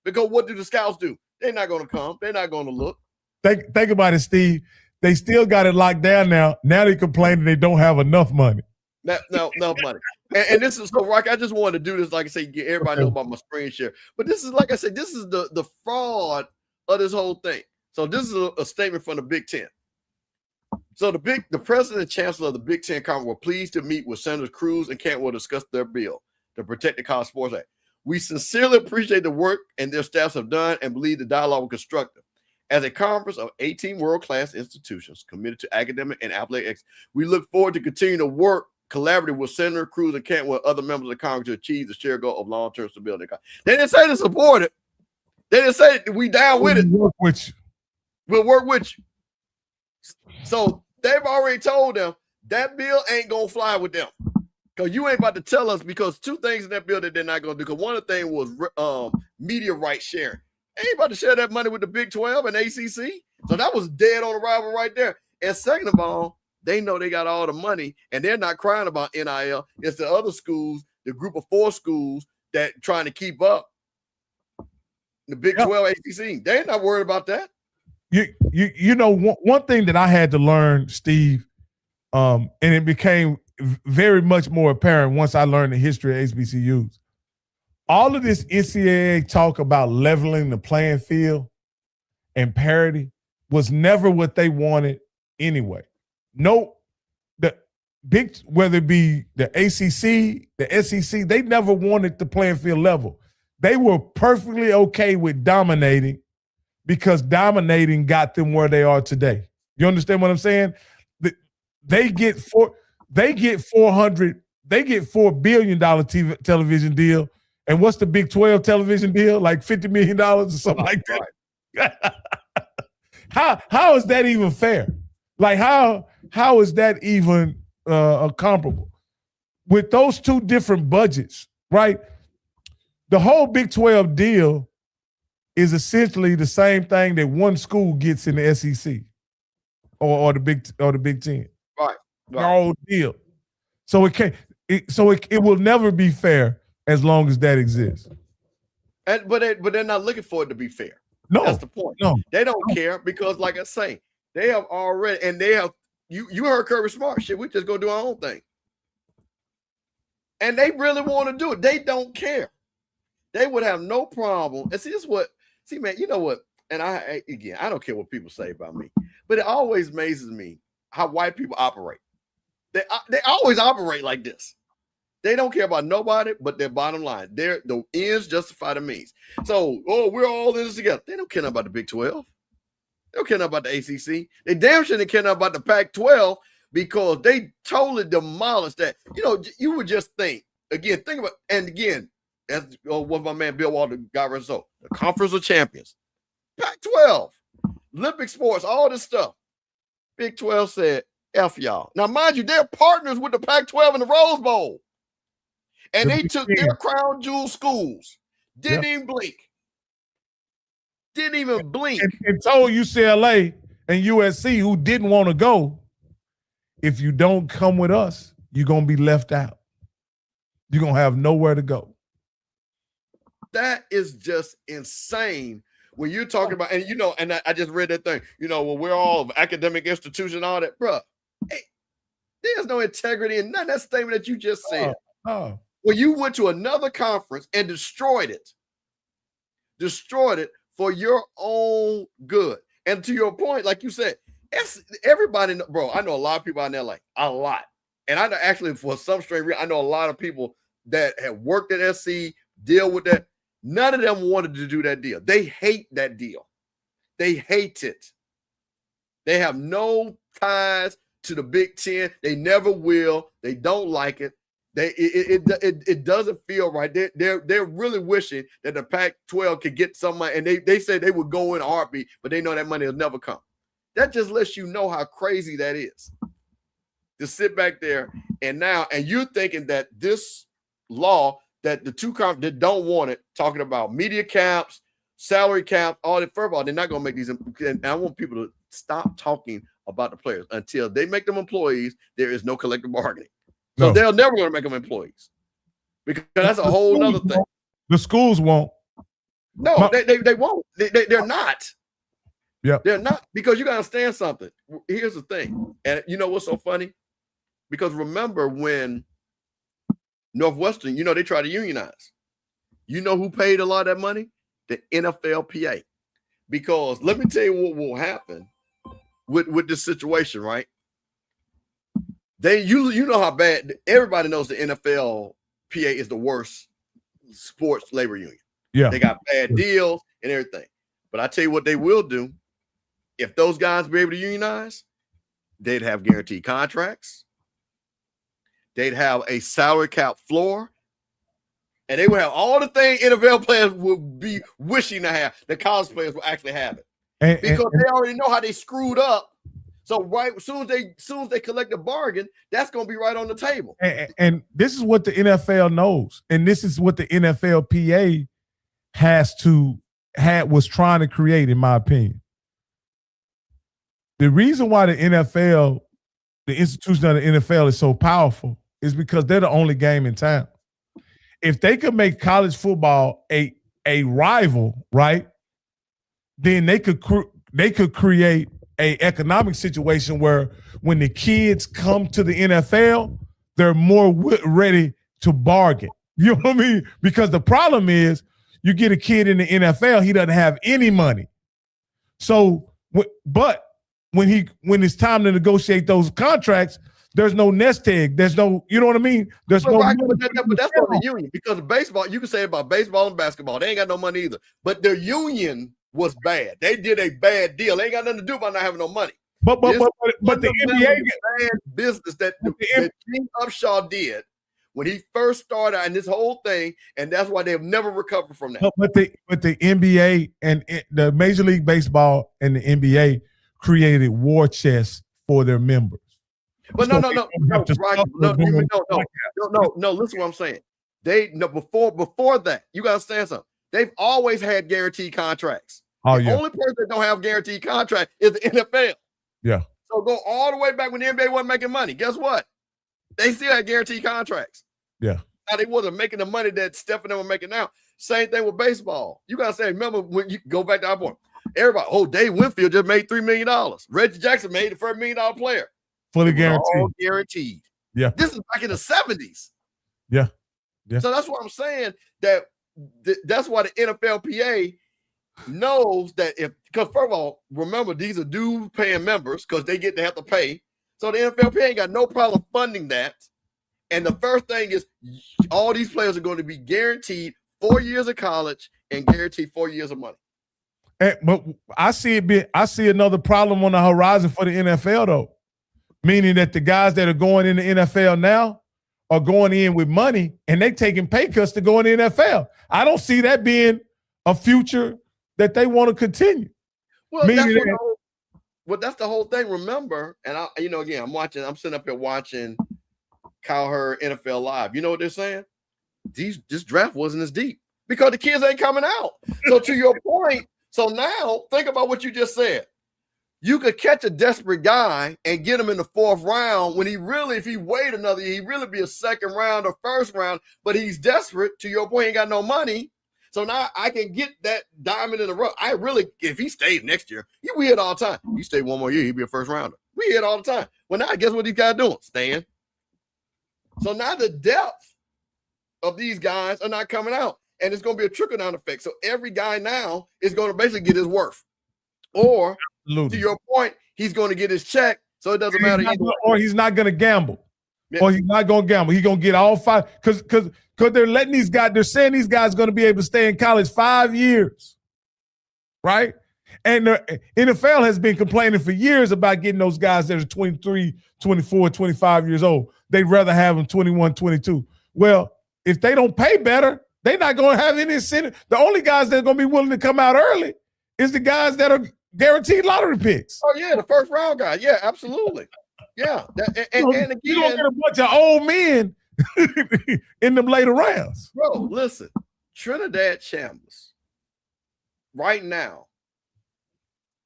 Because what do the scouts do? They're not going to come. They're not going to look. Think about it, Steve. They still got it locked down now. Now they complaining they don't have enough money. No money. And this is so, Rock, I just wanted to do this, like I say, get everybody know about my screen share. But this is, like I said, this is the fraud of this whole thing. So this is a statement from the Big Ten. So the president and chancellor of the Big Ten Conference were pleased to meet with Senators Cruz and Cantwell to discuss their bill to protect the College Sports Act. We sincerely appreciate the work and their staffs have done and believe the dialogue was constructive. As a conference of 18 world-class institutions committed to academic and athletic excellence, we look forward to continuing to work collaboratively with Senator Cruz and Cantwell, other members of the Congress to achieve the shared goal of long-term stability. They didn't say to support it. They didn't say we down with it. We'll work with you. We'll work with you. So they've already told them That bill ain't gonna fly with them. Because you ain't about to tell us, because two things in that bill that they're not gonna do. Because one of the things was media rights sharing. They ain't about to share that money with the Big 12 and ACC. So that was dead on arrival right there. And second of all, they know they got all the money and they're not crying about NIL. It's the other schools, the group of 4 schools that trying to keep up. The Big 12 ACC. They're not worried about that. You know, one thing that I had to learn, Steve, and it became very much more apparent once I learned the history of HBCUs. All of this NCAA talk about leveling the playing field and parity was never what they wanted anyway. No, whether it be the ACC, the SEC, they never wanted the playing field level. They were perfectly okay with dominating because dominating got them where they are today. You understand what I'm saying? They get $4 billion television deal. And what's the Big 12 television deal? Like $50 million or something like that. How is that even fair? Like how is that even comparable? With those two different budgets, right? The whole Big 12 deal is essentially the same thing that one school gets in the SEC or the Big Ten. Right. The whole deal. So it will never be fair as long as that exists. But they're not looking for it to be fair. No, that's the point. No, they don't care because, like I say, they have already, and they have. You heard Kirby Smart. Shit, we just go do our own thing, and they really want to do it. They don't care. They would have no problem. And see, man, you know what? And I don't care what people say about me, but it always amazes me how white people operate. They always operate like this. They don't care about nobody but their bottom line. The ends justify the means. So, we're all in this together. They don't care about the Big 12. They don't care about the ACC. They damn sure didn't care about the Pac-12 because they totally demolished that. You know, you would just think about, and again, as what my man Bill Walter got result, the Conference of Champions, Pac-12, Olympic sports, all this stuff. Big 12 said, F y'all. Now, mind you, they're partners with the Pac-12 in the Rose Bowl. And they took their crown jewel schools. Didn't even blink. Didn't even blink. And told UCLA and USC, who didn't want to go, if you don't come with us, you're going to be left out. You're going to have nowhere to go. That is just insane when you're talking about, and and I just read that thing, well, we're all academic institution, all that, bro. Hey, there's no integrity in none of that statement that you just said. Well, you went to another conference and destroyed it for your own good. And to your point, like you said, everybody, bro, I know a lot of people out in LA, a lot. And I know actually for some strange reason, I know a lot of people that have worked at SC, deal with that. None of them wanted to do that deal. They hate that deal. They hate it. They have no ties to the Big Ten. They never will. They don't like it. It doesn't feel right. They're really wishing that the Pac-12 could get some money, and they said they would go in a heartbeat, but they know that money will never come. That just lets you know how crazy that is. To sit back there and you're thinking that this law that the two conferences that don't want it, talking about media caps, salary cap, all that. First of all, they're not going to make these. And I want people to stop talking about the players until they make them employees. There is no collective bargaining. So they're never going to make them employees because that's a whole other thing. The schools won't. No, they won't. They're not. Yeah, they're not, because you got to understand something. Here's the thing, and you know what's so funny? Because remember when Northwestern, they tried to unionize. You know who paid a lot of that money? The NFLPA. Because let me tell you what will happen with this situation, right? They usually, how bad, everybody knows the NFLPA is the worst sports labor union. Yeah. They got bad deals and everything. But I tell you what they will do. If those guys be able to unionize, they'd have guaranteed contracts. They'd have a salary cap floor. And they would have all the things NFL players would be wishing to have. The college players will actually have it. Because they already know how they screwed up. So right as soon as they collect the bargain, that's going to be right on the table. And this is what the NFL knows, and this is what the NFLPA was trying to create, in my opinion. The reason why the NFL, the institution of the NFL, is so powerful is because they're the only game in town. If they could make college football a rival, right, then they could create a economic situation where when the kids come to the NFL, they're more ready to bargain. You know what I mean? Because the problem is you get a kid in the NFL, he doesn't have any money. So, but when it's time to negotiate those contracts, there's no nest egg. There's no, you know what I mean? There's no. Right, but that's not the union, because baseball, you can say about baseball and basketball, they ain't got no money either. But their union was bad. They did a bad deal. They ain't got nothing to do about not having no money. But the NBA bad business that King Upshaw did when he first started in this whole thing, and that's why they have never recovered from that. But the NBA and the Major League Baseball and the NBA created war chests for their members. But no. Listen what I'm saying. Before that, you gotta understand something. They've always had guaranteed contracts. Oh, the only person that don't have guaranteed contract is the NFL. Yeah. So go all the way back when the NBA wasn't making money. Guess what? They still had guaranteed contracts. Yeah. Now they wasn't making the money that Steph and them are making now. Same thing with baseball. You gotta say, remember when you go back to our point, everybody, Dave Winfield just made $3 million. Reggie Jackson made the first $1 million player. Fully guaranteed. All guaranteed. Yeah. This is back in the 70s. Yeah. Yeah. So that's what I'm saying, that that's why the NFLPA knows that because first of all, remember, these are due paying members because they get to have to pay. So the NFLPA ain't got no problem funding that. And the first thing is all these players are going to be guaranteed 4 years of college and guaranteed 4 years of money. But I see another problem on the horizon for the NFL though, meaning that the guys that are going in the NFL now are going in with money and they taking pay cuts to go in the NFL. I don't see that being a future that they want to continue. Well, that's the whole thing. Remember, and I'm sitting up here watching Kyle Hurd NFL Live. You know what they're saying? This draft wasn't as deep because the kids ain't coming out. So to your point, so now think about what you just said. You could catch a desperate guy and get him in the 4th round when if he wait another year, he'd really be a 2nd round or 1st round, but he's desperate. To your point, he ain't got no money. So now I can get that diamond in the rough. If he stayed next year, we hit all the time. He stayed one more year, he'd be a 1st rounder. We hit all the time. Well, now guess what these guys doing? Staying. So now the depth of these guys are not coming out, and it's going to be a trickle-down effect. So every guy now is going to basically get his worth. Or, to your point, he's going to get his check, so it doesn't matter. Or he's not going to gamble. Yeah. Or he's not going to gamble. He's going to get all 5 because they're letting these guys, they're saying these guys are going to be able to stay in college 5 years, right? And the NFL has been complaining for years about getting those guys that are 23, 24, 25 years old. They'd rather have them 21, 22. Well, if they don't pay better, they're not going to have any incentive. The only guys that are going to be willing to come out early is the guys that are guaranteed lottery picks. Oh, yeah, the 1st round guy. Yeah, absolutely. Yeah. And again, you don't get a bunch of old men in them later rounds. Bro, listen, Trinidad Chambers right now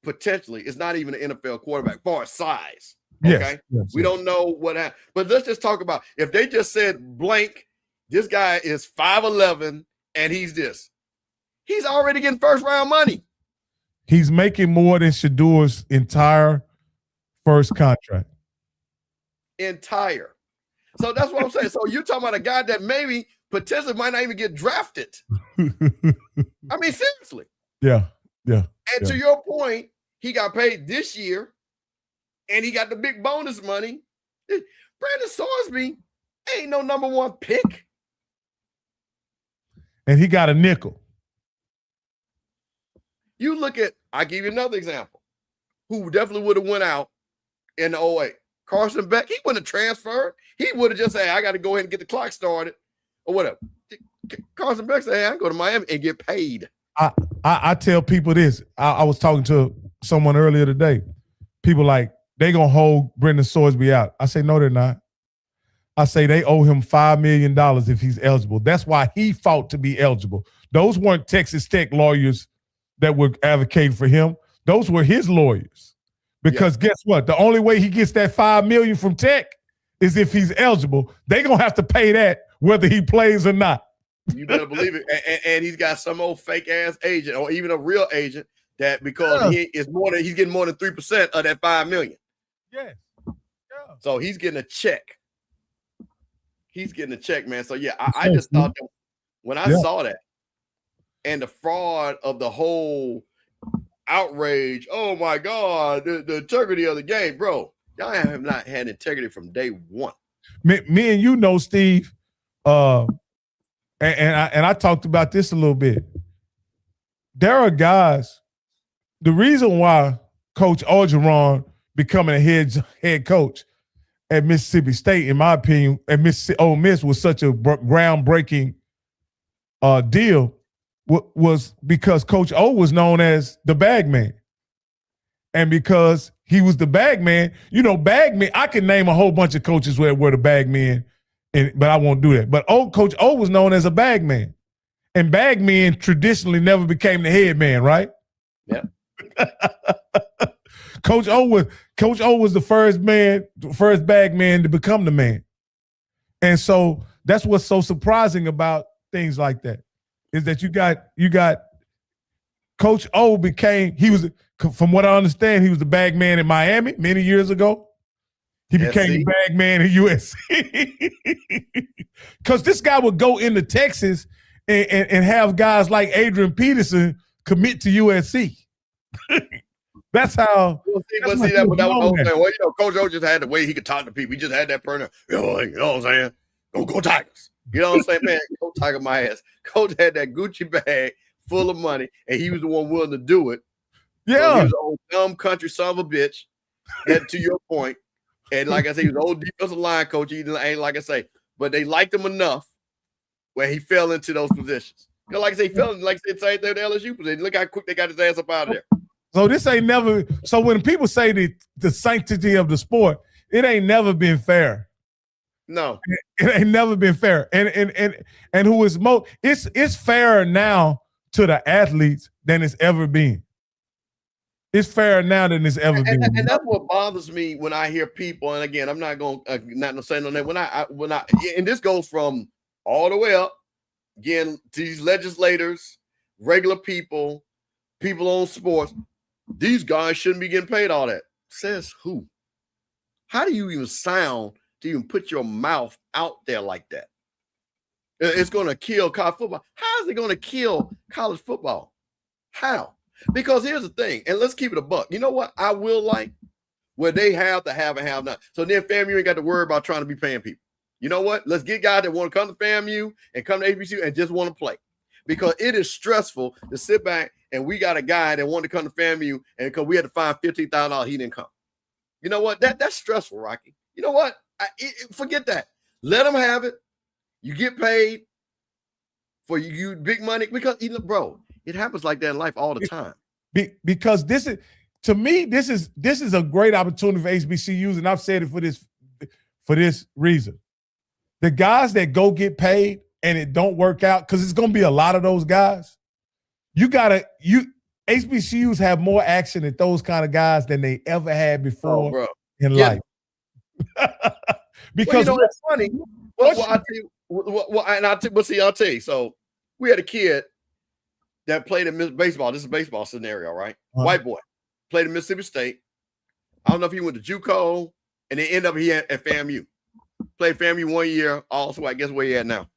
potentially is not even an NFL quarterback for size. Okay. Yes, we don't know what happened. But let's just talk about if they just said blank, this guy is 5'11 and he's this. He's already getting 1st round money. He's making more than Shadour's entire first contract. Entire. So that's what I'm saying. So you're talking about a guy that maybe potentially might not even get drafted. I mean, seriously. Yeah. And to your point, he got paid this year and he got the big bonus money. Brandon Sorsby ain't no number 1 pick. And he got a nickel. You look at, I'll give you another example, who definitely would have went out in the 08. Carson Beck, he wouldn't have transferred. He would have just said, I got to go ahead and get the clock started or whatever. Carson Beck said, hey, I can go to Miami and get paid. I tell people this. I was talking to someone earlier today. People like, they gonna hold Brendan Sorsby out. I say, no, they're not. I say they owe him $5 million if he's eligible. That's why he fought to be eligible. Those weren't Texas Tech lawyers that were advocating for him. Those were his lawyers. Because guess what? The only way he gets that $5 million from Tech is if he's eligible. They're going to have to pay that whether he plays or not. You better believe it. And he's got some old fake ass agent or even a real agent that because he's getting more than 3% of that $5 million. Yes. Yeah. So he's getting a check. He's getting a check, man. So yeah, I just thought that when I saw that and the fraud of the whole outrage, oh my God, the integrity of the game, bro. Y'all have not had integrity from day one. Me and you know, Steve, and I talked about this a little bit. There are guys, the reason why Coach Orgeron becoming a head coach at Mississippi State, in my opinion, at Ole Miss was such a groundbreaking deal was because Coach O was known as the bag man. And because he was the bag man, bag man, I can name a whole bunch of coaches where were the bag men, but I won't do that. But Coach O was known as a bag man. And bag men traditionally never became the head man, right? Yeah. Coach O was the first bag man to become the man. And so that's what's so surprising about things like that, is that you got Coach O from what I understand, he was the bag man in Miami many years ago. He became the bag man in USC. Because this guy would go into Texas and have guys like Adrian Peterson commit to USC. That's how. Coach O just had the way he could talk to people. He just had that burner. You know what I'm saying? Go Tigers. You know what I'm saying, man? Go Tiger my ass. Coach had that Gucci bag full of money, and he was the one willing to do it. Yeah, so he was an old dumb country son of a bitch. That to your point, and like I say, he was an old defensive line coach. He ain't like I say, but they liked him enough where he fell into those positions. Like I say, he fell like I said, same thing with the LSU position. Look how quick they got his ass up out of there. So this ain't never. So when people say the sanctity of the sport, it ain't never been fair. No, it ain't never been fair. And who is most? It's fairer now to the athletes than it's ever been. It's fairer now than it's ever been. And that's what bothers me when I hear people. And again, I'm not going to say no name. When I and this goes from all the way up again to these legislators, regular people on sports. These guys shouldn't be getting paid all that. Says who? How do you even sound to even put your mouth out there like that? It's going to kill college football. How is it going to kill college football? How? Because here's the thing, and let's keep it a buck. You know what I will like? Where they have to have and have not. So then FAMU ain't got to worry about trying to be paying people. You know what? Let's get guys that want to come to FAMU and come to HBCU and just want to play. Because it is stressful to sit back and we got a guy that wanted to come to FAMU and because we had to find $15,000, he didn't come. You know what? That's stressful, Rocky. You know what? Forget that. Let them have it. You get paid for you big money because, bro, it happens like that in life all the time. Because this is a great opportunity for HBCUs, and I've said it for this reason. The guys that go get paid and it don't work out, because it's going to be a lot of those guys. HBCUs have more action at those kind of guys than they ever had before in life. Because it's funny. I'll tell you. So we had a kid that played in baseball. This is a baseball scenario, right? Uh-huh. White boy played in Mississippi State. I don't know if he went to JUCO, and then ended up at FAMU. Played FAMU 1 year. Also, I guess where he at now,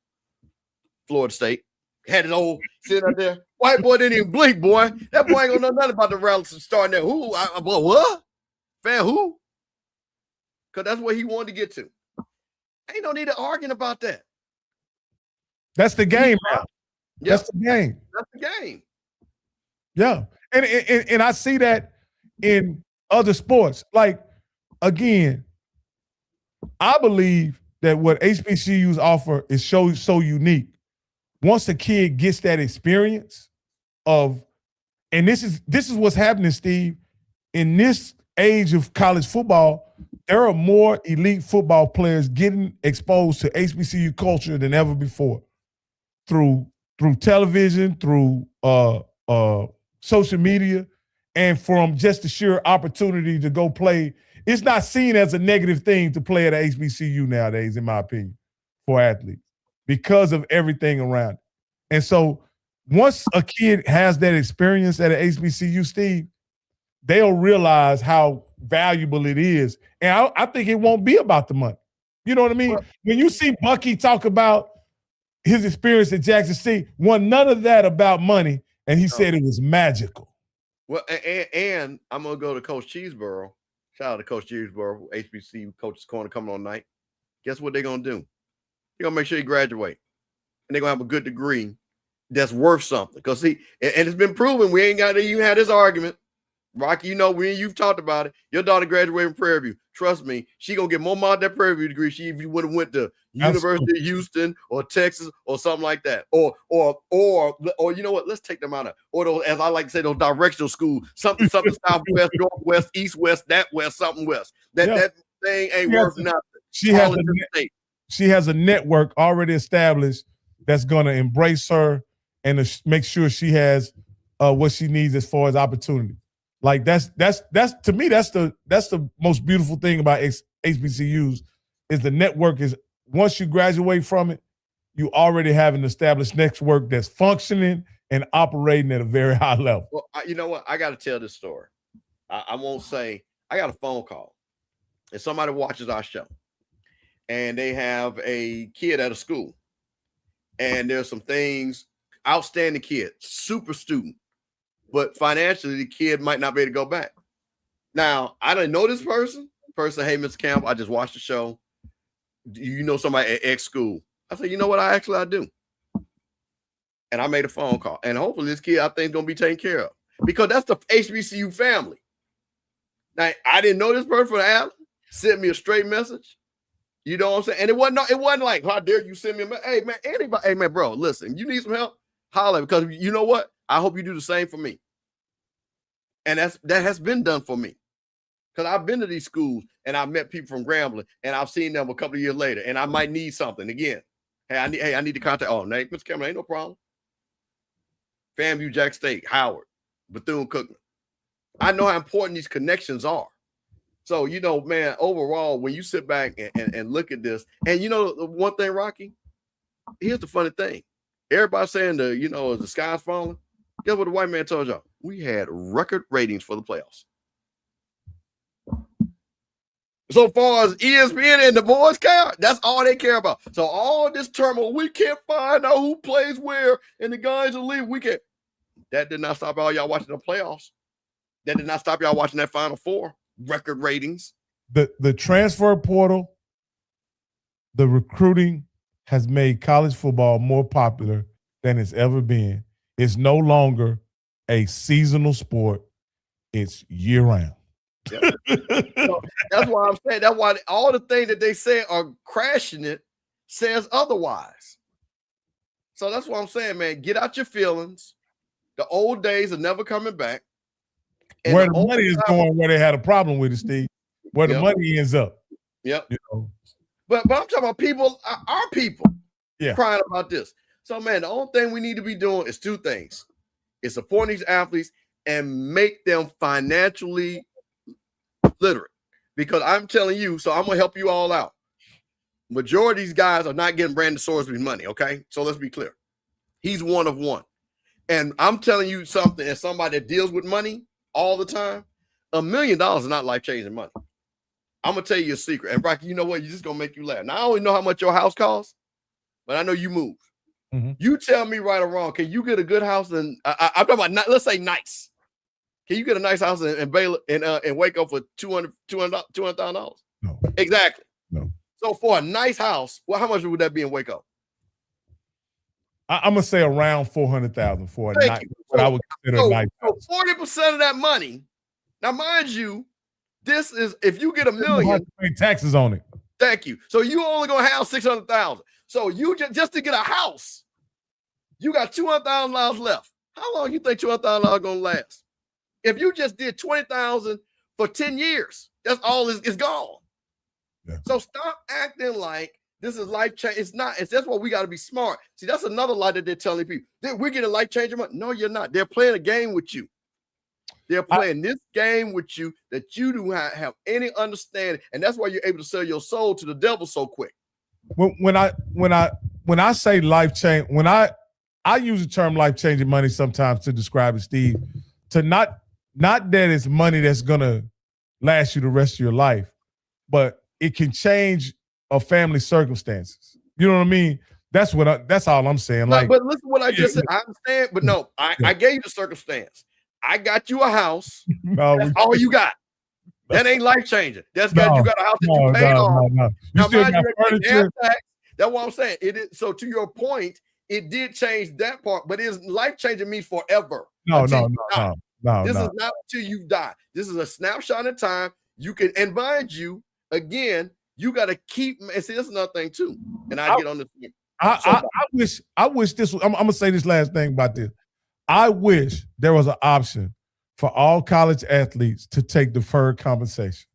Florida State. Had his old sitting out there. White boy didn't even blink, boy. That boy ain't gonna know nothing about the Rallies starting there. Who? What? Fan who? Because that's where he wanted to get to. Ain't no need to arguing about that. That's the game, man. Yep. That's the game. That's the game. Yeah. And I see that in other sports. Like, again, I believe that what HBCUs offer is so unique. Once a kid gets that experience of, and this is what's happening, Steve, in this age of college football, there are more elite football players getting exposed to HBCU culture than ever before through television, through social media, and from just the sheer opportunity to go play. It's not seen as a negative thing to play at a HBCU nowadays, in my opinion, for athletes because of everything around it. And so once a kid has that experience at an HBCU, Steve, they'll realize how valuable it is. And I think it won't be about the money. You know what I mean? Well, when you see Bucky talk about his experience at Jackson State, none of that about money, and he said it was magical. Well, and I'm going to go to Coach Cheeseborough. Shout out to Coach Cheeseborough, HBCU Coach's Corner coming on night. Guess what they're going to do? They're going to make sure you graduate. And they're going to have a good degree that's worth something. Because, see, and it's been proven, we ain't got to even have this argument. Rocky, you've talked about it. Your daughter graduated from Prairie View. Trust me, she going to get more out of that Prairie View degree if you would have went to University of Houston or Texas or something like that. Or you know what? Let's take them out of, or those, as I like to say, those directional schools, something southwest, northwest, east, west, that west, something west. That thing ain't worth nothing. She has a network already established that's going to embrace her and to make sure she has what she needs as far as opportunity. Like that's to me, that's the most beautiful thing about HBCUs is the network is once you graduate from it, you already have an established network that's functioning and operating at a very high level. Well, you know what? I got to tell this story. I won't say, I got a phone call and somebody watches our show and they have a kid at a school and there's some things, outstanding kid, super student. But financially, the kid might not be able to go back. Now, I didn't know this person. Person, hey, Mr. Campbell, I just watched the show. Do you know somebody at X school? I said, you know what? I do. And I made a phone call. And hopefully this kid, I think, is going to be taken care of. Because that's the HBCU family. Now, I didn't know this person, Alan, sent me a straight message. You know what I'm saying? And it wasn't like, how dare you send me a message? Hey, man, anybody, hey, man, bro, listen, you need some help? Holler, because you know what? I hope you do the same for me. And that has been done for me. Because I've been to these schools and I've met people from Grambling and I've seen them a couple of years later and I might need something again. I need to contact. Oh, Nate, Mr. Cameron, ain't no problem. FAMU, Jack State, Howard, Bethune-Cookman. I know how important these connections are. So, man, overall, when you sit back and look at this, and the one thing, Rocky, here's the funny thing. Everybody saying the sky's falling. Guess what the white man told y'all? We had record ratings for the playoffs. So far as ESPN and the boys care, that's all they care about. So all this turmoil, we can't find out who plays where, and the guys will leave. We can't. That did not stop all y'all watching the playoffs. That did not stop y'all watching that Final Four. Record ratings. The transfer portal, the recruiting has made college football more popular than it's ever been. It's no longer a seasonal sport. It's year-round. Yep. So that's why I'm saying, that's why all the things that they say are crashing it says otherwise. So that's what I'm saying, man. Get out your feelings. The old days are never coming back. And where the money is going, where they had a problem with it, Steve. Where the money ends up. Yep. But I'm talking about people, our people, crying about this. So, man, the only thing we need to be doing is two things. It's supporting these athletes and make them financially literate. Because I'm telling you, so I'm going to help you all out. Majority of these guys are not getting Brandon Sorsby's money, okay? So let's be clear. He's one of one. And I'm telling you something, as somebody that deals with money all the time, $1 million is not life-changing money. I'm going to tell you a secret. And, Rocky, you know what? You're just going to make you laugh. Now, I don't know how much your house costs, but I know you moved. Mm-hmm. You tell me right or wrong, can you get a good house? And I'm talking about, let's say nice. Can you get a nice house in Baylor and Waco for $200,000? No. Exactly. No. So for a nice house, well, how much would that be in Waco? I'm gonna say around $400,000 for a nice. What I would consider a nice house. 40% of that money. Now, mind you, this is if you get $1 million, you have to pay taxes on it. Thank you. So you only gonna have $600,000. So you just to get a house, you got $200,000 left. How long you think $200,000 gonna last? If you just did $20,000 for 10 years. That's all is gone. Yeah. So stop acting like this is life change. It's not. That's why we got to be smart. See, that's another lie that they're telling people. We're getting life changing money. No, you're not. They're playing a game with you. They're playing this game with you that you do not have any understanding, and that's why you're able to sell your soul to the devil so quick. When I say life change, when I use the term life changing money sometimes to describe it, Steve, to not that it's money that's gonna last you the rest of your life, but it can change a family's circumstances. You know what I mean? That's all I'm saying. No, like, but listen to what I just said. I understand, but no, I gave you the circumstance. I got you a house. That's all you got. That ain't life changing. You got a house that you paid off. No. You still got furniture. That's what I'm saying. It is so to your point, it did change that part, but it's life changing means forever. No. This is not until you die. This is a snapshot in time. You can, and mind you, again, you got to keep. And see, that's another thing too. And I get on this. I wish this. I'm gonna say this last thing about this. I wish there was an option for all college athletes to take deferred compensation.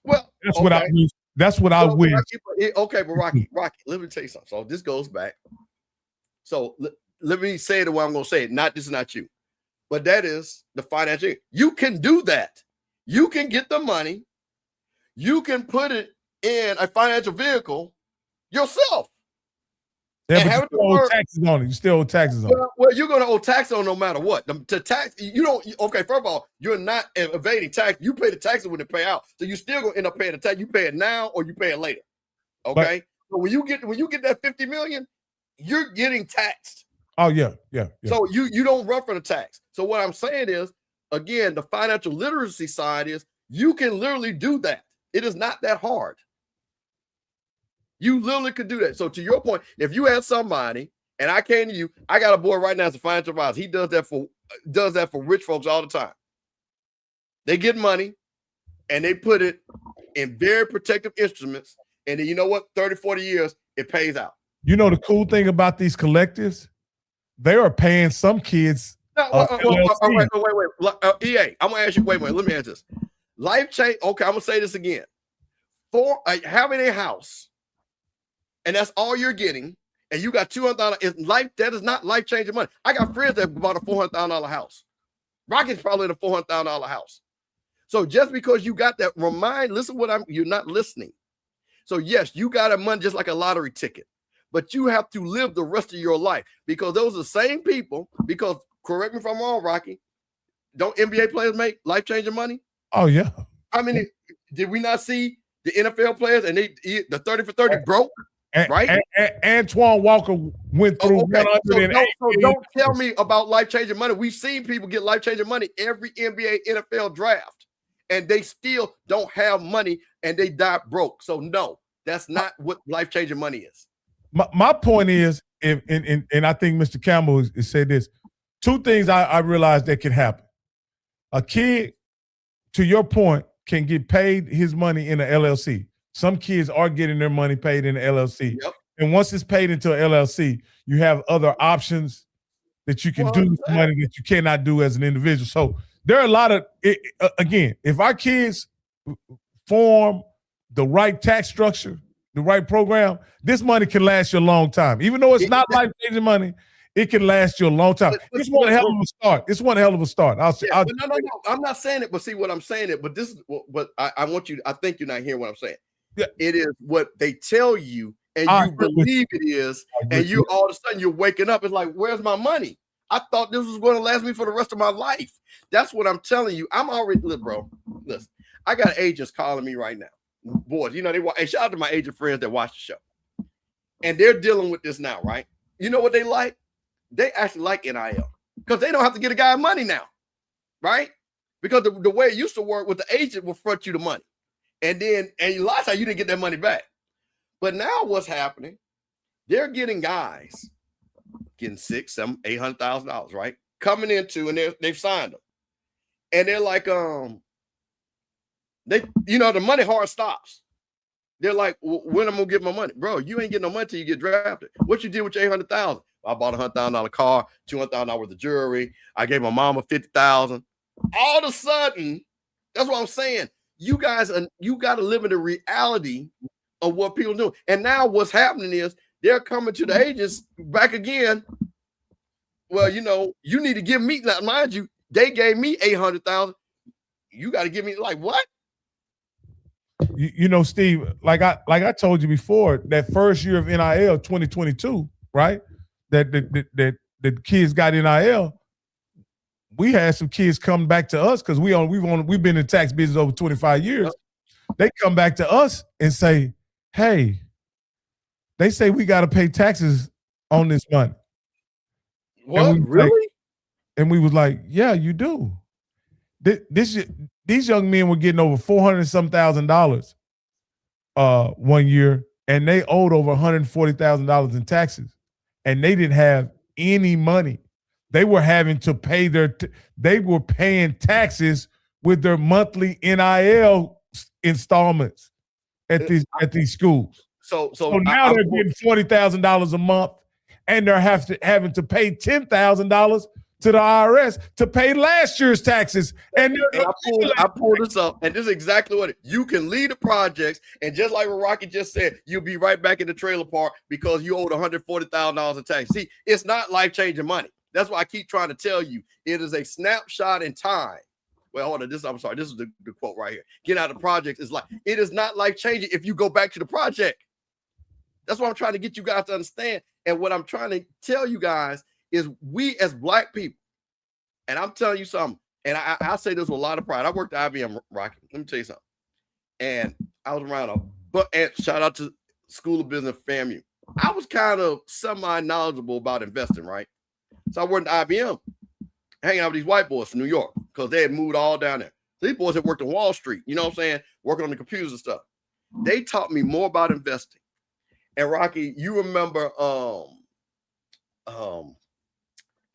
Well, that's what I wish. That's what I wish. Okay, but Rocky, let me tell you something. So this goes back. So let me say it the way I'm going to say it. This is not you, but that is the financial. You can do that. You can get the money. You can put it in a financial vehicle yourself. Yeah, but you still owe taxes on it. You still owe taxes on it. Well, you're going to owe tax on no matter what. To tax, you don't. Okay, first of all, you're not evading tax. You pay the taxes when they pay out, so you're still going to end up paying the tax. You pay it now or you pay it later. Okay, so when you get that $50 million, you're getting taxed. Oh yeah. So you don't run for the tax. So what I'm saying is, again, the financial literacy side is you can literally do that. It is not that hard. You literally could do that. So to your point, if you had somebody, and I came to you, I got a boy right now as a financial advisor. He does that for rich folks all the time. They get money and they put it in very protective instruments. And then you know what? 30, 40 years, it pays out. You know the cool thing about these collectives? They are paying some kids. Wait. EA, I'm gonna ask you. Wait. Let me answer this. Life change. Okay, I'm gonna say this again. For having a house, and that's all you're getting, and you got $200,000 is life. That is not life changing money. I got friends that bought a $400,000 house. Rocky's probably in a $400,000 house. So just because you got that, listen what you're not listening. So yes, you got a money just like a lottery ticket, but you have to live the rest of your life because those are the same people. Because correct me if I'm wrong, Rocky. Don't NBA players make life changing money? Oh yeah. I mean, did we not see the NFL players and the 30 for 30 broke? Right? Antoine Walker went through 100. So don't tell me about life-changing money. We've seen people get life-changing money every NBA, NFL draft, and they still don't have money and they die broke. So no, that's not what life-changing money is. My point is, and I think Mr. Campbell has said this, two things I realized that could happen. A kid, to your point, can get paid his money in an LLC. Some kids are getting their money paid in the LLC. Yep. And once it's paid into an LLC, you have other options that you can do with the money that you cannot do as an individual. So there are a lot of, again, if our kids form the right tax structure, the right program, this money can last you a long time. Even though it's not life-changing money, it can last you a long time. It's one hell of a start. It's one hell of a start. No. I'm not saying it, but see what I'm saying it. But this is what I want you. I think you're not hearing what I'm saying. Yeah. It is what they tell you, and you believe it is, and you all of a sudden you're waking up. It's like, where's my money? I thought this was going to last me for the rest of my life. That's what I'm telling you. I'm already, bro. Listen, I got agents calling me right now. Boys, you know hey, shout out to my agent friends that watch the show, and they're dealing with this now, right? You know what they like? They actually like NIL because they don't have to get a guy money now, right? Because the way it used to work with the agent will front you the money. And a lot of times you didn't get that money back. But now what's happening? They're getting guys getting $600,000, $700,000, $800,000, right? Coming into, and they've signed them. And they're like, the money hard stops. They're like, when am I gonna get my money? Bro, you ain't getting no money till you get drafted. What you did with your $800,000? I bought a $100,000 car, $200,000 worth of jewelry. I gave my mama $50,000. All of a sudden, That's what I'm saying. You guys, you got to live in the reality of what people do. And now what's happening is they're coming to the agents back again. Well, you know, you need to give me, mind you, they gave me 800,000. You got to give me like what? You know, Steve, like I told you before, that first year of NIL 2022, right? That the kids got NIL. We had some kids come back to us because we've been in tax business over 25 years. They come back to us and say, "Hey, they say we got to pay taxes on this money." What? Really? And we was like, "Yeah, you do." These young men were getting over $400,000 one year, and they owed over $140,000 in taxes, and they didn't have any money. They were having to pay they were paying taxes with their monthly NIL installments at these schools. So now they're getting $40,000 a month, and they're having to pay $10,000 to the IRS to pay last year's taxes. And I pulled this up, and this is exactly what you can lead the projects, and just like what Rocky just said, you'll be right back in the trailer park because you owed $140,000 in tax. See, it's not life-changing money. That's why I keep trying to tell you. It is a snapshot in time. Well, hold on. I'm sorry. This is the quote right here. Get out of the projects is like, it is not life-changing if you go back to the project. That's what I'm trying to get you guys to understand. And what I'm trying to tell you guys is we as Black people, and I'm telling you something, and I say this with a lot of pride. I worked at IBM, Rocky. Let me tell you something. And I was around and shout out to School of Business FAMU. I was kind of semi-knowledgeable about investing, right? So I worked at IBM, hanging out with these white boys from New York because they had moved all down there. These boys had worked on Wall Street, you know what I'm saying? Working on the computers and stuff. They taught me more about investing. And Rocky, you remember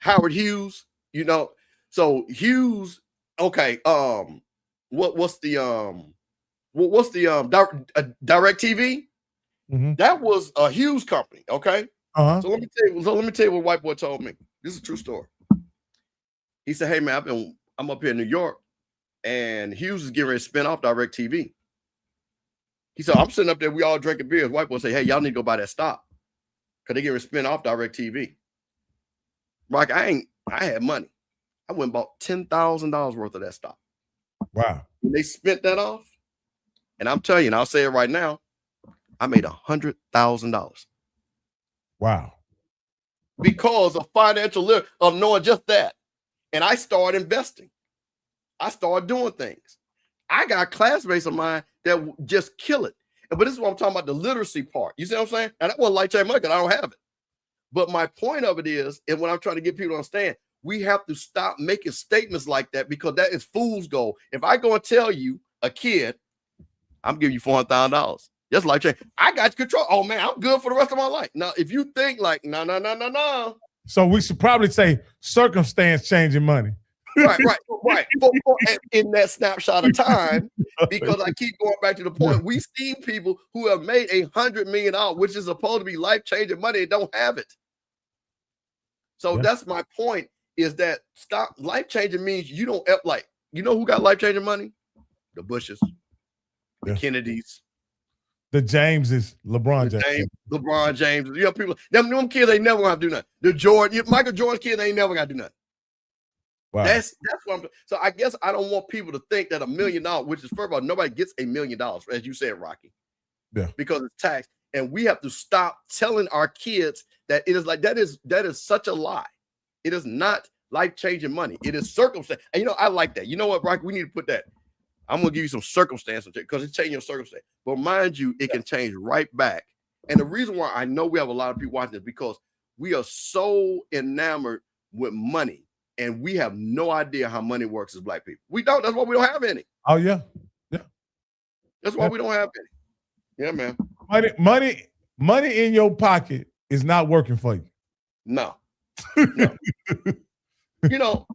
Howard Hughes, you know? So Hughes, okay, what's the Direct TV? Mm-hmm. That was a Hughes company, okay? Uh-huh. So let me tell you what white boy told me. This is a true story. He said, "Hey man, I'm up here in New York, and Hughes is getting ready to spin off Direct TV." He said, "I'm sitting up there, we all drinking beers." White boy say, "Hey, y'all need to go buy that stock because they getting ready to spin off Direct TV." Rock, I had money. I went and bought $10,000 worth of that stock. Wow. When they spent that off, and I'm telling you, and I'll say it right now, I made $100,000. Wow. Because of financial literacy, of knowing just that. And I started investing. I started doing things. I got classmates of mine that just kill it. But this is what I'm talking about, the literacy part. You see what I'm saying? And that wasn't life-changing money because I don't have it. But my point of it is, and what I'm trying to get people to understand, we have to stop making statements like that because that is fool's gold. If I go and tell you, a kid, I'm giving you $400,000. That's life change. I got control. Oh man, I'm good for the rest of my life. Now, if you think like no. So we should probably say circumstance changing money. Right. In that snapshot of time, because I keep going back to the point. We've seen people who have made $100 million, which is supposed to be life-changing money, and don't have it. So that's my point, is that stop life-changing means you don't like, you know who got life-changing money? The Bushes, the Kennedys. The Jameses, LeBron James. LeBron James. You know, people, them kids ain't never gonna do nothing. The Jordan, Michael Jordan's kids ain't never gonna do nothing. Wow. That's what I'm. So I guess I don't want people to think that $1 million, which is first of all, nobody gets $1 million, as you said, Rocky. Yeah. Because it's taxed. And we have to stop telling our kids that it is like that is such a lie. It is not life-changing money. It is circumstance. And you know, I like that. You know what, Rocky? We need to put that. I'm gonna give you some circumstances because it's changing your circumstance. But mind you, it can change right back. And the reason why I know we have a lot of people watching this because we are so enamored with money, and we have no idea how money works as Black people. We don't. That's why we don't have any. Oh yeah. That's why we don't have any. Yeah, man. Money in your pocket is not working for you. No. You know,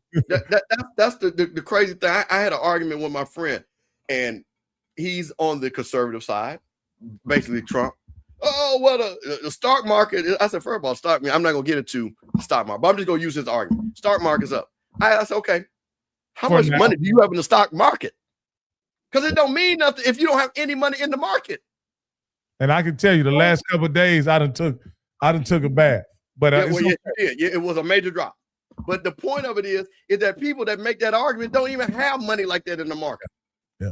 that's the crazy thing. I had an argument with my friend, and he's on the conservative side, basically Trump. Oh, well, the stock market. I said, first of all, stock market. I'm not gonna get into the stock market, but I'm just gonna use his argument. Stock market's up. I said, okay, how much money do you have in the stock market? Because it don't mean nothing if you don't have any money in the market. And I can tell you, the last couple of days, I done took a bath. But yes, you did. Yeah, it was a major drop. But the point of it is that people that make that argument don't even have money like that in the market. Yeah.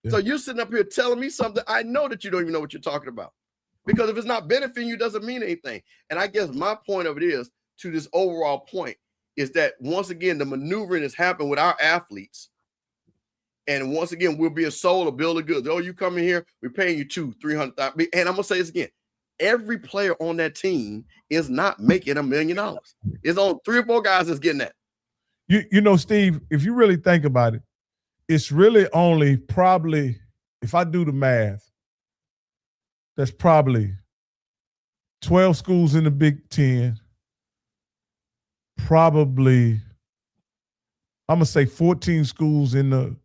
So you're sitting up here telling me something. I know that you don't even know what you're talking about. Because if it's not benefiting you, it doesn't mean anything. And I guess my point of it is, to this overall point, is that once again, the maneuvering has happened with our athletes. And once again, we're being sold a bill of goods. Oh, you come in here, we're paying you $200,000-$300,000. And I'm gonna say this again: every player on that team is not making $1 million. It's on 3 or 4 guys that's getting that. You know, Steve, if you really think about it, it's really only probably, if I do the math, that's probably 12 schools in the Big Ten, probably, I'm gonna say 14 schools in the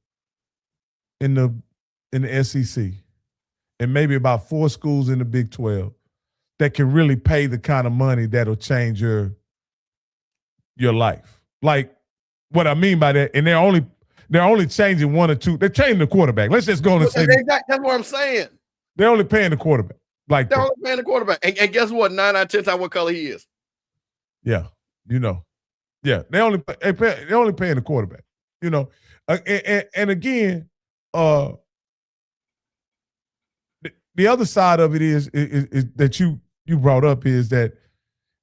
SEC, and maybe about 4 schools in the Big 12 that can really pay the kind of money that'll change your life. Like what I mean by that, and they're only changing 1 or 2. They're changing the quarterback. Let's just go on and say that's what I'm saying. They're only paying the quarterback. Like they're only paying the quarterback. And guess what? 9 out of 10 times what color he is. Yeah, you know. Yeah, they're only paying the quarterback. You know, and again, the other side of it is that you brought up is that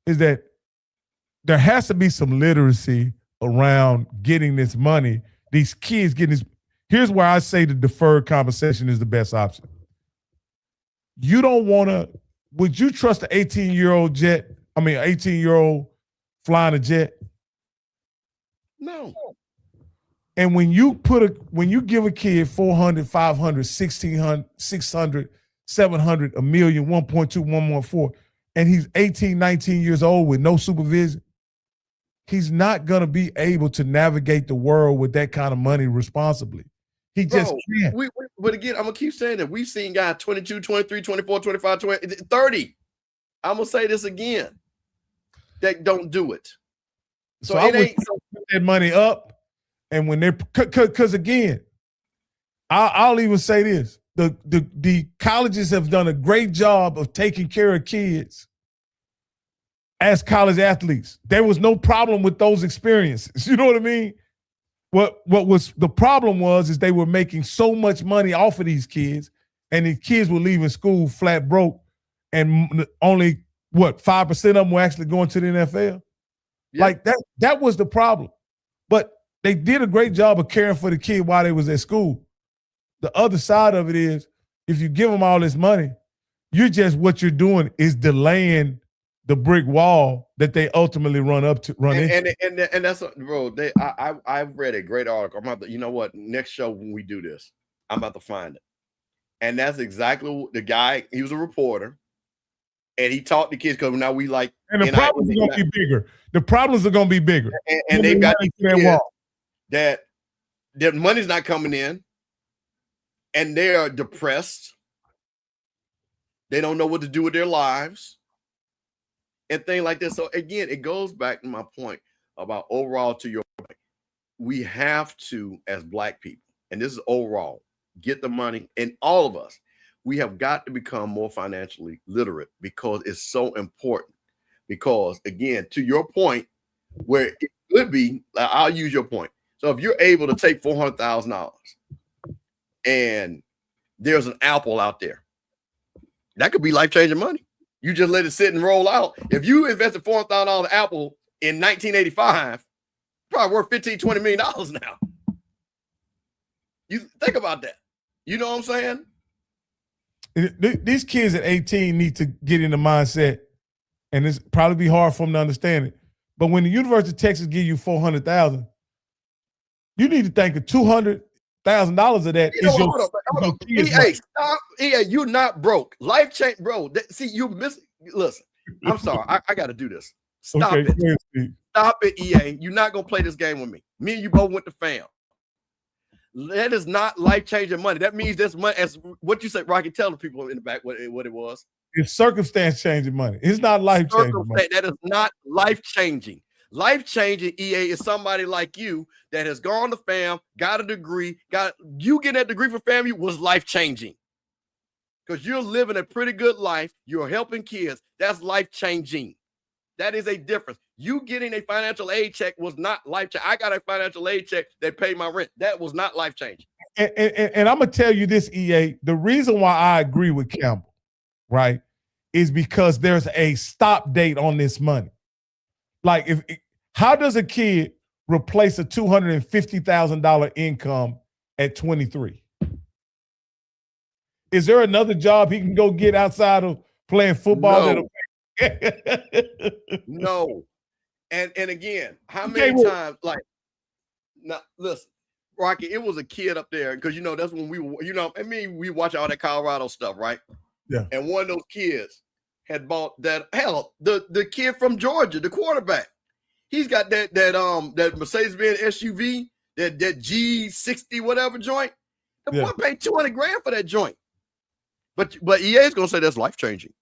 there has to be some literacy around getting this money. These kids getting this. Here's where I say the deferred compensation is the best option. You don't want to. Would you trust an 18-year-old flying a jet? No. And when you give a kid 400, 500, 1,600, 600, 700, $1 million, 1.2, 1.4, and he's 18, 19 years old with no supervision, he's not going to be able to navigate the world with that kind of money responsibly. He just can't. But again, I'm going to keep saying that we've seen guys 22, 23, 24, 25, 20, 30. I'm going to say this again. That don't do it. So I would put that money up. And when they're, because again, I'll even say this: the colleges have done a great job of taking care of kids as college athletes. There was no problem with those experiences. You know what I mean? What was the problem is they were making so much money off of these kids, and these kids were leaving school flat broke, and only 5% of them were actually going to the NFL. Yep. Like that was the problem, but they did a great job of caring for the kid while they was at school. The other side of it is, if you give them all this money, what you're doing is delaying the brick wall that they ultimately run into. And that's bro. I've read a great article. I'm about to, you know what? Next show when we do this, I'm about to find it. And that's exactly what the guy. He was a reporter, and he taught the kids because now we like. And the problems are going to be bigger. The problems are going to be bigger. And they've got these kids that their money's not coming in, and they are depressed. They don't know what to do with their lives and things like this. So again, it goes back to my point about overall, to your point. We have to, as Black people, and this is overall, get the money, and all of us, we have got to become more financially literate because it's so important. Because again, to your point, where it could be, I'll use your point. So if you're able to take $400,000 and there's an Apple out there, that could be life-changing money. You just let it sit and roll out. If you invested $400,000 in Apple in 1985, probably worth $15, $20 million now. You think about that. You know what I'm saying? These kids at 18 need to get in the mindset, and it's probably be hard for them to understand it. But when the University of Texas give you $400,000, you need to think of $200,000 of that is your. Hey, stop! You're not broke. Life change, bro. See, you miss. Listen, I'm sorry. I got to do this. Stop it. Stop it, EA. You're not gonna play this game with me. Me and you both went to fam. That is not life-changing money. That means this money, as what you said, Rocky, tell the people in the back what it was. It's circumstance-changing money. It's not life-changing money. That is not life-changing. Life-changing, EA, is somebody like you that has gone to FAM, got a degree, you getting that degree for FAMU was life-changing. Because you're living a pretty good life. You're helping kids. That's life-changing. That is a difference. You getting a financial aid check was not life-changing. I got a financial aid check that paid my rent. That was not life-changing. And I'm going to tell you this, EA, the reason why I agree with Campbell, right, is because there's a stop date on this money. Like, how does a kid replace a $250,000 income at 23? Is there another job he can go get outside of playing football? No. And again, how many times, like, now listen, Rocky, it was a kid up there, because that's when we watch all that Colorado stuff, right? Yeah. And one of those kids had bought that, the kid from Georgia, the quarterback. He's got that Mercedes-Benz SUV, that G60 whatever joint. The boy paid $200,000 for that joint. But EA is gonna say that's life-changing.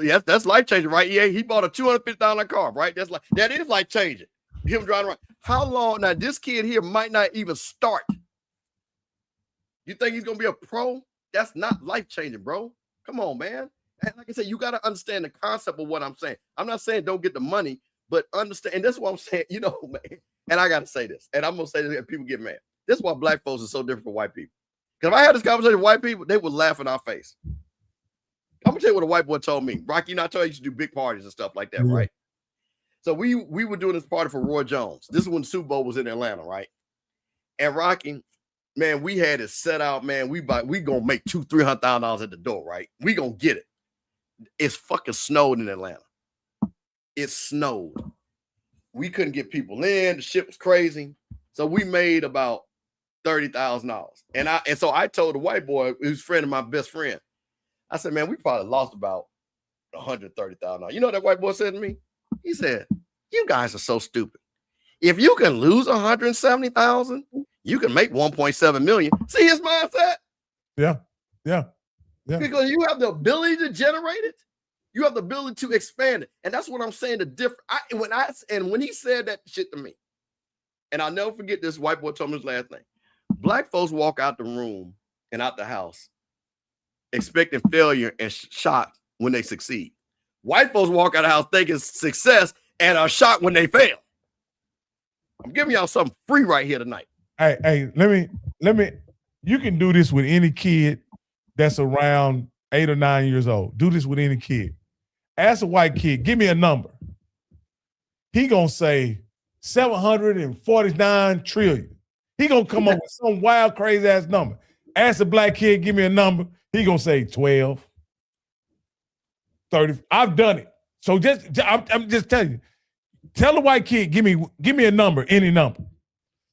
Yes, that's life-changing, right? EA, he bought a $250,000 car, right? That is life-changing. Him driving around. How long now? This kid here might not even start. You think he's gonna be a pro? That's not life-changing, bro. Come on, man. And like I said, you got to understand the concept of what I'm saying. I'm not saying don't get the money, but understand. And that's what I'm saying, man. And I got to say this, and I'm gonna say this, and people get mad. This is why black folks are so different from white people. Because if I had this conversation with white people, they would laugh in our face. I'm gonna tell you what a white boy told me. Rocky, I told you to do big parties and stuff like that, right? So we were doing this party for Roy Jones. This is when the Super Bowl was in Atlanta, right? And Rocky, man, we had it set out, man. We gonna make $200,000-$300,000 at the door, right? We gonna get it. It's fucking snowed in Atlanta. It snowed. We couldn't get people in. The shit was crazy. So we made about $30,000. And so I told the white boy, who's a friend of my best friend, I said, man, we probably lost about $130,000. You know what that white boy said to me? He said, you guys are so stupid. If you can lose $170,000, you can make $1.7 million. See his mindset? Yeah. Because you have the ability to generate it. You have the ability to expand it. And that's what I'm saying. The difference. When he said that shit to me, and I'll never forget this, white boy told me his last name. Black folks walk out the room and out the house expecting failure and shocked when they succeed. White folks walk out of the house thinking success and are shocked when they fail. I'm giving y'all something free right here tonight. Hey, let me, you can do this with any kid that's around 8 or 9 years old. Do this with any kid. Ask a white kid, give me a number. He gonna say 749 trillion. He gonna come up with some wild, crazy ass number. Ask a black kid, give me a number. He gonna say 12, 30. I've done it. So I'm just telling you. Tell the white kid, give me a number, any number.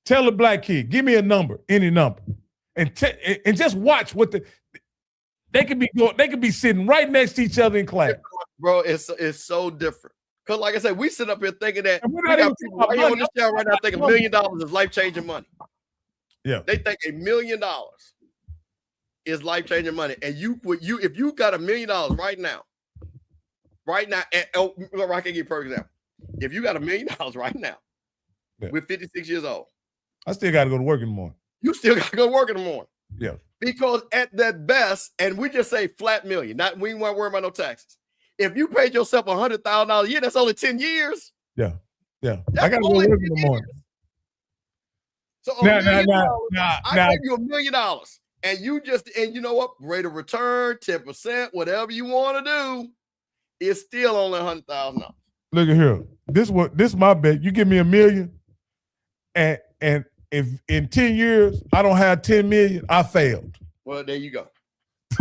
Tell the black kid, give me a number, any number, and just watch what they could be sitting right next to each other in class. Bro, it's so different. Because like I said, we sit up here thinking that we got people right here on this channel right now thinking $1 million is life-changing money. Yeah. They think $1 million is life-changing money. And if you got $1 million right now, and I can give you a perfect example. If you got $1 million right now, we're 56 years old. I still got to go to work in the morning. You still got to go to work in the morning. Yeah. Because at the best, and we just say flat million, we ain't worry about no taxes. If you paid yourself $100,000 a year, that's only 10 years. Yeah. I got to go to work in the morning. So I paid you $1 million, and you know what? Rate of return, 10%, whatever you want to do, it's still only $100,000. Look at here. This is my bet. You give me $1 million, and if in 10 years I don't have 10 million, I failed. Well, there you go.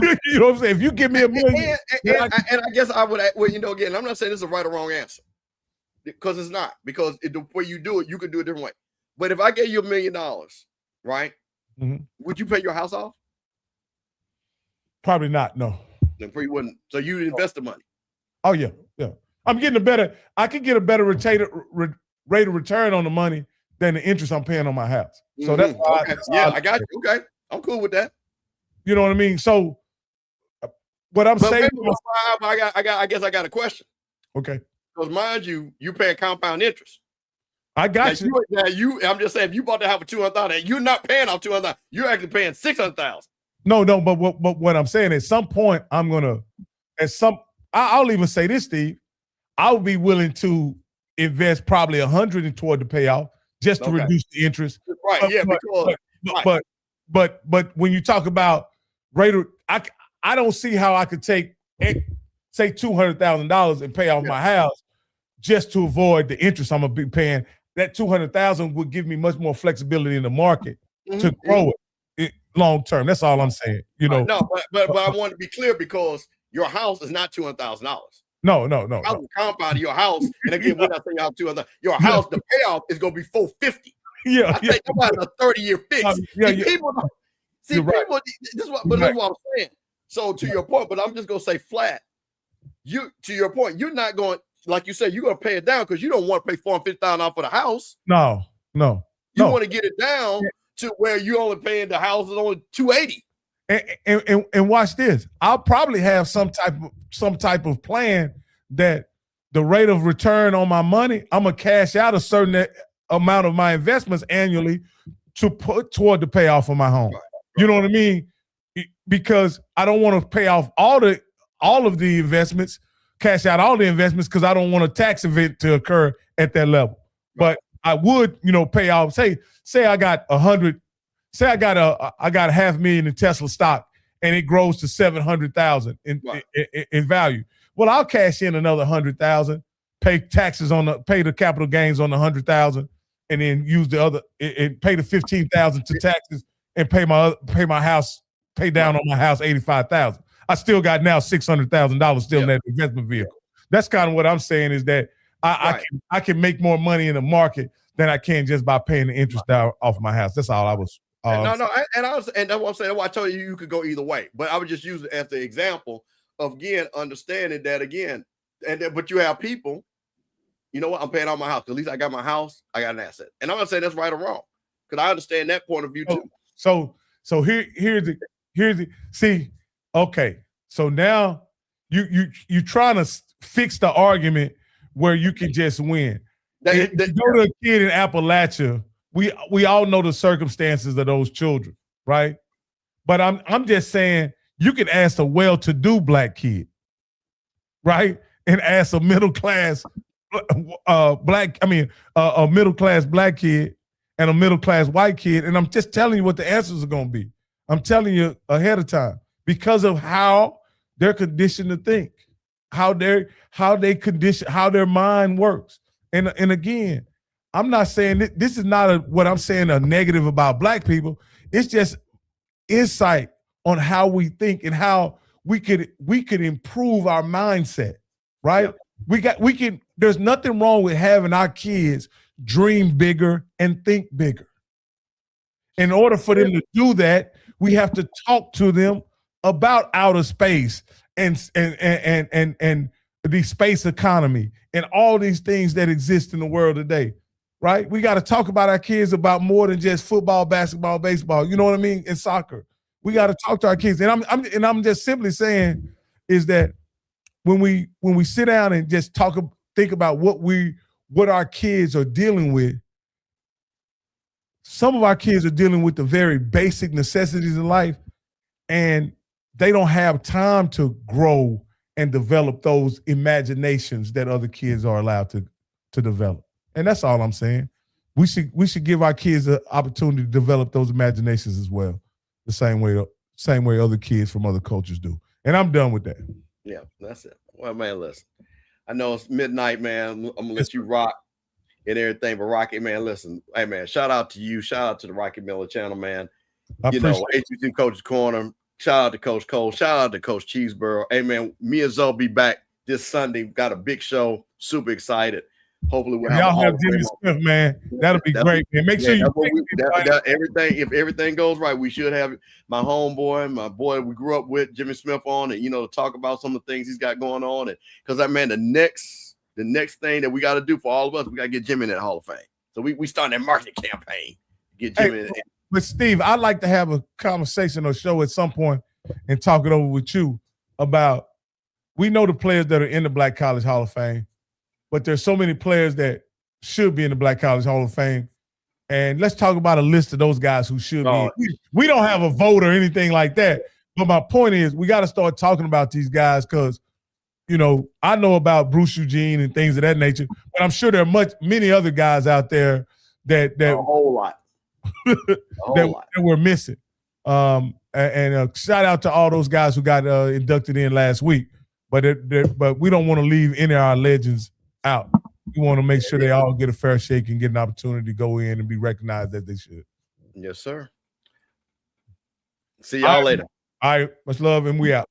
You know what I'm saying? If you give me $1 million, and I guess I would. Well, again, I'm not saying this is a right or wrong answer, because it's not. Because the way you do it, you can do it a different way. But if I gave you $1 million, right? Mm-hmm. Would you pay your house off? Probably not. No. Then you wouldn't. So you would invest the money. Oh yeah. I'm getting I could get a better rate of return on the money than the interest I'm paying on my house. So that's why I got you. Okay. I'm cool with that. You know what I mean? So what I'm saying, I guess I got a question. Okay. Because mind you, you paying compound interest. I got you. I'm just saying, if you bought the house for $200,000, you're not paying off $200,000. You're actually paying $600,000. No, but what I'm saying, at some point, I'll even say this, Steve. I would be willing to invest probably $100 toward the payoff just to reduce the interest. Right. But when you talk about rate, I don't see how I could take, say, $200,000 and pay off my house just to avoid the interest I'm gonna be paying. That $200,000 would give me much more flexibility in the market to grow it long term. That's all I'm saying. You know. No, but I want to be clear, because your house is not $200,000. No. House is compound of your house, and again, we're not saying out $200,000. Your house, the payoff is gonna be $450,000. Yeah, I think about a 30-year fix. People, this is what I'm saying. So to your point, but I'm just gonna say flat. To your point, you're not going, like you said, you're gonna pay it down because you don't want to pay $450,000 for the house. No. You want to get it down to where you only paying the house is only $280,000. And watch this. I'll probably have some type of plan that the rate of return on my money, I'm gonna cash out a certain amount of my investments annually to put toward the payoff of my home. Right. You know what I mean? Because I don't want to pay off all of the investments, cash out all the investments, because I don't want a tax event to occur at that level. Right. But I would, pay off. Say I got 100. Say I got $500,000 in Tesla stock, and it grows to 700,000 in value. Well, I'll cash in another 100,000, pay taxes pay the capital gains on the 100,000, and then use the other and pay the 15,000 to taxes, and pay down on my house 85,000. I still got now $600,000 still in that investment vehicle. That's kind of what I'm saying, is that I can make more money in the market than I can just by paying the interest down off my house. That's all I was. And that's what I'm saying. That's why I told you could go either way. But I would just use it as the example of, again, understanding that but you have people, you know what, I'm paying off my house. At least I got my house, I got an asset. And I'm gonna say that's right or wrong, because I understand that point of view too. So here's the see. Okay, so now you trying to fix the argument where you can just win. You go to a kid in Appalachia. We all know the circumstances of those children, right? But I'm just saying, you could ask a well-to-do black kid, right, and ask a middle-class a middle-class black kid and a middle-class white kid, and I'm just telling you what the answers are going to be. I'm telling you ahead of time, because of how they're conditioned to think, how their mind works. And again, I'm not saying this is not what I'm saying a negative about black people. It's just insight on how we think and how we could improve our mindset, right? Yeah. There's nothing wrong with having our kids dream bigger and think bigger. In order for them to do that, we have to talk to them about outer space and the space economy and all these things that exist in the world today, right? We got to talk about our kids about more than just football, basketball, baseball. You know what I mean? And soccer. We got to talk to our kids. And I'm just simply saying is that when we sit down and just think about what our kids are dealing with, some of our kids are dealing with the very basic necessities of life, and they don't have time to grow and develop those imaginations that other kids are allowed to develop. And that's all I'm saying. We should give our kids an opportunity to develop those imaginations as well, the same way other kids from other cultures do. And I'm done with that. Yeah, that's it. Well, man, listen, I know it's midnight, man. I'm gonna let you rock and everything, but Rocky, man, listen, hey, man, shout out to you. Shout out to the Rocky Miller channel, man. HBCU Coach's Corner. Shout out to Coach Cole. Shout out to Coach Cheeseborough. Hey, man, me and Zoe be back this Sunday. Got a big show. Super excited. Hopefully we'll have Jimmy Smith, man. That'll be great, man. Make sure if everything goes right, we should have my homeboy, my boy we grew up with, Jimmy Smith, on, and to talk about some of the things he's got going on. And because that man, the next thing that we got to do for all of us, we got to get Jimmy in that Hall of Fame. So we starting that marketing campaign. Get Jimmy in. But Steve, I'd like to have a conversation or show at some point and talk it over with you about, we know the players that are in the Black College Hall of Fame, but there's so many players that should be in the Black College Hall of Fame. And let's talk about a list of those guys who should be. We don't have a vote or anything like that. But my point is, we got to start talking about these guys because, you know, I know about Bruce Eugene and things of that nature, but I'm sure there are many other guys out there that a whole lot. that we're missing. And shout out to all those guys who got inducted in last week. But we don't want to leave any of our legends out. We want to make sure they all get a fair shake and get an opportunity to go in and be recognized as they should. Yes, sir. See y'all later. All right. Much love, and we out.